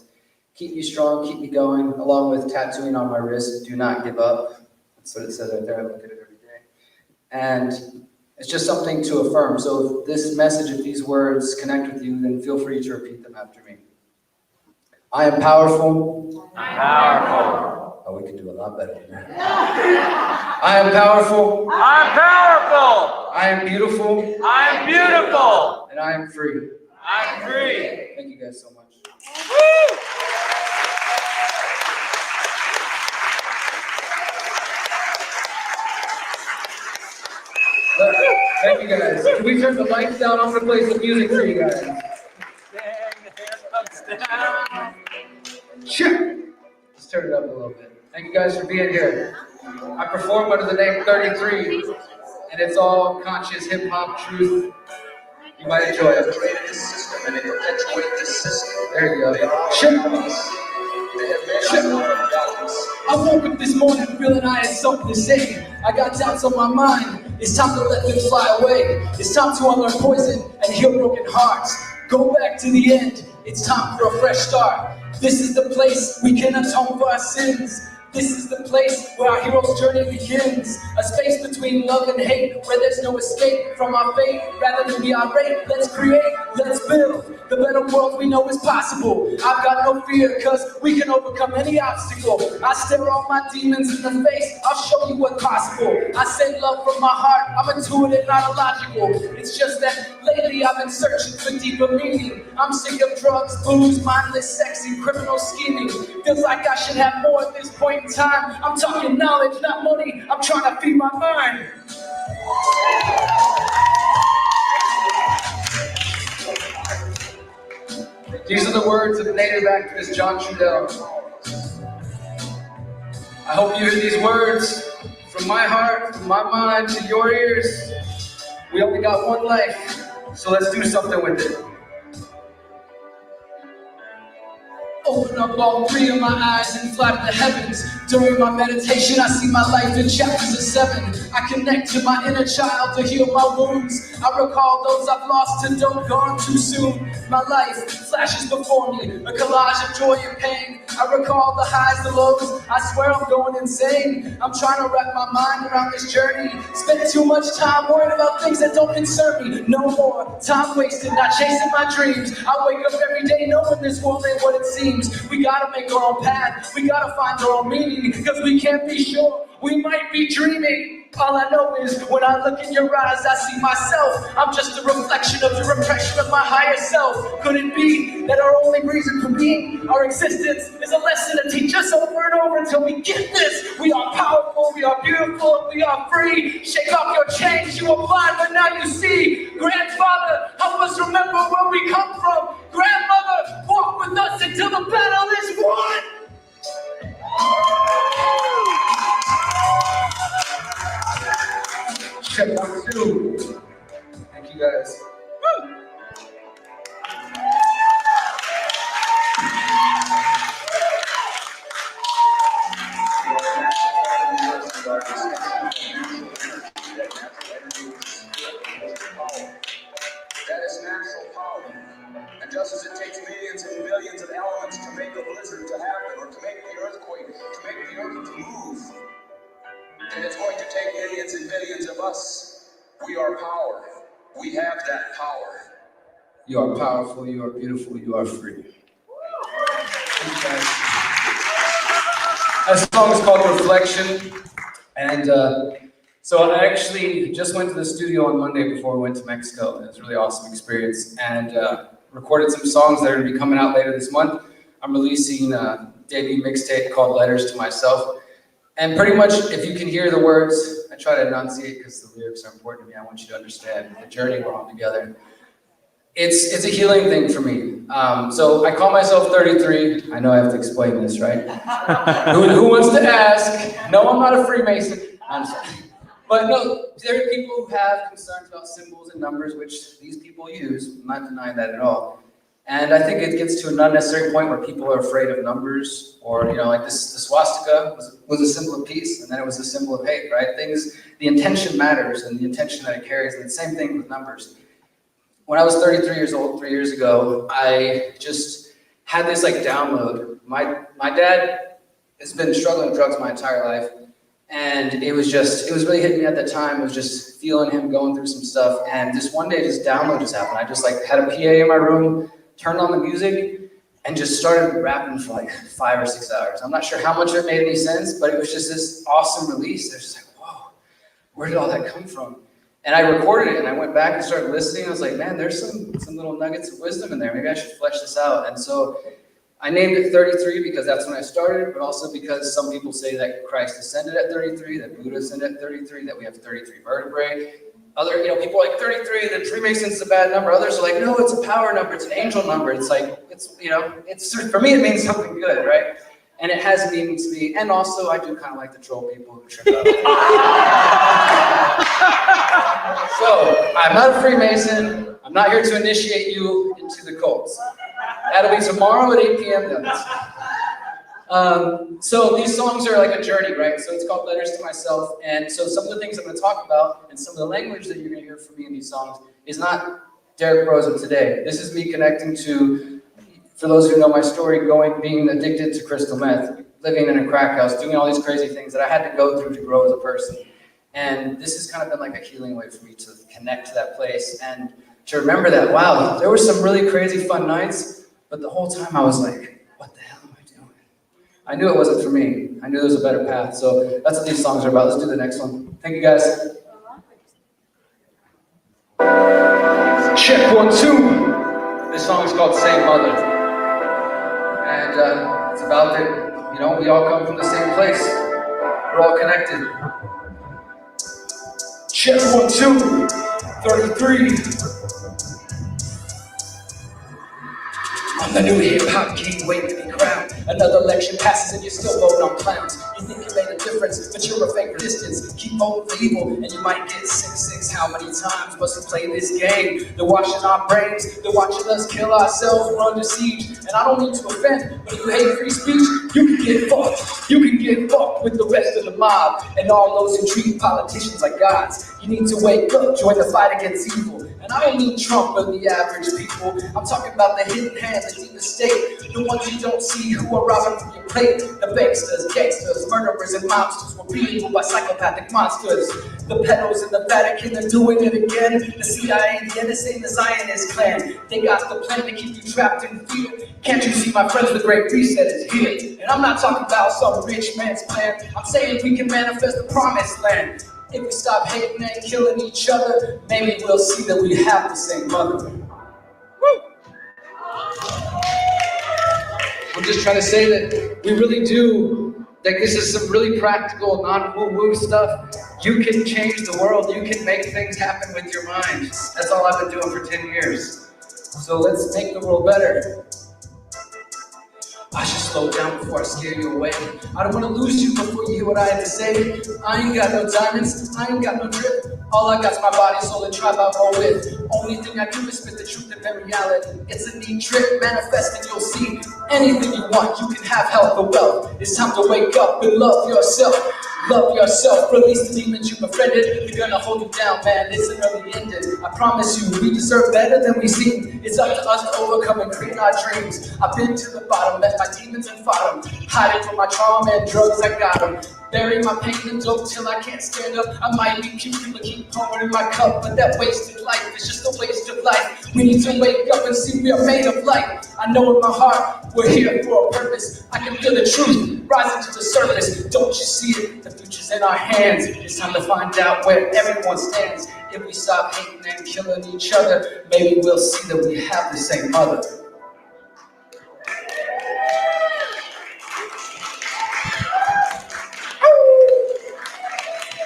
keep me strong, keep me going, along with tattooing on my wrist, do not give up. That's what it says right there. I look at it every day. And it's just something to affirm. So if this message, if these words connect with you, then feel free to repeat them after me. I am powerful. I'm powerful. Oh, we could do a lot better than that. I am powerful. I'm powerful. I am beautiful. I'm beautiful. And I am free. I'm free. Thank you guys so much. Woo! Thank you guys. Can we turn the lights down? I'm going to play some music for you guys. Sure. Let's turn it up a little bit. Thank you guys for being here. I perform under the name 33, and it's all conscious hip-hop truth. You might enjoy it. There you go. Sure. I woke up this morning feeling I had something to say. I got doubts on my mind. It's time to let them fly away. It's time to unlearn poison and heal broken hearts. Go back to the end, it's time for a fresh start. This is the place we can atone for our sins. This is the place where our hero's journey begins. A space between love and hate, where there's no escape from our fate. Rather than be irate, let's create, let's build the better world we know is possible. I've got no fear, cause we can overcome any obstacle. I stare all my demons in the face, I'll show you what's possible. I say love from my heart, I'm intuitive, not illogical. It's just that lately I've been searching for deeper meaning. I'm sick of drugs, booze, mindless sex, and criminal scheming. Feels like I should have more at this point in time. I'm talking knowledge, not money. I'm trying to feed my mind. These are the words of native activist John Trudell. I hope you hear these words from my heart, from my mind to your ears. We only got one life, so let's do something with it. Open up all three of my eyes and flap the heavens. During my meditation, I see my life in chapters of 7. I connect to my inner child to heal my wounds. I recall those I've lost and don't gone too soon. My life flashes before me, a collage of joy and pain. I recall the highs, the lows, I swear I'm going insane. I'm trying to wrap my mind around this journey. Spent too much time worried about things that don't concern me. No more time wasted, not chasing my dreams. I wake up every day knowing this world ain't what it seems. We gotta make our own path, we gotta find our own meaning, because we can't be sure, we might be dreaming. All I know is when I look in your eyes, I see myself. I'm just a reflection of your impression of my higher self. Could it be that our only reason for being, our existence, is a lesson to teach us over and over until we get this? We are powerful, we are beautiful, we are free. Shake off your chains, you were blind, but now you see. Grandfather, help us remember where we come from. Grandmother, walk with us until the battle is won. Check 1, 2. Thank you guys. Woo! That is natural power. And just as it takes millions and billions of elements to make a blizzard to happen, or to make the earthquake, to make the earth to move, and it's going to take millions and billions of us. We are power. We have that power. You are powerful, you are beautiful, you are free. That song is called Reflection. And so I actually just went to the studio on Monday before we went to Mexico. It was a really awesome experience. And recorded some songs that are going to be coming out later this month. I'm releasing a debut mixtape called Letters to Myself. And pretty much, if you can hear the words, I try to enunciate because the lyrics are important to me. I want you to understand the journey we're on together. It's a healing thing for me. So I call myself 33. I know I have to explain this, right? Who wants to ask? No, I'm not a Freemason. I'm sorry. But no, there are people who have concerns about symbols and numbers, which these people use. I'm not denying that at all. And I think it gets to an unnecessary point where people are afraid of numbers, or, you know, like the swastika was a symbol of peace, and then it was a symbol of hate, right? The intention matters, and the intention that it carries, and the same thing with numbers. When I was 33 years old, 3 years ago, I just had this like download. My dad has been struggling with drugs my entire life, and it was really hitting me at the time. It was just feeling him going through some stuff, and just one day, this download just happened. I just like had a PA in my room, turned on the music, and just started rapping for like 5 or 6 hours. I'm not sure how much it made any sense, but it was just this awesome release. It was just like, whoa, where did all that come from? And I recorded it, and I went back and started listening. I was like, man, there's some little nuggets of wisdom in there. Maybe I should flesh this out. And so I named it 33 because that's when I started, but also because some people say that Christ ascended at 33, that Buddha ascended at 33, that we have 33 vertebrae. Other, people are like 33, the Freemasons is a bad number. Others are like, no, it's a power number, it's an angel number. It's like, it's for me, it means something good, right? And it has meaning to me. And also, I do kind of like to troll people who trip up. So, I'm not a Freemason. I'm not here to initiate you into the cults. That'll be tomorrow at 8 p.m. So these songs are like a journey, right? So it's called Letters to Myself. And so some of the things I'm going to talk about and some of the language that you're going to hear from me in these songs is not Derrick Broze of today. This is me connecting to, for those who know my story, being addicted to crystal meth, living in a crack house, doing all these crazy things that I had to go through to grow as a person. And this has kind of been like a healing way for me to connect to that place and to remember that, wow, there were some really crazy fun nights, but the whole time I was like, what the hell am I doing? I knew it wasn't for me. I knew there was a better path. So that's what these songs are about. Let's do the next one. Thank you, guys. Check 1, 2. This song is called Same Mother. And it's about that, you know, we all come from the same place. We're all connected. Check 1, 2. 33. I'm the new hip-hop king waiting to be crowned. Another election passes and you're still voting on clowns. You think you made a difference, but you're a fake resistance. Keep voting for evil and you might get 6-6. How many times must we play this game? They're washing our brains, they're watching us kill ourselves, we're under siege. And I don't mean to offend, but if you hate free speech, you can get fucked. You can get fucked with the rest of the mob and all those who treat politicians like gods. You need to wake up, join the fight against evil. And I don't mean Trump or the average people. I'm talking about the hidden hand, the deep state, the ones you don't see who are robbing from your plate. The banksters, gangsters, murderers, and mobsters were being ruled by psychopathic monsters. The pedos in the Vatican are doing it again. The CIA, the NSA, the Zionist clan. They got the plan to keep you trapped in fear. Can't you see, my friends, the Great Reset is here? And I'm not talking about some rich man's plan. I'm saying we can manifest the promised land. If we stop hating and killing each other, maybe we'll see that we have the same mother. Woo! I'm just trying to say that we really do, like this is some really practical, non-woo-woo stuff. You can change the world, you can make things happen with your mind. That's all I've been doing for 10 years. So let's make the world better. I should slow down before I scare you away. I don't want to lose you before you hear what I have to say. I ain't got no diamonds, I ain't got no drip. All I got's my body, soul, and tribe I roll with. Only thing I do is spit the truth and then reality. It's a neat trick, manifest and you'll see. Anything you want, you can have health or wealth. It's time to wake up and love yourself. Love yourself, release the demons you befriended. They're gonna hold you down, man, it's an early ended. I promise you, we deserve better than we seem. It's up to us to overcome and create our dreams. I've been to the bottom, met my demons and fought them. Hiding from my trauma and drugs, I got them. Bury my pain and dope till I can't stand up. I might be cute, but keep pouring in my cup. But that wasted life is just a waste of life. We need to wake up and see we are made of light. I know in my heart, we're here for a purpose. I can feel the truth rising to the surface. Don't you see it? The future's in our hands. It's time to find out where everyone stands. If we stop hating and killing each other, maybe we'll see that we have the same mother.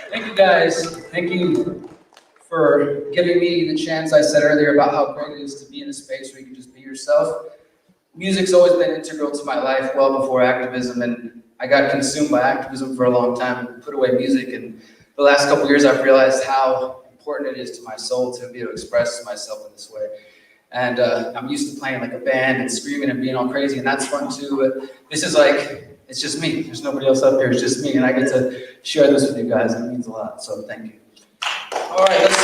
Thank you guys. Thank you for giving me the chance I said earlier about how great it is to be in a space where you can just be yourself. Music's always been integral to my life well before activism, and I got consumed by activism for a long time and put away music. And the last couple of years I've realized how important it is to my soul to be able to express myself in this way. And I'm used to playing like a band and screaming and being all crazy, and that's fun too. But this is like, it's just me. There's nobody else up here. It's just me, and I get to share this with you guys. It means a lot. So thank you. All right, let's.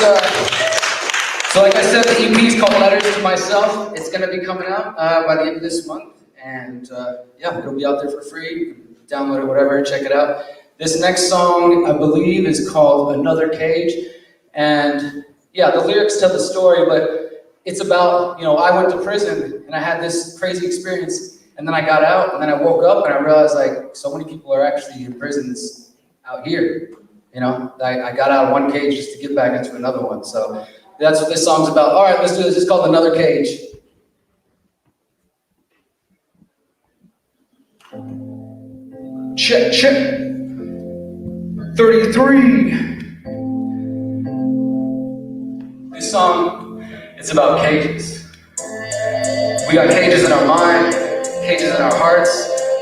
So like I said, the EP is called Letters to Myself. It's gonna be coming out by the end of this month, and yeah, it'll be out there for free. You can download it, whatever. Check it out. This next song, I believe, is called Another Cage, and yeah, the lyrics tell the story, but it's about, you know, I went to prison and I had this crazy experience. And then I got out, and then I woke up, and I realized, like, so many people are actually in prisons out here. You know, I got out of one cage just to get back into another one. So that's what this song's about. All right, let's do this. It's called Another Cage. Check, check. 33. This song, it's about cages. We got cages in our mind, cages in our hearts,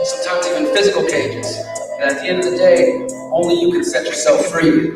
sometimes even physical cages. And at the end of the day, only you can set yourself free.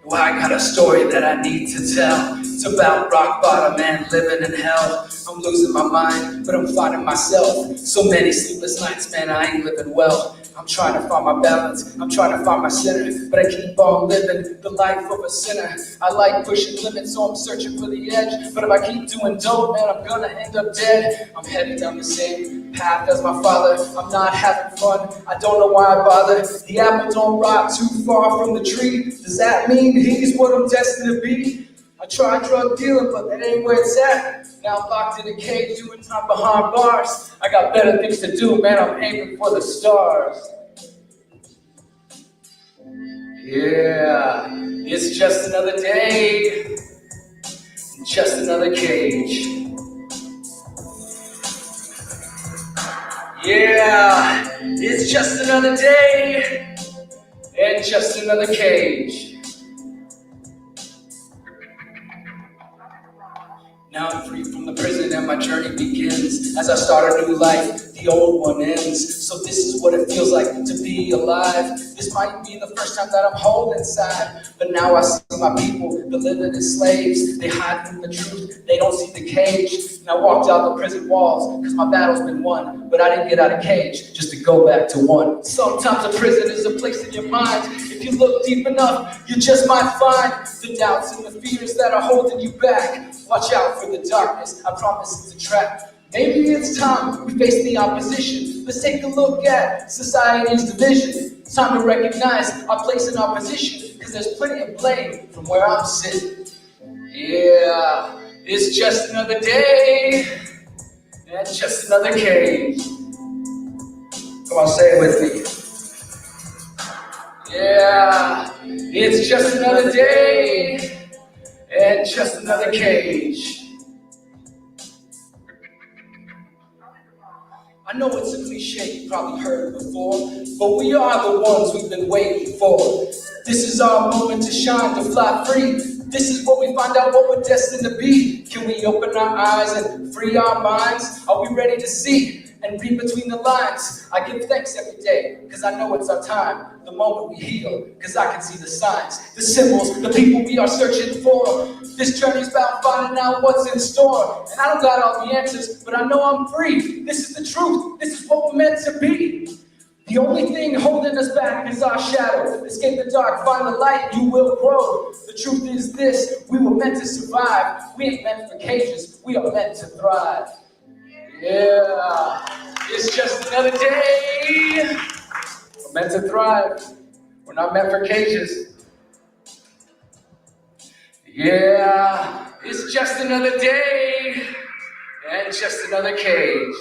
Well, I got a story that I need to tell. It's about rock bottom and living in hell. I'm losing my mind, but I'm finding myself. So many sleepless nights, man, I ain't living well. I'm trying to find my balance, I'm trying to find my center, but I keep on living the life of a sinner. I like pushing limits, so I'm searching for the edge, but if I keep doing dope, man, I'm gonna end up dead. I'm heading down the same path as my father, I'm not having fun, I don't know why I bother. The apple don't rot too far from the tree, does that mean he's what I'm destined to be? I tried drug dealing, but that ain't where it's at. Now I'm locked in a cage, doing time behind bars. I got better things to do, man, I'm aiming for the stars. Yeah, it's just another day, just another cage. Yeah, it's just another day, and just another cage. Now I'm free from the prison and my journey begins. As I start a new life, the old one ends. So this is what it feels like to be alive. This might be the first time that I'm whole inside. But now I see my people, they're living as slaves. They hide from the truth, they don't see the cage. And I walked out the prison walls, cause my battle's been won. But I didn't get out of cage, just to go back to one. Sometimes a prison is a place in your mind. If you look deep enough, you just might find the doubts and the fears that are holding you back. Watch out for the darkness, I promise it's a trap. Maybe it's time we face the opposition. Let's take a look at society's division. It's time to recognize our place in our position, cause there's plenty of blame from where I'm sitting. Yeah, it's just another day, and just another cage. Come on, say it with me. Yeah, it's just another day, and just another cage. I know it's a cliche, you probably heard it before, but we are the ones we've been waiting for. This is our moment to shine, to fly free. This is where we find out what we're destined to be. Can we open our eyes and free our minds? Are we ready to see and read between the lines? I give thanks every day, cause I know it's our time. The moment we heal, cause I can see the signs, the symbols, the people we are searching for. This journey's about finding out what's in store. And I don't got all the answers, but I know I'm free. This is the truth, this is what we're meant to be. The only thing holding us back is our shadow. Escape the dark, find the light, you will grow. The truth is this, we were meant to survive. We ain't meant for cages, we are meant to thrive. Yeah, it's just another day. We're meant to thrive. We're not meant for cages. Yeah, it's just another day and just another cage.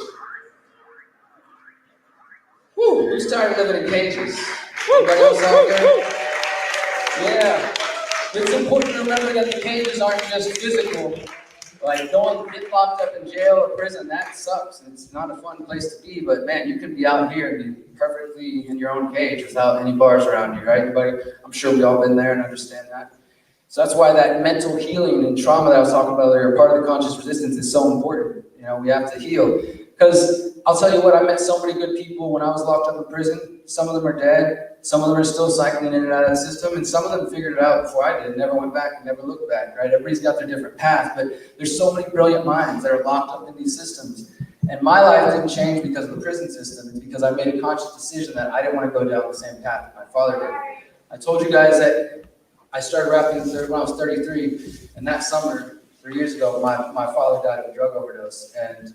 Woo, we started living in cages. Everybody else out there? Yeah. It's important to remember that the cages aren't just physical. Like, don't get locked up in jail or prison, that sucks. It's not a fun place to be, but man, you can be out here and be perfectly in your own cage without any bars around you, right? Everybody, I'm sure we've all been there and understand that. So that's why that mental healing and trauma that I was talking about earlier, part of the conscious resistance, is so important. You know, we have to heal. Because I'll tell you what, I met so many good people when I was locked up in prison. Some of them are dead. Some of them are still cycling in and out of the system. And some of them figured it out before I did. Never went back and never looked back, right? Everybody's got their different path. But there's so many brilliant minds that are locked up in these systems. And my life didn't change because of the prison system. It's because I made a conscious decision that I didn't want to go down the same path that my father did. I told you guys that I started rapping when I was 33. And that summer, 3 years ago, my father died of a drug overdose. And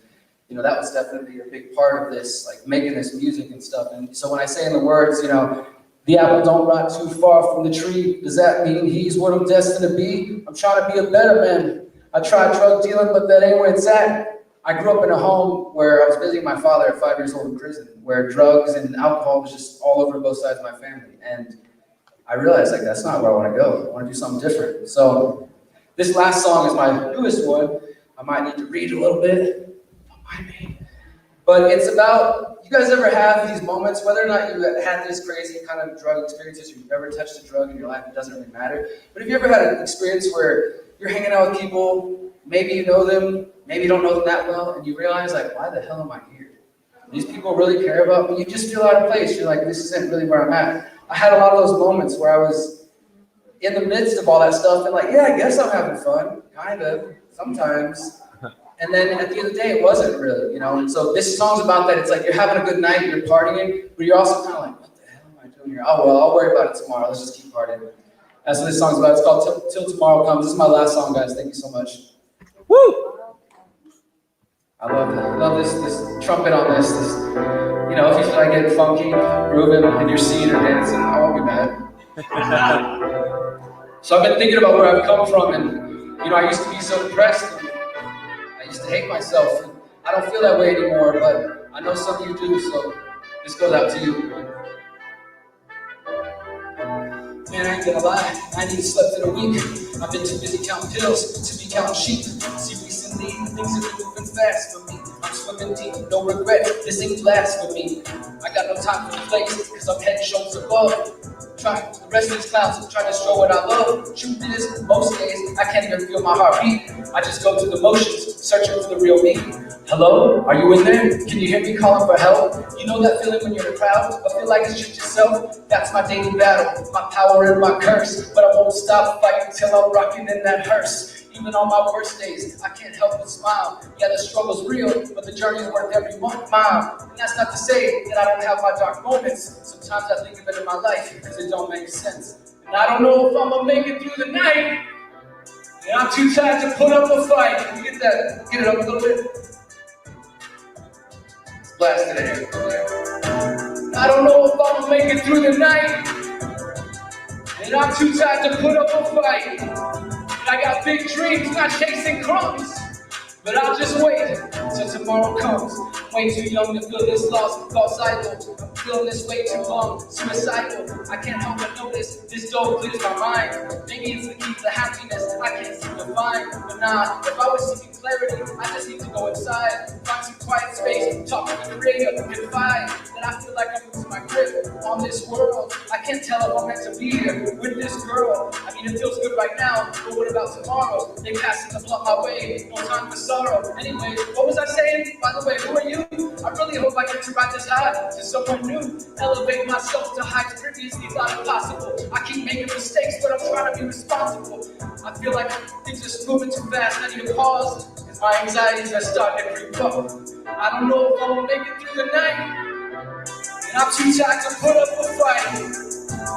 you know, that was definitely a big part of this, like making this music and stuff. And so when I say in the words, you know, the apple don't rot too far from the tree, does that mean he's what I'm destined to be? I'm trying to be a better man. I tried drug dealing, but that ain't where it's at. I grew up in a home where I was visiting my father at 5 years old in prison, where drugs and alcohol was just all over both sides of my family. And I realized, like, that's not where I want to go. I want to do something different. So this last song is my newest one. I might need to read a little bit. But it's about, you guys ever have these moments, whether or not you had this crazy kind of drug experiences, or you've ever touched a drug in your life, it doesn't really matter. But have you ever had an experience where you're hanging out with people, maybe you know them, maybe you don't know them that well, and you realize, like, why the hell am I here? These people really care about me. You just feel out of place. You're like, this isn't really where I'm at. I had a lot of those moments where I was in the midst of all that stuff and like, yeah, I guess I'm having fun, kind of, sometimes. And then at the end of the day, it wasn't really, And so this song's about that. It's like you're having a good night, you're partying, but you're also kind of like, what the hell am I doing here? Oh, well, I'll worry about it tomorrow. Let's just keep partying. That's what this song's about. It's called Till Tomorrow Comes. This is my last song, guys. Thank you so much. Woo! I love this trumpet on this. If you feel like getting funky, grooving in your seat or dancing, I won't be mad. So I've been thinking about where I've come from, and I used to be so depressed. And I used to hate myself. And I don't feel that way anymore, but I know some of you do. So this goes out to you. Man, I ain't gonna lie, I ain't even slept in a week. I've been too busy counting pills to be counting sheep. See, recently, things have been moving fast for me. I'm swimming deep, no regret, this ain't blasphemy. I got no time for place, cause I'm head and shoulders above. The rest of these clowns trying to show what I love. Truth is, most days, I can't even feel my heartbeat. I just go through the motions, searching for the real me. Hello, are you in there? Can you hear me calling for help? You know that feeling when you're in a crowd, but feel like it's just yourself? That's my daily battle, my power and my curse. But I won't stop fighting till I'm rocking in that hearse. Even on my worst days, I can't help but smile. Yeah, the struggle's real, but the journey's worth every mile. And that's not to say that I don't have my dark moments. Sometimes I think of it in my life, because it don't make sense. And I don't know if I'm gonna make it through the night. And I'm too tired to put up a fight. Can you get that? Get it up a little bit. It's blasted in here. I don't know if I'm gonna make it through the night. And I'm too tired to put up a fight. I got big dreams, not chasing crumbs. But I'll just wait till tomorrow comes. Way too young to feel this lost thought cycle. I'm feeling this way too long, suicidal. I can't help but notice this door clears my mind. Maybe it's the key to happiness I can't seem to find. But nah, if I was seeking clarity, I just need to go inside. Find some quiet space, talk to the creator, confide. That I feel like I'm losing my grip on this world. I can't tell if I'm meant to be here with this girl. I mean, it feels good right now, but what about tomorrow? They passing the plot my way, no time for sorrow. Anyway, what was I saying? By the way, who are you? I really hope I get to ride this high to someone new. Elevate myself to heights previously thought impossible. I keep making mistakes, but I'm trying to be responsible. I feel like things are just moving too fast. I need to pause, because my anxieties are starting to creep up. I don't know if I'm gonna make it through the night. And I'm too tired to put up a fight. And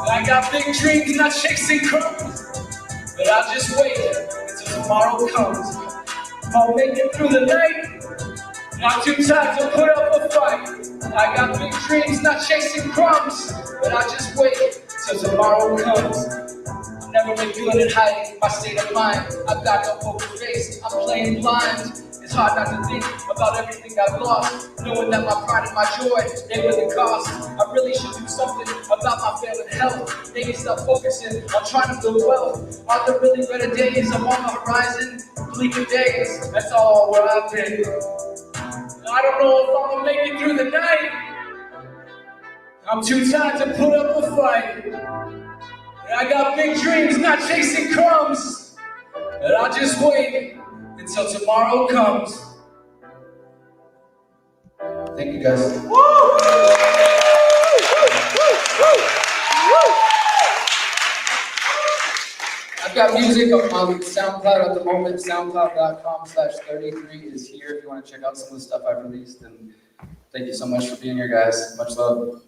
I got big dreams, not chasing crumbs. But I'll just wait until tomorrow comes. I'll make it through the night. Not too tired to put up a fight. I got big dreams, not chasing crumbs. But I just wait till tomorrow comes. I've never been good at hiding my state of mind. I've got no poker face, I'm playing blind. It's hard not to think about everything I've lost, knowing that my pride and my joy, they were the cost. I really should do something about my failing health. Maybe stop focusing on trying to build wealth. Are there really better days? I'm on the horizon, bleaker days. That's all where I've been. I don't know if I'm gonna make it through the night. I'm too tired to put up a fight. And I got big dreams, not chasing crumbs. And I'll just wait until tomorrow comes. Thank you, guys. I've got music on SoundCloud at the moment. SoundCloud.com/33 is here if you want to check out some of the stuff I've released. And thank you so much for being here, guys. Much love.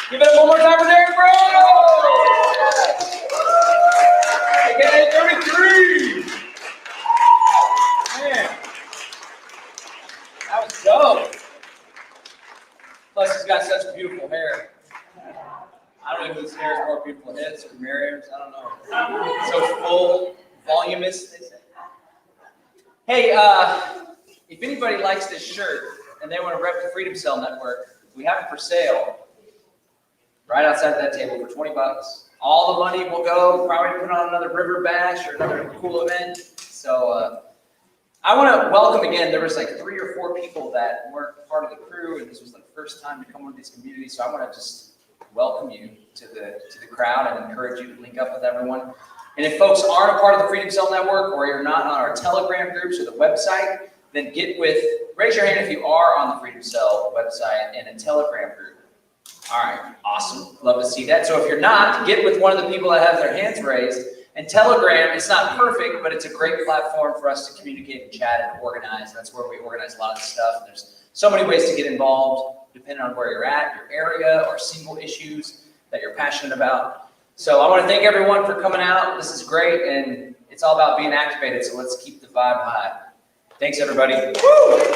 Give it up one more time for Derrick Broze! AKA 33! Man, that was dope. Plus, he's got such beautiful hair. I don't know if his hair is more beautiful than his or Miriam's, I don't know. So full, voluminous, they say. Hey, if anybody likes this shirt and they want to rep the Freedom Cell Network, we have it for sale. Right outside that table for $20. All the money will go probably to put on another river bash or another cool event. So I want to welcome again. There was like 3 or 4 people that weren't part of the crew, and this was the first time to come to these communities. So I want to just welcome you to the crowd and encourage you to link up with everyone. And if folks aren't a part of the Freedom Cell Network, or you're not on our Telegram groups or the website, then raise your hand if you are on the Freedom Cell website and a Telegram group. All right, awesome. Awesome. Love to see that. So if you're not, get with one of the people that have their hands raised. And Telegram, it's not perfect, but it's a great platform for us to communicate and chat and organize. That's where we organize a lot of the stuff. And there's so many ways to get involved, depending on where you're at, your area, or single issues that you're passionate about. So I want to thank everyone for coming out. This is great, and it's all about being activated, so let's keep the vibe high. Thanks, everybody. Woo!